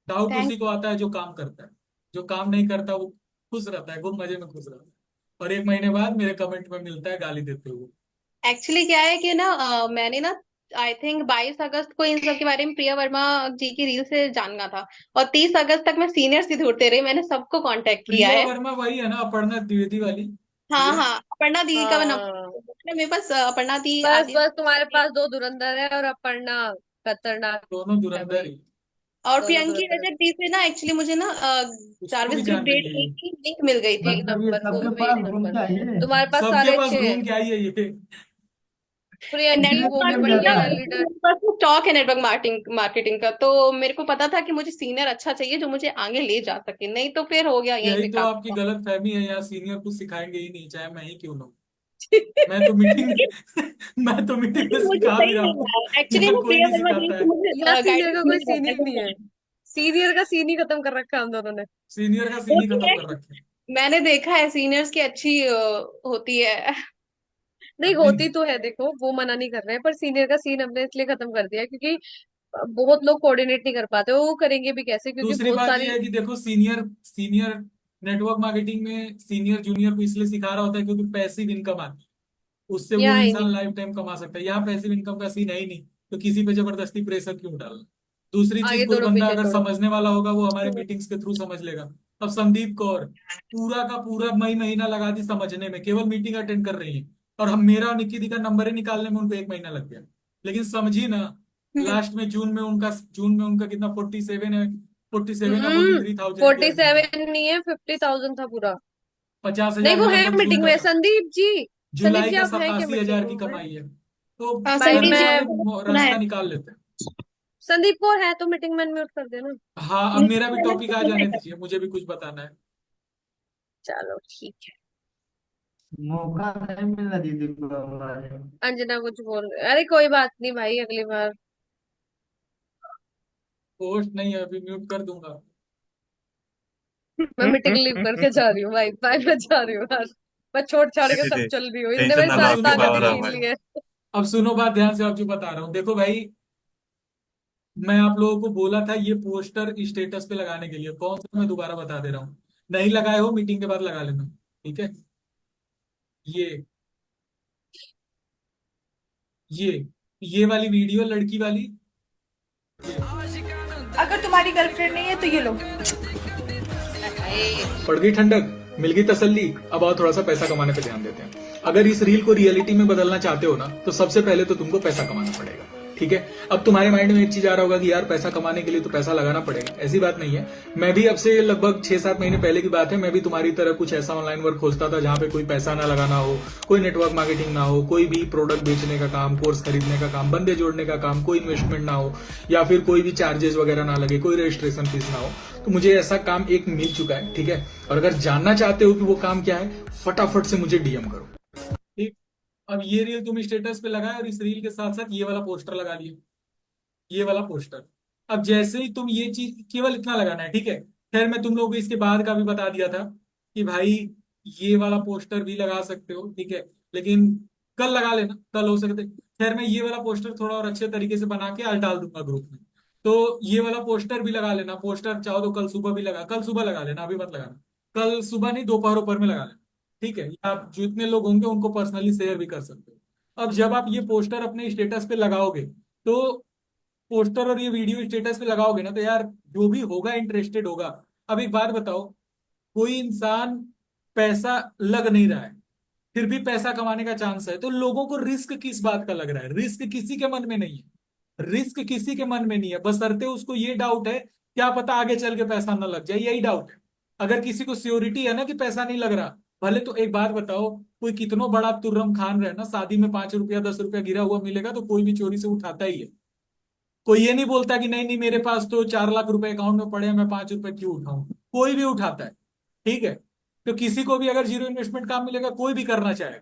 Doubt thank. उसी को आता है जो काम करता है, जो काम नहीं करता वो खुश रहता है, खूब मजे में खुश रहता है, और एक महीने बाद मेरे कमेंट में मिलता है गाली देते हुए। एक्चुअली क्या है कि ना मैंने ना आई थिंक 22 अगस्त को इन सब के बारे में प्रिया वर्मा जी की रील से जाना था, और 30 अगस्त तक मैं सीनियर से ढूंढते रही, मैंने सबको कांटेक्ट किया प्रिया है। वर्मा वही है ना, अपर्णा द्विवेदी वाली? हाँ प्रिया, हाँ, अपर्णा दी का हाँ, नंबर मेरे पास, अपर्णा दी बस आदि। बस तुम्हारे पास दो धुरंधर है, और अपर्णा खतरनाक दोनों है धुरंधर भाई, ही। और दोनों प्रियंकी धुरंधर रजक दी से ना एक्चुअली मुझे ना उसको भी जारविस ग्रुप जान डेट रही है ये। की लिंक मिल गई थी। एक मतलब ये नंबर, वो सबके भी एक पास घूम नंबर। के आई है। तुम्हारे पास सबके सारे पास अच्छे हैं। घूम के आई है ये। प्रियंकी इंटरनेट वो पे भी मिल बढ़िया जाता है है। लीडर। मेरे पास स्टॉक है नेटवर्क मार्केटिंग मार्केटिंग का, तो मेरे को पता था कि मुझे सीनियर अच्छा चाहिए जो मुझे आगे ले जा सके, नहीं तो फिर हो गया यहीं यही पे तो आपकी काम। गलत फहमी है, यहाँ सीनियर कुछ सिखाएंगे ही नहीं, चाहे मैं ही क्यों ना हूं। मैं तो मीटिंग मैं तो मीटिंग में लेकिन मुझे सिखा भी सही रहा नहीं हूँ, लगा एक्चुअली, यहाँ वो कोई प्रिया नहीं वर्मा जी सिखाता से है। मुझे यहाँ सीनियर गाइडेंस का कोई मिल सीन जाता ही है नहीं है, कि सीनियर का सीन ही खत्म कर रखा है हम दोनों ने। सीनियर का सीन ही होती खत्म है। कर रखे हैं। मैंने देखा है सीनियर्स की अच्छी होती है। नहीं नहीं, होती तो है, देखो वो मना नहीं कर रहे हैं, पर सीनियर का सीन हमने इसलिए खत्म कर दिया क्योंकि बहुत लोग कोऑर्डिनेट नहीं कर पाते, वो करेंगे भी कैसे, क्योंकि दूसरी बहुत बात यह सारी। है कि देखो, सीनियर सीनियर नेटवर्क मार्केटिंग में सीनियर जूनियर को इसलिए सिखा रहा होता है क्योंकि पैसिव इनकम आती है, उससे वो यहाँ ही इंसान नहीं। लाइफ टाइम कमा सकता है। यहाँ पैसिव इनकम का सीन है ही नहीं, तो किसी पे जबरदस्ती प्रेशर क्यों डालना। दूसरी चीज, आगे कोई तोड़ो बंदा पीछे अगर तोड़ो। समझने वाला होगा वो हमारे मीटिंग्स के थ्रू समझ लेगा। अब संदीप कौर पूरा का पूरा मई महीना लगा दी समझने में, केवल मीटिंग अटेंड कर रही है, और हम, मेरा और निक्की दी का नंबर ही निकालने में उनको एक महीना लग गया, लेकिन समझी ना। हम्म। लास्ट में जून में उनका कितना 47 है, 47 या हम्म। 43,000 की अर्निंग थी। 47 नहीं है, 50,000 था पूरा। 50,000 नहीं के वो है लगभग जून मीटिंग का में, था। संदीप जी। संदीप जुलाई जी का आप हैं क्या 87,000 की मीटिंग में? कमाई है, तो हाँ, भाई संदीप पैसे जी मैं, वाले को सुना है। रास्ता निकाल लेते हैं। संदीप कौर है तो मीटिंग में म्यूट कर देना। हाँ, अब मेरा भी टॉपिक आ जाने दीजिए, मुझे भी कुछ बताना है। चलो ठीक है। मौका नहीं मिलना दीदी को हमारे। अंजना कुछ बोल रहे, अरे कोई बात नहीं भाई, अगली बार। पोस्ट नहीं है, अभी म्यूट कर दूंगा। मैं मीटिंग लीव करके जा रही हूँ भाई, बाय, मैं जा रही हूँ यार। मैं छोड़ छाड़ के सब दीदी चल रही हूँ, इनने टेंशन मेरी ना लो, अब सारी आपकी सुनो बात, ताकत पावर है ध्यान छीन से। ली है। अब सुनो बात ध्यान से, आप जो बता रहा हूँ, देखो भाई, मैं आप लोगों को बोला था ये पोस्टर स्टेटस पे लगाने के लिए, कौन सा मैं दोबारा बता दे रहा हूँ। नहीं लगाए हो, मीटिंग के बाद लगा लेना, ठीक है। ये ये ये वाली वीडियो लड़की वाली, ये अगर तुम्हारी गर्लफ्रेंड नहीं है तो ये लो। पड़ गई ठंडक, मिल गई तसल्ली। अब आओ थोड़ा सा पैसा कमाने पे ध्यान देते हैं। अगर इस रील को रियलिटी में बदलना चाहते हो ना, तो सबसे पहले तो तुमको पैसा कमाना पड़ेगा, ठीक है। अब तुम्हारे माइंड में एक चीज आ रहा होगा कि यार पैसा कमाने के लिए तो पैसा लगाना पड़ेगा, ऐसी बात नहीं है। मैं भी अब से लगभग 6-7 महीने पहले की बात है, मैं भी तुम्हारी तरह कुछ ऐसा ऑनलाइन वर्क खोजता था जहां पे कोई पैसा ना लगाना हो, कोई नेटवर्क मार्केटिंग ना हो, कोई भी प्रोडक्ट बेचने का काम, कोर्स खरीदने का काम, बंदे जोड़ने का काम, कोई इन्वेस्टमेंट ना हो, या फिर कोई भी चार्जेस वगैरह ना लगे, कोई रजिस्ट्रेशन फीस ना हो। तो मुझे ऐसा काम एक मिल चुका है, ठीक है। और अगर जानना चाहते हो कि वो काम क्या है, फटाफट से मुझे डीएम करो, ठीक। अब ये रील तुम स्टेटस पे लगाए, और इस रील के साथ साथ ये वाला पोस्टर लगा लिए, ये वाला पोस्टर। अब जैसे ही तुम ये चीज, केवल इतना लगाना है, ठीक है। खैर मैं तुम लोगों को इसके बाद का भी बता दिया था कि भाई ये वाला पोस्टर भी लगा सकते हो, ठीक है, लेकिन कल लगा लेना, कल हो सकते। खैर मैं ये वाला पोस्टर थोड़ा और अच्छे तरीके से बना के आज डाल दूंगा ग्रुप में, तो ये वाला पोस्टर भी लगा लेना। पोस्टर चाहो तो कल सुबह भी लगा, कल सुबह लगा लेना, अभी मत लगाना। कल सुबह नहीं, दोपहर में लगा लेना, ठीक है। या आप जितने लोग होंगे उनको पर्सनली शेयर भी कर सकते हो। अब जब आप ये पोस्टर अपने स्टेटस पे लगाओगे, तो पोस्टर और ये वीडियो स्टेटस पे लगाओगे ना, तो यार जो भी होगा इंटरेस्टेड होगा। अब एक बात बताओ, कोई इंसान पैसा लग नहीं रहा है, फिर भी पैसा कमाने का चांस है, तो लोगों को रिस्क किस बात का लग रहा है? रिस्क किसी के मन में नहीं है, रिस्क किसी के मन में नहीं है, बशर्ते उसको ये डाउट है क्या पता आगे चल के पैसा ना लग जाए, यही डाउट है। अगर किसी को श्योरिटी है ना कि पैसा नहीं लग रहा, भले तो एक बात बताओ, कोई कितनो बड़ा तुर्रम खान रहे ना, शादी में 5 रुपया 10 रुपया गिरा हुआ मिलेगा तो कोई भी चोरी से उठाता ही है। कोई ये नहीं बोलता कि नहीं नहीं मेरे पास तो 4 लाख रुपए अकाउंट में पड़े हैं, मैं 5 रुपए क्यों उठाऊं। कोई भी उठाता है, ठीक है। तो किसी को भी अगर जीरो इन्वेस्टमेंट काम मिलेगा, कोई भी करना चाहेगा,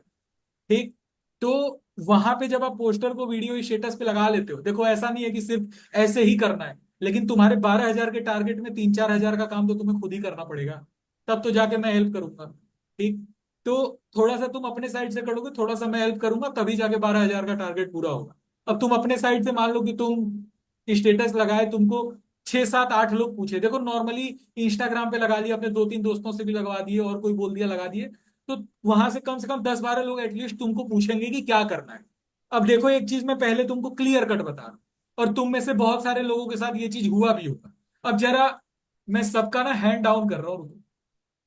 ठीक। तो वहां पे जब आप पोस्टर को वीडियो स्टेटस पे लगा लेते हो, देखो ऐसा नहीं है कि सिर्फ ऐसे ही करना है, लेकिन तुम्हारे 12,000 के टारगेट में 3-4 हजार का काम तो तुम्हें खुद ही करना पड़ेगा, तब तो जाके मैं हेल्प करूंगा, ठीक। तो थोड़ा सा तुम अपने साइड से करोगे, थोड़ा सा मैं हेल्प करूंगा, तभी जाके 12,000 का टारगेट पूरा होगा। अब तुम अपने साइड से मान लो कि तुम स्टेटस लगाए, तुमको 6-7-8 लोग पूछे, देखो नॉर्मली इंस्टाग्राम पे लगा लिया, अपने 2-3 दोस्तों से भी लगवा दिए, और कोई बोल दिया लगा दिए, तो वहां से कम 10-12 लोग एटलीस्ट तुमको पूछेंगे कि क्या करना है। अब देखो एक चीज मैं पहले तुमको क्लियर कट बता रहा हूं, और तुम में से बहुत सारे लोगों के साथ ये चीज हुआ भी होगा। अब जरा मैं सबका ना हैंड डाउन कर रहा हूँ, रुको।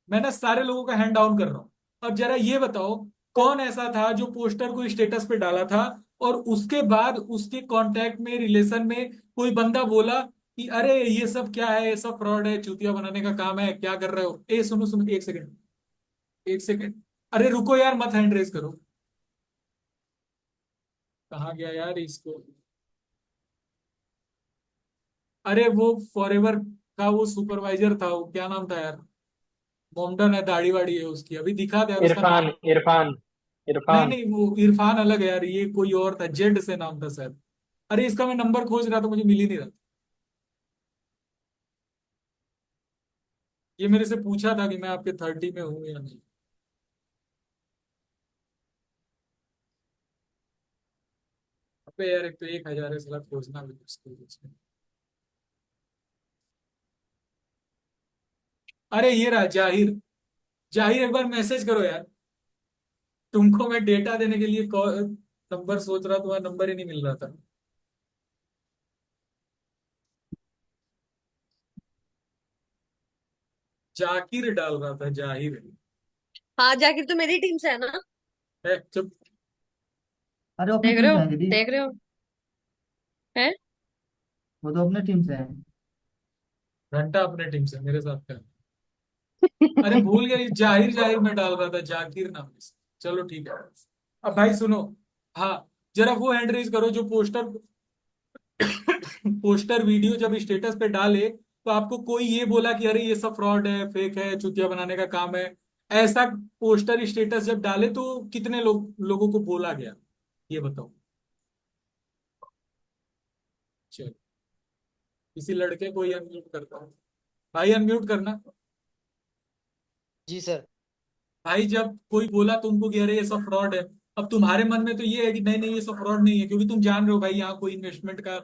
मैं ना सारे लोगों का हैंड डाउन कर रहा हूँ। अब जरा ये बताओ, कौन ऐसा था जो पोस्टर को स्टेटस पे डाला था, और उसके बाद उसके कांटेक्ट में, रिलेशन में कोई बंदा बोला कि अरे ये सब क्या है, ये सब फ्रॉड है, चूतिया बनाने का काम है, क्या कर रहे हो। ए सुनो सुनो, एक सेकंड, एक सेकंड, अरे रुको यार, मत हैंड रेस करो। कहाँ गया यार इसको? अरे वो फॉरएवर का वो सुपरवाइजर था, वो क्या नाम था यार? मोमडन है, दाढ़ी वाड़ी है उसकी, अभी दिखा दे यार उसका नाम। इरफान इरफान नहीं इरफान। नहीं, वो इरफान अलग है यार, ये कोई और था, जेड से नाम था सर। अरे इसका मैं नंबर खोज रहा था, मुझे मिल ही नहीं रहा। ये मेरे से पूछा था कि मैं आपके 30 में हूं या नहीं। अबे यार, एक तो 1,000 है, साला खोजना भी मुश्किल है इसमें। अरे ये रहा जाहिर। जाहिर, एक बार मैसेज करो यार। तुमको मैं डेटा देने के लिए नंबर सोच रहा, तुम्हारा नंबर ही नहीं मिल रहा था। जाकिर डाल रहा था, जाहिर हाँ, जाकिर तो मेरी टीम से है ना। है। चुप। अरे वो अपनी देख टीम रहे से हो, है दीदी। देख रहे हो, है। वो तो अपने टीम से है। घंटा अपने टीम से, मेरे साथ का। अरे भूल गया, ये जाहिर जाहिर में डाल रहा था, जाकिर नाम से। चलो ठीक है। अब भाई सुनो, हाँ, जरा वो हैंड रेज करो जो पोस्टर पोस्टर वीडियो जब स्टेटस पे डाले, तो आपको कोई ये बोला कि अरे ये सब फ्रॉड है, फेक है, चुतिया बनाने का काम है, ऐसा पोस्टर स्टेटस जब डाले तो कितने लोगों को बोला गया, ये बताओ। चलो, किसी लड़के को ही अनम्यूट करता हूँ। भाई अनम्यूट करना। जी सर। भाई जब कोई बोला तुमको कि अरे ये सब फ्रॉड है, अब तुम्हारे मन में तो ये है कि नहीं नहीं ये सब फ्रॉड नहीं है, क्योंकि तुम जान रहे हो भाई यहाँ कोई इन्वेस्टमेंट का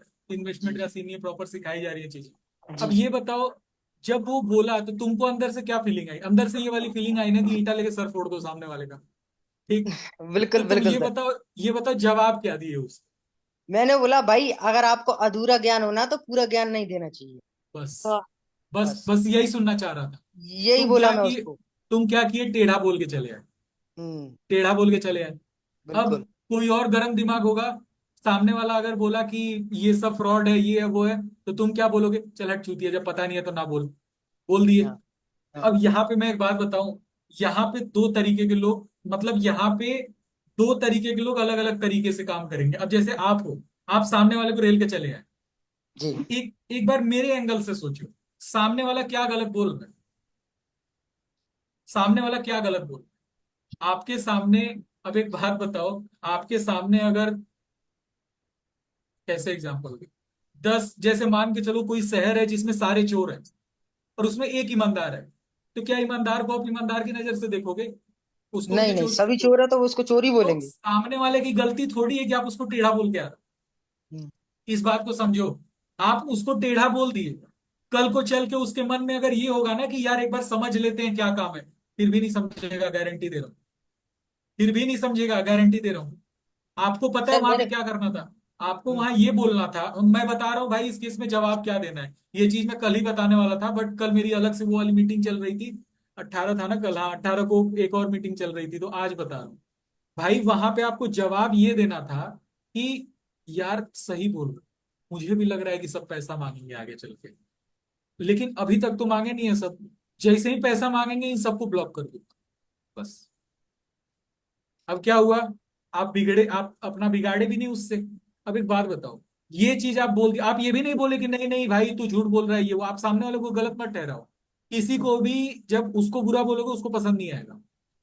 सीन नहीं है, प्रॉपर सिखाई जा रही है चीजें। अब जी ये बताओ, जब वो बोला तो तुमको अंदर से क्या फीलिंग आई? अंदर से ये वाली फीलिंग आई ना कि ईटा लेके सर फोड़ दो सामने वाले का। ठीक। तो बिल्कुल तुम बिल्कुल ये सर। बताओ, ये बताओ जवाब क्या दिए उसको? मैंने बोला भाई अगर आपको अधूरा ज्ञान होना तो पूरा ज्ञान नहीं देना चाहिए। बस हाँ बस बस बस यही सुनना चाह रहा था। यही तुम बोला क्या मैं किए? उसको। तुम क्या किए? टेढ़ा बोल के चले आए। हम्म। टेढ़ा बोल के चले आए। अब बिल्कुल। कोई और गर्म दिमाग होगा, सामने वाला अगर बोला कि ये सब फ्रॉड है, ये है वो है, तो तुम क्या बोलोगे? चल हट चूतिया, जब पता नहीं है तो ना बोल। बोल दिए। हाँ हाँ। अब यहाँ पे मैं एक बात बताऊं, यहाँ पे दो तरीके के लोग, मतलब यहाँ पे दो तरीके के लोग अलग अलग तरीके से काम करेंगे। अब जैसे आप हो, आप सामने वाले को रेल के चले आए। जी एक एक बार मेरे एंगल से सोचो, सामने वाला क्या गलत बोल रहा है? सामने वाला क्या गलत बोल रहा है आपके सामने? अब एक बात बताओ, आपके सामने अगर, कैसे एग्जांपल दे, 10, जैसे मान के चलो कोई शहर है जिसमें सारे चोर हैं और उसमें एक ईमानदार है, तो क्या ईमानदार को आप ईमानदार की नजर से देखोगे? उसको भी नहीं तो नहीं, चोरी सभी समझोगे। चोर है तो वो उसको चोरी तो बोलेंगे। सामने वाले की गलती थोड़ी है कि आप उसको टेढ़ा बोल के आ रहे हम्म। हो। इस बात को समझो। आप उसको टेढ़ा बोल दिए, कल को चल के उसके मन में अगर ये होगा ना कि यार एक बार समझ लेते हैं क्या काम है, फिर भी नहीं समझेगा, गारंटी दे रहा हूं। फिर भी नहीं समझेगा, गारंटी दे रहा हूं। आपको पता है सर वहां पे मेरे। क्या करना था? आपको हम्म। वहां ये बोलना था। मैं बता रहा हूँ भाई इस केस में जवाब क्या देना है। ये चीज मैं कल ही बताने वाला था, बट कल मेरी अलग से वो वाली मीटिंग चल रही थी। 18 था ना कल? हाँ, 18 को एक और मीटिंग चल रही थी, तो आज बता रहा हूँ। भाई वहां पे आपको जवाब ये देना था कि यार सही बोल रहे हो। मुझे भी लग रहा है कि सब पैसा मांगेंगे आगे चल के, लेकिन अभी तक तो मांगे नहीं है सब। जैसे ही पैसा मांगेंगे इन सबको ब्लॉक कर दो। बस। अब क्या हुआ? आप बिगड़े, आप अपना बिगाड़े भी नहीं उससे। अब एक बात बताओ, ये चीज आप बोल दी, आप ये भी नहीं बोले कि नहीं नहीं भाई तू झूठ बोल रहा है, ये वो। आप सामने वाले को गलत मत ठहराओ। किसी को भी जब उसको बुरा बोलोगे उसको पसंद नहीं आएगा।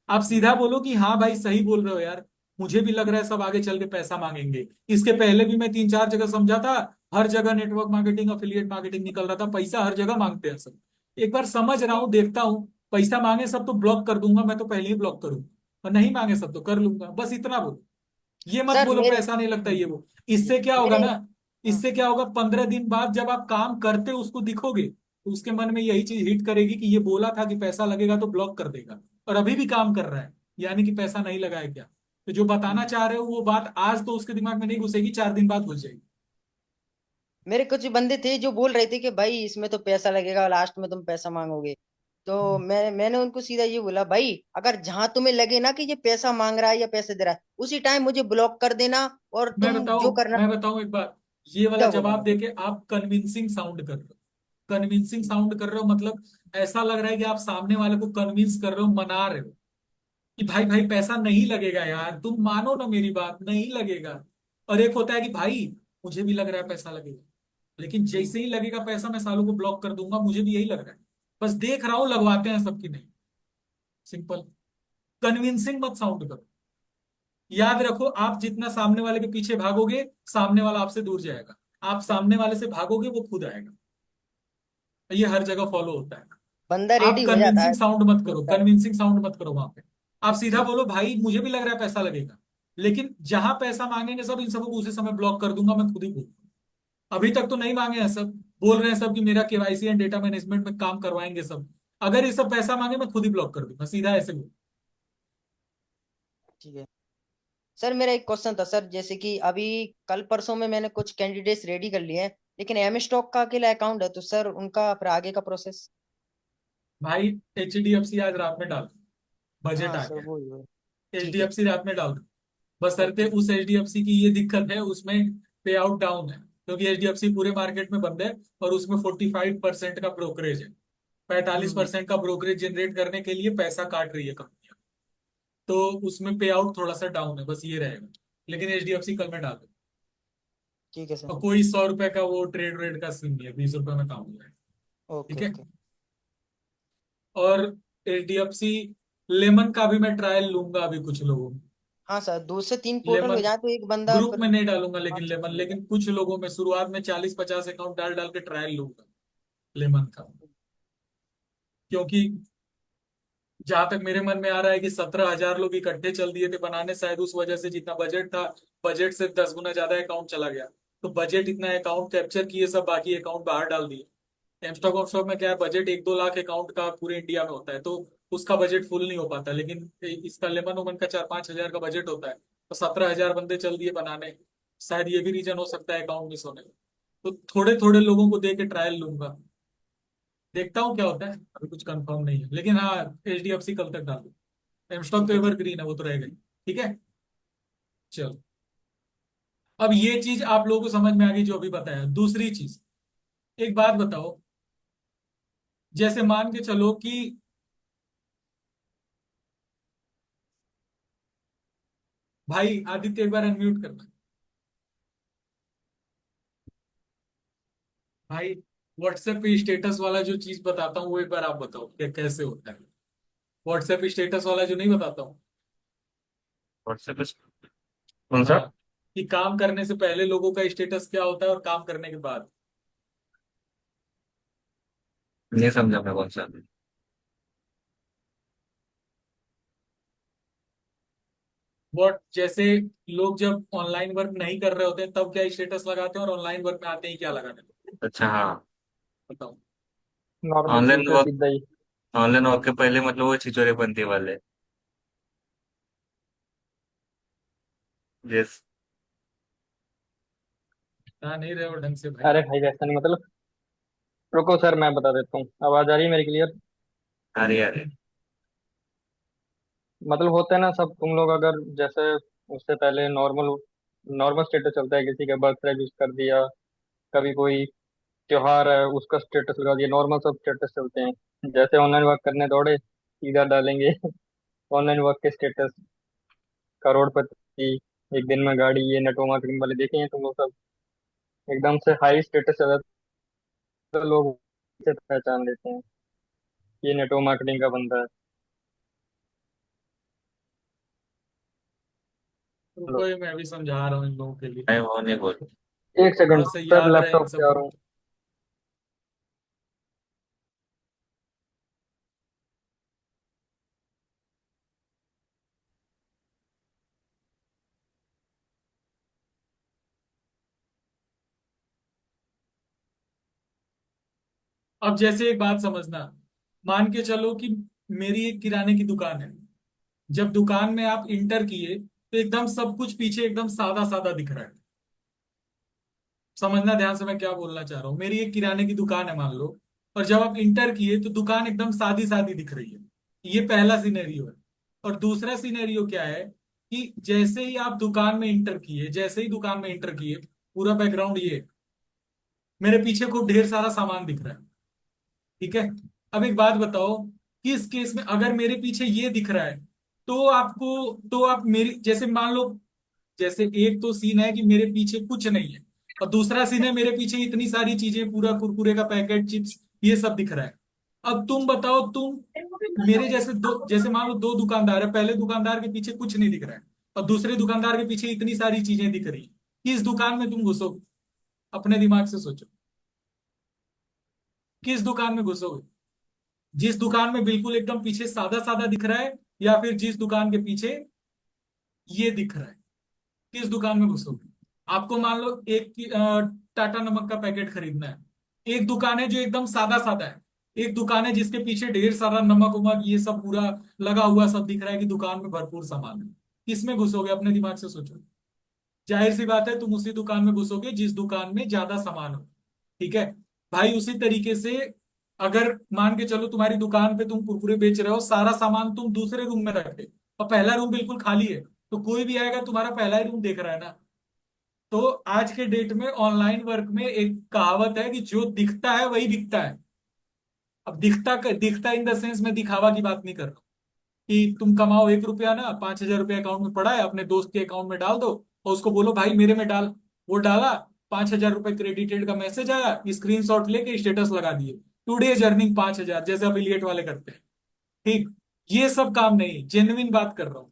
आप सीधा बोलो कि हाँ भाई सही बोल रहे हो यार, मुझे भी लग रहा है सब आगे चल के पैसा मांगेंगे। इसके पहले भी मैं 3-4 जगह समझा था, हर जगह नेटवर्क मार्केटिंग अफिलिएट मार्केटिंग निकल रहा था, पैसा हर जगह मांगते हैं सब। एक बार समझ रहा हूँ, देखता हूँ, पैसा मांगे सब तो ब्लॉक कर दूंगा, मैं तो पहले ही ब्लॉक करूंगा। और नहीं मांगे सब तो कर लूंगा, बस इतना बोलो। ये मत सर बोलो मेरे। पैसा नहीं लगता ये वो। इससे क्या होगा मेरे। ना, हाँ। इससे क्या होगा, 15 दिन बाद जब आप काम करते उसको दिखोगे तो उसके मन में यही चीज हिट करेगी कि ये बोला था कि पैसा लगेगा तो ब्लॉक कर देगा, और अभी भी काम कर रहा है, यानी कि पैसा नहीं लगा है क्या? तो जो बताना चाह रहे हो वो बात आज तो उसके दिमाग में नहीं घुसेगी, 4 दिन बाद घुस जाएगी। मेरे कुछ बंदे थे जो बोल रहे थे कि भाई इसमें तो पैसा लगेगा, लास्ट में तुम पैसा मांगोगे। तो मैंने उनको सीधा ये बोला भाई अगर जहां तुम्हें लगे ना कि ये पैसा मांग रहा है या पैसे दे रहा है उसी टाइम मुझे ब्लॉक कर देना, और तुम जो करना। मैं बताऊं एक बात, ये वाला क्या बोला जवाब मैंने। देके आप कन्विंसिंग साउंड कर रहे हो। कन्विंसिंग साउंड कर रहे हो मतलब ऐसा लग रहा है कि आप सामने वाले को कन्विंस कर रहे हो, मना रहे हो कि भाई भाई पैसा नहीं लगेगा यार, तुम मानो ना मेरी बात, नहीं लगेगा। और एक होता है कि भाई मुझे भी लग रहा है पैसा लगेगा, लेकिन हम्म। जैसे ही लगेगा पैसा मैं सालों को ब्लॉक कर दूंगा, मुझे भी यही लग रहा है। बस देख रहा हूं लगवाते हैं सबकी, नहीं। सिंपल। कन्विंसिंग मत साउंड करो। याद रखो, आप जितना सामने वाले के पीछे भागोगे सामने वाला आपसे दूर जाएगा। आप सामने वाले से भागोगे वो खुद आएगा। ये हर जगह फॉलो होता है। बंदा आप रेडी हो जाता है। कन्विंसिंग साउंड मत करो, होता है। कन्विंसिंग साउंड मत करो वहां पे। आप सीधा जी बोलो भाई मुझे भी लग रहा है पैसा लगेगा, लेकिन जहां पैसा मांगेंगे सब, इन सबको उसी समय ब्लॉक कर दूंगा, मैं खुद ही बोलूंगा। अभी तक तो नहीं मांगे हैं सब, बोल रहे हैं सब कि मेरा केवाईसी एंड डेटा मैनेजमेंट में काम करवाएंगे सब। अगर ये सब पैसा मांगे मैं खुद ही ब्लॉक कर दूंगा, सीधा ऐसे बोल। ठीक है। सर मेरा एक क्वेश्चन था सर, जैसे कि अभी कल परसों में मैंने कुछ कैंडिडेट्स रेडी कर लिए हैं, लेकिन एम स्टॉक का अकेला अकाउंट है, तो सर उनका फिर आगे का प्रोसेस। भाई HDFC आज रात में डाल दो, बजट हाँ आ सर गया। वो ही है। एच डी ठीक है। एफ सी रात में डाल दो। बशर्ते ओके। उस HDFC की ये दिक्कत है, उसमें पे आउट डाउन है, क्योंकि HDFC पूरे मार्केट में बंद है और उसमें 45% का ब्रोकरेज है। पैंतालीस हम्म। परसेंट का ब्रोकरेज जनरेट करने के लिए पैसा काट रही है कंपनियां। तो उसमें पे आउट थोड़ा सा डाउन है, बस ये रहेगा। लेकिन HDFC कल में डाल दो। ठीक है सर। और कोई 100 रुपए का वो ट्रेड रेट का सीन नहीं है, 20 रुपए में काम हो जाएगा। ओके ठीक है। ओके। और HDFC लेमन का भी मैं ट्रायल लूंगा अभी कुछ लोगों में। हाँ सर, 2 से 3 पोर्टल हो लेमन जाए तो एक बंदा ग्रुप फिर में नहीं डालूंगा, काम लेकिन चल लेमन, जाएगा। लेकिन कुछ लोगों में शुरुआत में 40-50 अकाउंट डाल डाल के ट्रायल लूंगा लेमन का। क्योंकि जहां तक मेरे मन में आ रहा है कि 17,000 लोग इकट्ठे चल दिए थे बनाने, शायद उस वजह से जितना बजट था, बजट से 10 गुना ज्यादा अकाउंट चला गया। तो बजट इतना अकाउंट कैप्चर किए, सब बाकी अकाउंट बाहर डाल दिए। एमस्टॉक ऑफ में क्या है, बजट 1-2 लाख अकाउंट का पूरे इंडिया में होता है, तो उसका बजट फुल नहीं हो पाता। लेकिन इसका लेमन ओमन का 4-5 हजार का बजट होता है, तो 17,000 बंदे चल दिए बनाने। शायद ये भी रीजन हो सकता है अकाउंट मिस होने का। तो थोड़े थोड़े लोगों को दे के ट्रायल लूंगा, देखता हूँ क्या होता है। अभी कुछ कंफर्म नहीं है, लेकिन हाँ, HDFC कल तक डाल दो। एमस्टॉक तो ठीक है सर। एवरग्रीन है, वो तो रहेगा ही। ठीक है, चलो। अब ये चीज आप लोगों को समझ में आ गई जो अभी बताया। दूसरी चीज, एक बात बताओ, जैसे मान के चलो कि भाई आदित्य एक बार अनम्यूट करना। भाई व्हाट्सएप पे स्टेटस वाला जो चीज बताता हूँ वो एक बार आप बताओ क्या कैसे होता है। व्हाट्सएप स्टेटस वाला जो नहीं बताता हूँ। व्हाट्सएप पे कौन सा? हाँ, कि काम करने से पहले लोगों का स्टेटस क्या होता है और काम करने के बाद। नहीं समझा मैं, कौन सा? व्हाट जैसे लोग जब ऑनलाइन वर्क नहीं कर रहे होते हैं तब क्या स्टेटस लगाते हैं, और ऑनलाइन वर्क में आते ही क्या लगाते हैं, अच्छा हाँ। बताओ। नॉर्मल ऑनलाइन सीधे वर्क, सीधा ही। ऑनलाइन वर्क के पहले मतलब वो छिछोरेपंती वाले। यस। बता नहीं रहे हो ढंग से भाई। अरे भाई वैसा नहीं मतलब, रुको सर मैं बता देता हूँ, आवाज आ रही है मेरी क्लियर? अरे अरे। मतलब होता है ना सब, तुम लोग अगर जैसे उससे पहले नॉर्मल नॉर्मल स्टेटस चलता है, किसी का बर्थडे विश कर दिया, कभी कोई त्योहार है उसका स्टेटस लगा दिया, नॉर्मल सब स्टेटस चलते हैं। जैसे ऑनलाइन वर्क करने दौड़े सीधा डालेंगे ऑनलाइन वर्क के स्टेटस, करोड़पति, एक दिन में गाड़ी, ये नेटवर्क मार्केटिंग वाले देखे हैं तुम लोग सब, एकदम से हाई स्टेटस चला तो लोग से पहचान लेते हैं ये नेटवर्क मार्केटिंग का बंदा है। रुको ये मैं भी समझा रहा हूँ इन लोगों के लिए, नहीं वो नहीं बोल। एक थोड़ा सेकंड सा सर, याद रहे इन लैपटॉप पे आ रहा सबको। हूँ। अब जैसे एक बात समझना, मान के चलो कि मेरी एक किराने की दुकान है। जब दुकान में आप इंटर किए तो एकदम सब कुछ पीछे एकदम सादा सादा दिख रहा है। समझना ध्यान से मैं क्या बोलना चाह रहा हूँ। मेरी एक किराने की दुकान है मान लो, और जब आप इंटर किए तो दुकान एकदम सादी सादी दिख रही है। ये पहला सिनेरियो है। और दूसरा सिनेरियो क्या है कि जैसे ही आप दुकान में इंटर किए, जैसे ही दुकान में इंटर किए, पूरा बैकग्राउंड ये है, मेरे पीछे खूब ढेर सारा सामान दिख रहा है। ठीक है, अब एक बात बताओ कि इस केस में अगर मेरे पीछे ये दिख रहा है तो आपको, तो आप मेरी जैसे मान लो, जैसे एक तो सीन है कि मेरे पीछे कुछ नहीं है, और दूसरा सीन है मेरे पीछे इतनी सारी चीजें, पूरा कुरकुरे का पैकेट, चिप्स, ये सब दिख रहा है। अब तुम बताओ, तुम मेरे जैसे दो, जैसे मान लो दो दुकानदार है, पहले दुकानदार के पीछे कुछ नहीं दिख रहा है और दूसरे दुकानदार के पीछे इतनी सारी चीजें दिख रही है, किस दुकान में तुम घुसोगे? अपने दिमाग से सोचो, किस दुकान में घुसोगे? जिस दुकान में बिल्कुल एकदम पीछे सादा सादा दिख रहा है, या फिर जिस दुकान के पीछे ये दिख रहा है, किस दुकान में घुसोगे? आपको मान लो एक टाटा नमक का पैकेट खरीदना है। एक दुकान है जो एकदम सादा सादा है, एक दुकान है जिसके पीछे ढेर सारा नमक उमक ये सब पूरा लगा हुआ सब दिख रहा है कि दुकान में भरपूर सामान है। किसमें घुसोगे? अपने दिमाग से सोचो। जाहिर सी बात है तुम उसी दुकान में घुसोगे जिस दुकान में ज्यादा सामान हो। ठीक है भाई, उसी तरीके से अगर मान के चलो तुम्हारी दुकान पे तुम कुरकुरे बेच रहे हो, सारा सामान तुम दूसरे रूम में रखे और पहला रूम बिल्कुल खाली है, तो कोई भी आएगा तुम्हारा पहला ही रूम देख रहा है ना। तो आज के डेट में ऑनलाइन वर्क में एक कहावत है कि जो दिखता है वही बिकता है। अब दिखता इन द सेंस में दिखावा की बात नहीं कर रहा हूं कि तुम कमाओ 1 रुपया ना, 5,000 रुपया अकाउंट में पड़ा है, अपने दोस्त के अकाउंट में डाल दो और उसको बोलो भाई मेरे में डाल। वो डाला, 5,000 रुपये क्रेडिटेड का मैसेज आया, स्क्रीनशॉट लेके स्टेटस लगा दिए, टुडे अर्निंग 5,000, जैसे अफिलिएट वाले करते हैं। ठीक, ये सब काम नहीं, जेन्युइन बात कर रहा हूँ,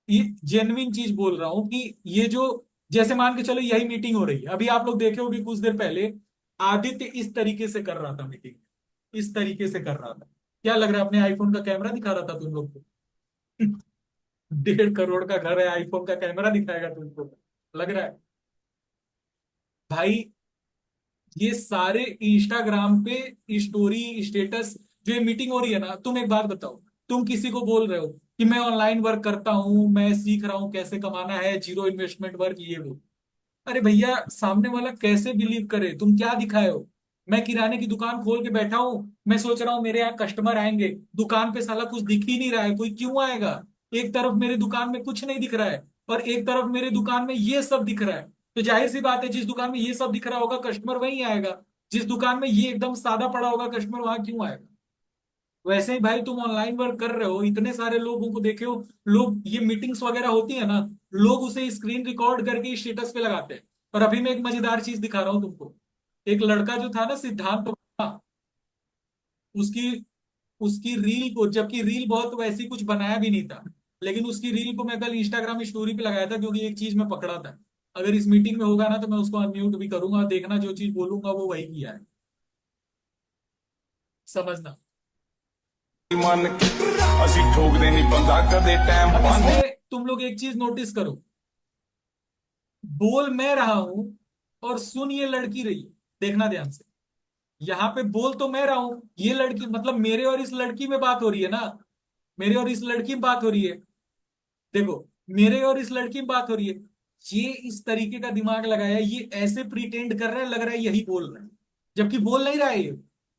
ये जेन्युइन चीज बोल रहा हूँ कि ये जो, जैसे मान के चलो यही मीटिंग हो रही है, अभी आप लोग देखे होगे कुछ देर पहले आदित्य इस तरीके से कर रहा था मीटिंग, इस तरीके से कर रहा था। क्या लग रहा है, अपने आईफोन का कैमरा दिखा रहा था तुम लोग को? 1.5 करोड़ का घर है, आईफोन का कैमरा दिखाएगा तुमको, लग रहा है? भाई ये सारे इंस्टाग्राम पे स्टोरी स्टेटस, जो ये मीटिंग हो रही है ना, तुम एक बात बताओ, तुम किसी को बोल रहे हो कि मैं ऑनलाइन वर्क करता हूं, मैं सीख रहा हूं कैसे कमाना है, जीरो इन्वेस्टमेंट वर्क, ये वो। अरे भैया, सामने वाला कैसे बिलीव करे? तुम क्या दिखाए हो? मैं किराने की दुकान खोल के बैठा हूं, मैं सोच रहा हूं मेरे यहाँ कस्टमर आएंगे, दुकान पे साला कुछ दिख ही नहीं रहा है, कोई क्यों आएगा? एक तरफ मेरे दुकान में कुछ नहीं दिख रहा है और एक तरफ मेरे दुकान में ये सब दिख रहा है, तो जाहिर सी बात है जिस दुकान में ये सब दिख रहा होगा कस्टमर वहीं आएगा, जिस दुकान में ये एकदम सादा पड़ा होगा कस्टमर वहां क्यों आएगा? वैसे ही भाई, तुम ऑनलाइन वर्क कर रहे हो, इतने सारे लोगों को देखे हो, लोग ये मीटिंग्स वगैरह होती है ना, लोग उसे स्क्रीन रिकॉर्ड करके स्टेटस पे लगाते हैं। और अभी मैं एक मजेदार चीज दिखा रहा हूं तुमको, एक लड़का जो था ना सिद्धांत, उसकी उसकी रील को, जबकि रील बहुत वैसी कुछ बनाया भी नहीं था, लेकिन उसकी रील को मैं कल इंस्टाग्राम स्टोरी पे लगाया था, क्योंकि एक चीज मैं पकड़ा था। अगर इस मीटिंग में होगा ना तो मैं उसको अनम्यूट भी करूंगा, देखना जो चीज बोलूंगा वो वही किया है, समझना। मन असी ठोकदे नहीं बंदा कदे टाइम अब पाने। इसमें तुम लोग एक चीज नोटिस करो, बोल मैं रहा हूं और सुन ये लड़की रही है, देखना ध्यान से। यहाँ पे बोल तो मैं रहा हूं, ये लड़की, मतलब मेरे और इस लड़की में बात हो रही है ना, मेरे और इस लड़की में बात हो रही है। देखो, मेरे और इस लड़की में बात हो रही है, ये इस तरीके का दिमाग लगाया है, ये ऐसे प्रिटेंड कर रहा है, लग रहा है यही बोल रहा है, जबकि बोल नहीं रहा है ये,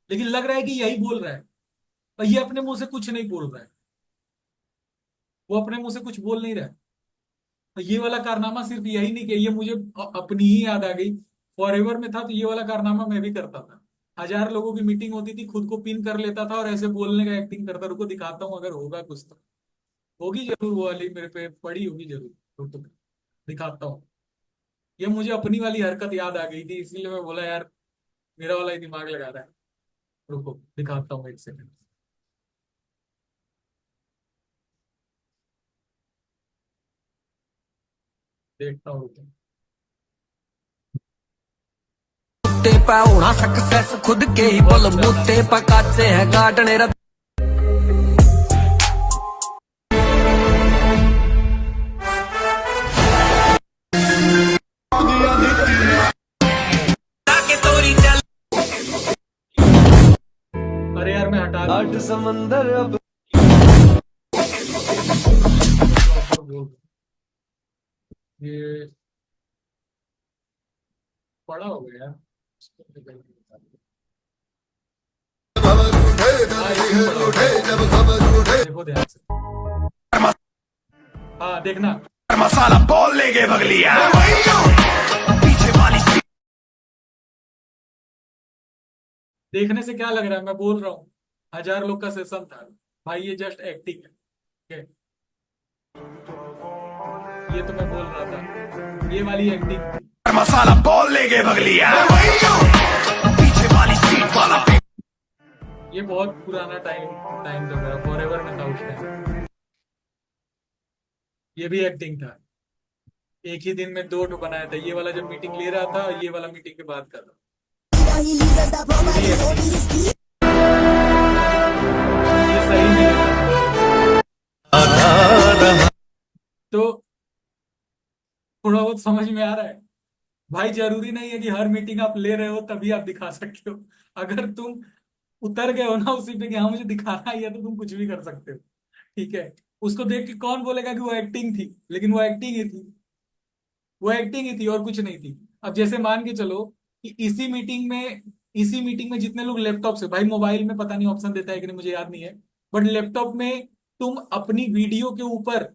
लेकिन लग रहा है कि यही बोल रहा है, और ये अपने मुंह से कुछ नहीं बोल रहा है, वो अपने मुंह से कुछ बोल नहीं रहा है। तो ये वाला कारनामा सिर्फ यही नहीं कि ये मुझे अपनी ही याद आ गई, फॉरएवर में था तो ये वाला कारनामा मैं भी करता था। 1000 लोगों की मीटिंग होती थी, खुद को पिन कर लेता था और ऐसे बोलने का एक्टिंग करता। रुको दिखाता हूँ, अगर होगा कुछ तो, होगी जरूर वो वाली, मेरे पे पड़ी होगी जरूर। रुको दिखाता हूँ, ये मुझे अपनी वाली हरकत याद आ गई थी, इसीलिए मैं बोला यार मेरा वाला ही दिमाग लगा रहा है। रुको दिखाता हूँ, एक सेकंड। देखता हूँ, रुको। मुत्ते पे होना सक्सेस खुद के ही बोल, मुत्ते पे काचे है गार्डने रब। अरे यार मैं हटा दूं। समंदर अब ये बड़ा हो गया यार। देखो ध्यान से, हाँ देखना, मसाला बोल लेगे बगलिया पीछे वाली सीट। देखने से क्या लग रहा है? मैं बोल रहा हूँ 1000 लोग का सेशन था भाई, ये जस्ट एक्टिंग है, ठीक है? ये तो मैं बोल रहा था, ये वाली एक्टिंग, मसाला बोल लेगे बगलिया पीछे वाली सीट वाला। ये बहुत पुराना टाइम था मेरा, फॉरएवर में था उस टाइम। ये भी एक्टिंग था, एक ही दिन में 2 ठो बनाया था, ये वाला जब मीटिंग ले रहा था और ये वाला मीटिंग के बाद कर रहा था। ये सही नहीं है। तो थोड़ा बहुत समझ में आ रहा है भाई, जरूरी नहीं है कि हर मीटिंग आप ले रहे हो तभी आप दिखा सकते हो। अगर तुम उतर गए हो ना उसी पे कि हाँ मुझे दिखाना ही है, तो तुम कुछ भी कर सकते हो, ठीक है? उसको देख के कौन बोलेगा कि वो एक्टिंग थी? लेकिन वो एक्टिंग ही थी, वो एक्टिंग ही थी और कुछ नहीं थी। अब जैसे मान के चलो कि इसी मीटिंग में जितने लोग लैपटॉप से, भाई मोबाइल में पता नहीं ऑप्शन देता है कि नहीं मुझे याद नहीं है, बट लैपटॉप में तुम अपनी वीडियो के ऊपर,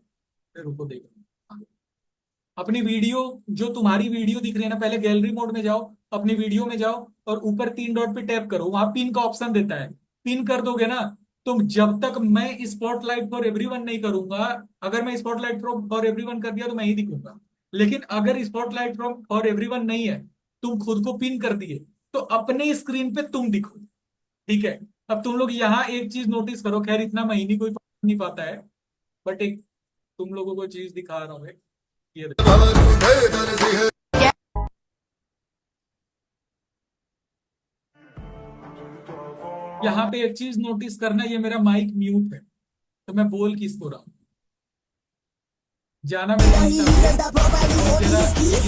रुको देखो, अपनी वीडियो, जो तुम्हारी वीडियो दिख रही है ना, पहले गैलरी मोड में जाओ, अपनी वीडियो में जाओ और ऊपर 3 डॉट पे टैप करो, वहां पिन का ऑप्शन देता है, पिन कर दोगे ना, तो जब तक मैं स्पॉटलाइट फॉर एवरीवन नहीं करूंगा, अगर मैं स्पॉटलाइट फॉर एवरीवन कर दिया तो मैं ही दिखूंगा, लेकिन अगर स्पॉटलाइट फॉर एवरीवन नहीं है, तुम खुद को पिन कर दिए, तो अपने स्क्रीन पे तुम दिखो, ठीक है? अब तुम लोग यहाँ एक चीज नोटिस करो, खैर इतना महीने कोई पढ़ नहीं पाता है, बट एक तुम लोगों को चीज दिखा रहा हूँ, ये देखो। यहाँ पे एक चीज नोटिस करना, ये मेरा माइक म्यूट है, तो मैं बोल किसको रहा हूँ, जाना मेरा ये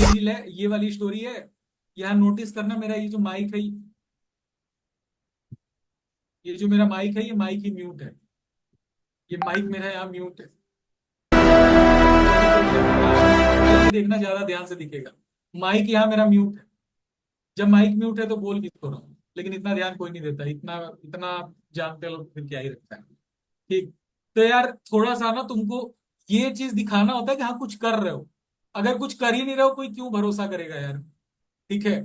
रील है, ये वाली स्टोरी है। यहाँ नोटिस करना मेरा ये जो माइक है, ये जो मेरा माइक है, ये माइक ही म्यूट है, ये माइक मेरा यहाँ म्यूट है। ये देखना ज्यादा ध्यान से दिखेगा, माइक यहाँ मेरा म्यूट है। जब माइक म्यूट है तो बोल किसको रहा हूँ, लेकिन इतना ध्यान कोई नहीं देता, इतना इतना जानते लोग फिर क्या ही रखता है। ठीक, तो यार थोड़ा सा ना तुमको ये चीज दिखाना होता है कि हाँ कुछ कर रहे हो। अगर कुछ कर ही नहीं रहे हो, कोई क्यों भरोसा करेगा यार। ठीक है,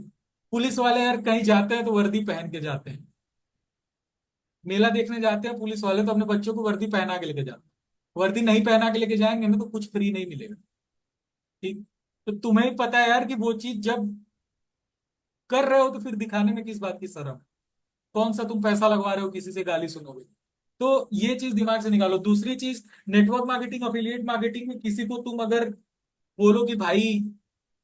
पुलिस वाले यार कहीं जाते हैं तो वर्दी पहन के जाते हैं, मेला देखने जाते हैं पुलिस वाले तो अपने बच्चों को वर्दी पहना के लेके जाते हैं। वर्दी नहीं पहना के लेके जाएंगे ना तो कुछ फ्री नहीं मिलेगा। ठीक, तो तुम्हें ही पता है यार कि वो चीज जब कर रहे हो तो फिर दिखाने में किस बात की शर्म। कौन सा तुम पैसा लगवा रहे हो, किसी से गाली सुनोगे। तो ये चीज दिमाग से निकालो। दूसरी चीज, नेटवर्क मार्केटिंग, अफिलिएट मार्केटिंग में किसी को तुम अगर बोलो कि भाई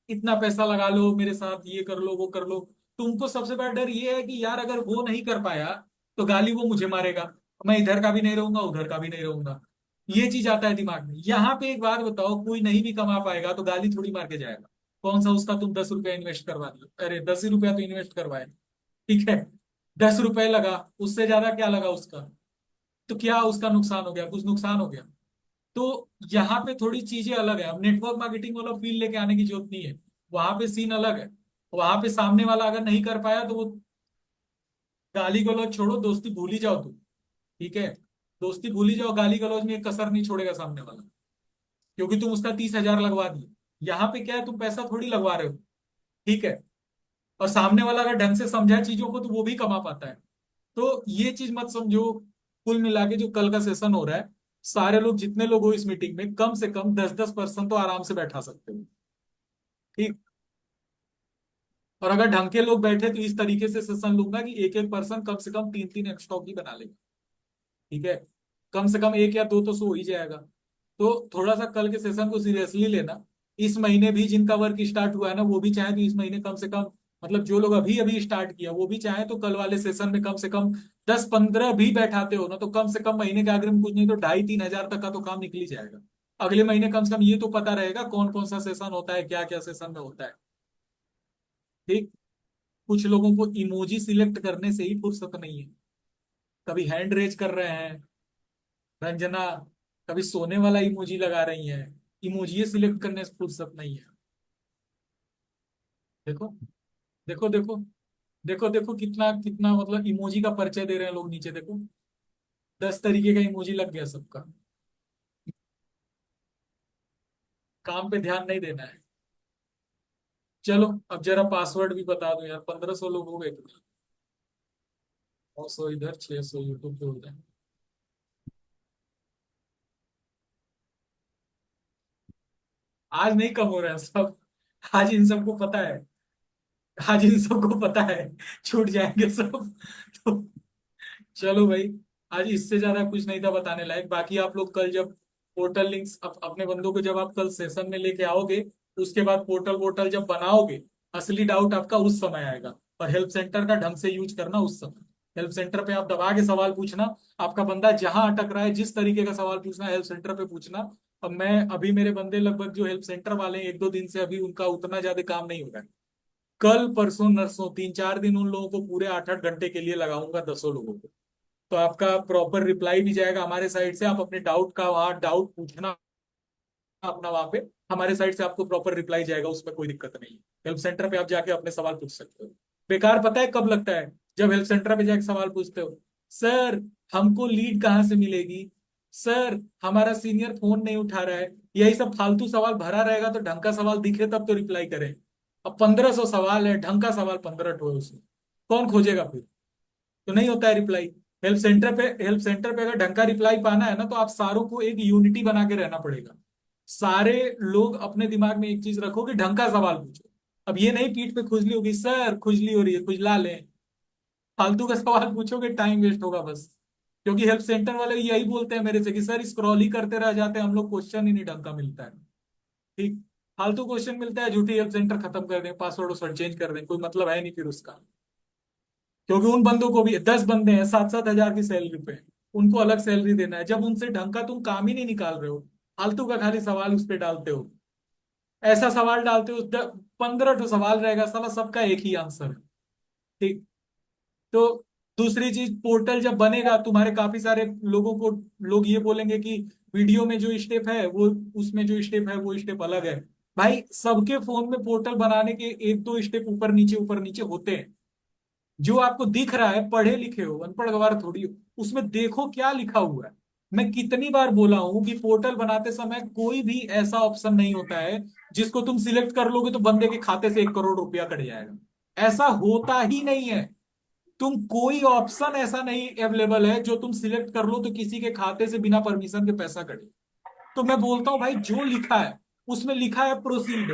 इतना पैसा लगा लो मेरे साथ, ये कर लो वो कर लो, तुमको सबसे बड़ा डर ये है कि यार अगर वो नहीं कर पाया तो गाली वो मुझे मारेगा, मैं इधर का भी नहीं रहूंगा उधर का भी नहीं रहूंगा। ये चीज आता है दिमाग में। यहाँ पे एक बात बताओ, कोई नहीं भी कमा पाएगा तो गाली थोड़ी मार के जाएगा। कौन सा उसका तुम 10 रुपया इन्वेस्ट करवा दियो, अरे 10 ही रुपया तो इन्वेस्ट करवाए, ठीक है, 10 रुपए लगा, उससे ज्यादा क्या लगा उसका, तो क्या उसका नुकसान हो गया, कुछ नुकसान हो गया। तो यहाँ पे थोड़ी चीजें अलग है। अब नेटवर्क मार्केटिंग वाला फील लेके आने की जरूरत नहीं है, वहां पे सीन अलग है। वहां पे सामने वाला अगर नहीं कर पाया तो वो गाली गलौज छोड़ो, दोस्ती भूल ही जाओ तुम। ठीक है, दोस्ती भूल ही जाओ, गाली गलौज में एक कसर नहीं छोड़ेगा सामने वाला, क्योंकि तुम उसका 30,000 लगवा दिए। यहाँ पे क्या है, तुम पैसा थोड़ी लगवा रहे हो। ठीक है, और सामने वाला अगर ढंग से समझा चीजों को तो वो भी कमा पाता है। तो ये चीज मत समझो। कुल मिला के जो कल का सेशन हो रहा है, सारे लोग जितने लोग हो इस मीटिंग में, कम से कम 10-10% तो आराम से बैठा सकते हो। ठीक, और अगर ढंग के लोग बैठे तो इस तरीके से सेशन लूंगा कि एक एक पर्सन कम से कम 3-3 स्टॉक ही बना लेगा। ठीक है, कम से कम 1 या 2 तो सो ही जाएगा। तो थोड़ा सा कल के सेशन को सीरियसली लेना। इस महीने भी जिनका वर्क स्टार्ट हुआ है ना, वो भी चाहे तो इस महीने कम से कम, मतलब जो लोग अभी अभी स्टार्ट किया वो भी चाहे तो कल वाले सेशन में कम से कम 10-15 भी बैठाते हो ना, तो कम से कम महीने के आखिर में कुछ नहीं तो 2,500-3,000 तक का तो काम निकल ही जाएगा। अगले महीने कम से कम ये तो पता रहेगा कौन कौन सा सेशन होता है, क्या क्या सेशन में होता है। ठीक, कुछ लोगों को इमोजी सिलेक्ट करने से ही फुर्सत नहीं है। कभी हैंड रेज कर रहे हैं रंजना, कभी सोने वाला इमोजी लगा रही है, इमोजी सिलेक्ट करने से फुर्सत नहीं है। देखो देखो देखो देखो देखो कितना कितना मतलब इमोजी का परिचय दे रहे हैं लोग। नीचे देखो 10 तरीके का इमोजी लग गया सबका। काम पे ध्यान नहीं देना है। चलो अब जरा पासवर्ड भी बता दो यार, 1500 लोग हो गए कितना, 900 इधर 600 यूट्यूब पे हो जाए। आज नहीं कम हो रहा है सब, आज इन सबको पता है, आज इन सबको पता है छूट जाएंगे सब। तो चलो भाई, आज इससे ज्यादा कुछ नहीं था बताने लायक। बाकी आप लोग कल जब पोर्टल लिंक्स अपने बंदों को जब आप कल सेशन में लेके आओगे, उसके बाद पोर्टल वोटल जब बनाओगे, असली डाउट आपका उस समय आएगा। और हेल्प सेंटर का ढंग से यूज करना उस समय। हेल्प सेंटर पे आप दबा के सवाल पूछना, आपका बंदा जहां अटक रहा है जिस तरीके का सवाल पूछना है हेल्प सेंटर पे पूछना। अब मैं अभी मेरे बंदे लगभग जो हेल्प सेंटर वाले हैं 1-2 दिन से अभी उनका उतना ज्यादा काम नहीं हो रहा है। कल परसों नरसों 3-4 दिन उन लोगों को पूरे 8-8 घंटे के लिए लगाऊंगा 10 लोगों को। तो आपका प्रॉपर रिप्लाई भी जाएगा हमारे साइड से। आप अपने डाउट का वहां डाउट पूछना अपना, वहां पे हमारे साइड से आपको प्रॉपर रिप्लाई जाएगा, उसमें कोई दिक्कत नहीं है। हेल्प सेंटर पे आप जाके अपने सवाल पूछ सकते हो। बेकार पता है कब लगता है, जब हेल्प सेंटर पे जाके सवाल पूछते हो, सर हमको लीड कहाँ से मिलेगी, सर हमारा सीनियर फोन नहीं उठा रहा है, यही सब फालतू सवाल भरा रहेगा तो ढंग का सवाल दिखे तब तो रिप्लाई करें। अब 1500 सवाल है, ढंग का सवाल 15 ठो है, उसमें कौन खोजेगा फिर, तो नहीं होता है रिप्लाई। हेल्प सेंटर पे अगर ढंग का रिप्लाई पाना है ना, तो आप सारों को एक यूनिटी बना के रहना पड़ेगा। सारे लोग अपने दिमाग में एक चीज रखो कि ढंग का सवाल पूछो। अब ये नहीं पीठ पे खुजली होगी, सर खुजली हो रही है खुजला लें, फालतू का सवाल पूछोगे, टाइम वेस्ट होगा बस। क्योंकि हेल्प सेंटर वाले यही बोलते हैं मेरे से कि सर स्क्रॉल ही करते रह जाते हैं हम लोग, क्वेश्चन ही नहीं ढंग का मिलता है। ठीक, फालतू क्वेश्चन मिलता है, झूठी हेल्प सेंटर खत्म कर दें, पासवर्ड वासवर्ड चेंज कर दें, कोई मतलब है नहीं फिर उसका। क्योंकि उन बंदों को भी 10 बंदे हैं, 7-7 हजार की सैलरी पे, उनको अलग सैलरी देना है। जब उनसे ढंग का तुम काम ही नहीं निकाल रहे हो, फालतू का खाली सवाल उस पर डालते हो, ऐसा सवाल डालते हो 15 सवाल रहेगा, साला सबका एक ही आंसर है। ठीक। तो दूसरी चीज, पोर्टल जब बनेगा तुम्हारे काफी सारे लोगों को, लोग ये बोलेंगे कि वीडियो में जो स्टेप है वो, उसमें जो स्टेप है वो स्टेप अलग है। भाई सबके फोन में पोर्टल बनाने के 1-2 स्टेप ऊपर नीचे होते हैं। जो आपको दिख रहा है, पढ़े लिखे हो, अनपढ़ गवार थोड़ी हो, उसमें देखो क्या लिखा हुआ है। मैं कितनी बार बोला हूं कि पोर्टल बनाते समय कोई भी ऐसा ऑप्शन नहीं होता है जिसको तुम सिलेक्ट कर लोगे तो बंदे के खाते से 1 करोड़ रुपया कट जाएगा। ऐसा होता ही नहीं है। तुम कोई ऑप्शन ऐसा नहीं अवेलेबल है जो तुम सिलेक्ट कर लो तो किसी के खाते से बिना परमिशन के पैसा कटे। तो मैं बोलता हूं भाई, जो लिखा है उसमें लिखा है प्रोसीड।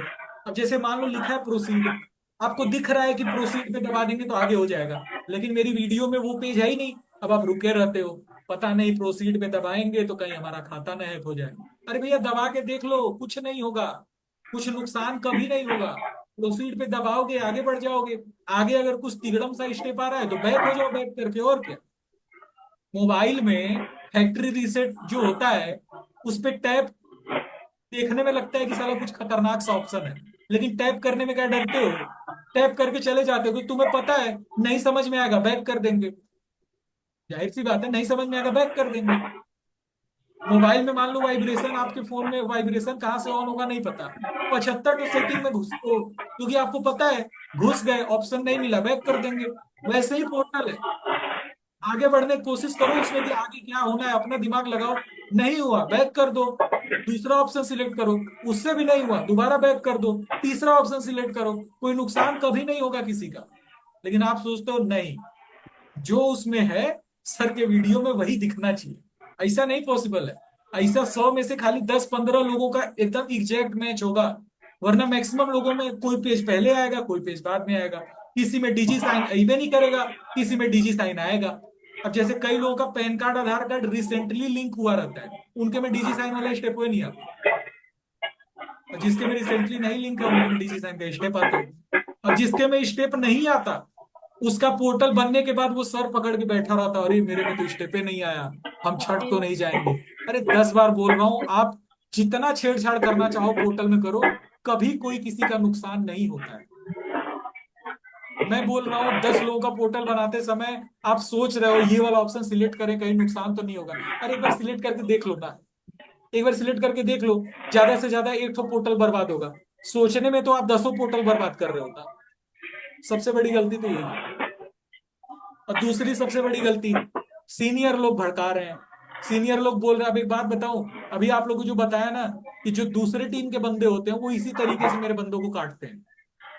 अब जैसे मान लो लिखा है प्रोसीड, आपको दिख रहा है कि प्रोसीड पे दबा देंगे तो आगे हो जाएगा, लेकिन मेरी वीडियो में वो पेज है ही नहीं। अब आप रुके रहते हो, पता नहीं प्रोसीड पे दबाएंगे तो कहीं हमारा खाता ना हैक हो जाए। अरे भैया दबा के देख लो, कुछ नहीं होगा, कुछ नुकसान कभी नहीं होगा। प्रोसीड पे दबाओगे आगे बढ़ जाओगे। आगे अगर कुछ तिगड़म सा स्टेप आ रहा है तो बैक हो जाओ, बैक करके, और क्या। मोबाइल में फैक्ट्री रीसेट जो होता है उस पे टैप देखने में लगता है कि साला कुछ खतरनाक सा ऑप्शन है, लेकिन टैप करने में क्या डरते हो, टैप करके चले जाते हो, क्योंकि तुम्हें पता है नहीं समझ में आएगा, बैक कर देंगे। जाहिर सी बात है, नहीं समझ में आएगा, बैक कर देंगे। मोबाइल में मान लो वाइब्रेशन, आपके फोन में वाइब्रेशन कहाँ से ऑन होगा नहीं पता, 75 तो सेटिंग में घुसो, क्योंकि आपको पता है घुस गए, ऑप्शन नहीं मिला, बैक कर देंगे। वैसे ही पोर्टल है, आगे बढ़ने की कोशिश करो, उसमें भी आगे क्या होना है अपना दिमाग लगाओ। नहीं हुआ, बैक कर दो, दूसरा ऑप्शन सिलेक्ट करो, उससे भी नहीं हुआ, दोबारा बैक कर दो, तीसरा ऑप्शन सिलेक्ट करो। कोई नुकसान कभी नहीं होगा किसी का। लेकिन आप सोचते हो नहीं, जो उसमें है सर के वीडियो में वही दिखना चाहिए। ऐसा नहीं पॉसिबल है। ऐसा 100 में से खाली 10-15 लोगों का एकदम एग्जैक्ट मैच होगा, वरना मैक्सिमम लोगों में कोई पेज पहले आएगा, कोई पेज बाद में आएगा। किसी में डिजी साइन अइबे नहीं करेगा, किसी में डिजी साइन आएगा। अब जैसे कई लोगों का पैन कार्ड आधार कार्ड रिसेंटली लिंक हुआ रहता है, उनके में डिजी साइन वाला स्टेप हुए नहीं आता। और जिसके में रिसेंटली नहीं लिंक है उनके में डिजी साइन का स्टेप आता है। और जिसके में स्टेप नहीं आता, उसका पोर्टल बनने के बाद वो सर पकड़ के बैठा रहता, अरे मेरे में तो स्टेपे नहीं आया, हम छठ तो नहीं जाएंगे। अरे 10 बार बोल रहा हूं, आप जितना छेड़छाड़ करना चाहो पोर्टल में करो, कभी कोई किसी का नुकसान नहीं होता है। मैं बोल रहा हूँ 10 लोगों का पोर्टल बनाते समय आप सोच रहे हो ये वाला ऑप्शन सिलेक्ट करें, कहीं नुकसान तो नहीं होगा। अरे एक बार सिलेक्ट करके देख लो ना, एक बार सिलेक्ट करके देख लो, ज्यादा से ज्यादा एक तो पोर्टल बर्बाद होगा। सोचने में तो आप 10 पोर्टल बर्बाद कर रहे होता। सबसे बड़ी गलती तो यही है। और दूसरी सबसे बड़ी गलती, सीनियर लोग भड़का रहे हैं, सीनियर लोग बोल रहे हैं। अब एक बात बताऊं, अभी आप लोगों को जो बताया ना कि जो दूसरे टीम के बंदे होते हैं वो इसी तरीके से मेरे बंदों को काटते हैं।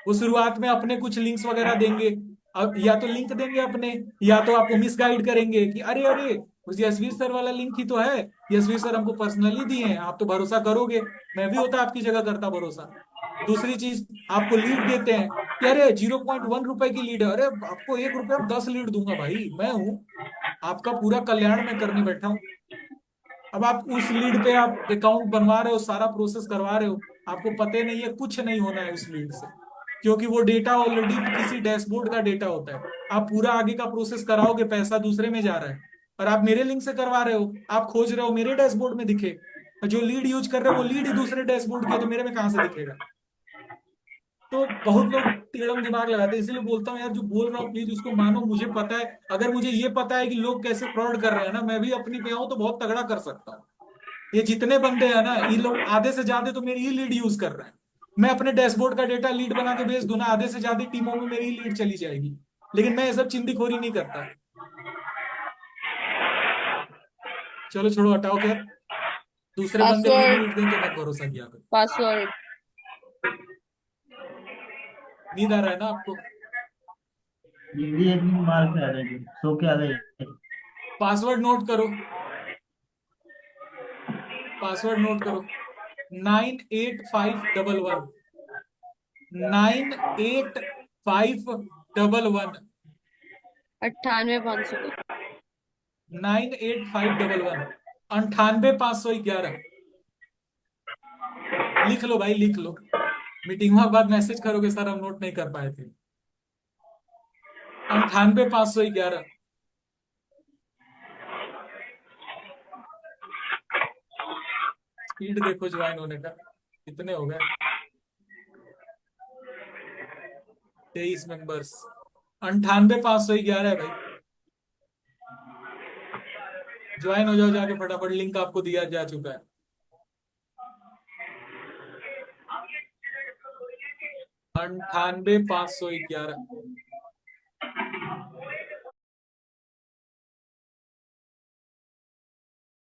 वो शुरुआत में अपने कुछ लिंक्स वगैरह देंगे, अब या तो लिंक देंगे अपने, या तो आपको मिसगाइड करेंगे कि अरे अरे उस यशवीर सर वाला लिंक ही तो है, यशवीर सर हमको पर्सनली दिए हैं, आप तो भरोसा करोगे। मैं भी होता आपकी जगह करता भरोसा। दूसरी चीज, आपको लीड देते हैं कि अरे 0.1 रुपए की लीड है, अरे आपको 1 रुपए में 10 लीड दूंगा। भाई मैं हूं, आपका पूरा कल्याण मैं करने बैठा हूं। अब आप उस लीड पे आप अकाउंट बनवा रहे हो, सारा प्रोसेस करवा रहे हो, आपको पता नहीं है, कुछ नहीं होना है उस लीड से, क्योंकि वो डेटा ऑलरेडी किसी डैशबोर्ड का डेटा होता है। आप पूरा आगे का प्रोसेस कराओगे, पैसा दूसरे में जा रहा है, और आप मेरे लिंक से करवा रहे हो, आप खोज रहे हो मेरे डैशबोर्ड में दिखे, जो लीड यूज कर रहे हो वो लीड ही दूसरे डैशबोर्ड की, तो मेरे में कहां से दिखेगा। तो बहुत लोग टेढ़म दिमाग लगाते हैं, इसलिए बोलता हूँ यार, जो बोल रहा हूँ प्लीज उसको मानो। मुझे पता है, अगर मुझे ये पता है कि लोग कैसे फ्रॉड कर रहे हैं ना, मैं भी अपनी पे आऊं तो बहुत तगड़ा कर सकता हूँ। ये जितने बंदे हैं ना, ये लोग आधे से ज्यादा तो मेरी ही लीड यूज कर रहे हैं। मैं अपने डैशबोर्ड का डेटा लीड बना के भेज दूं ना, आधे से ज्यादा टीमों में मेरी ही लीड चली जाएगी। लेकिन मैं ये सब चिंदीखोरी नहीं करता। चलो छोड़ो, हटाओ। क्या दूसरे बंदे मेरी लीड दें तो मैं भरोसा किया करूं। पासवर्ड नींद आ रहा है ना आपको? हिंदी एक दिन मार के आ रही है, सो के आ रही है। पासवर्ड नोट करो, पासवर्ड नोट करो, 98511 98511। 98,500 98511 98,511 लिख लो भाई, लिख लो। मीटिंग के बाद मैसेज करोगे सर हम नोट नहीं कर पाए थे। 98,511। स्पीड देखो ज्वाइन होने का, कितने हो गए? 23 मेंबर्स। 98,511 है भाई। ज्वाइन हो जाओ जाके फटाफट, लिंक आपको दिया जा चुका है। 98,511।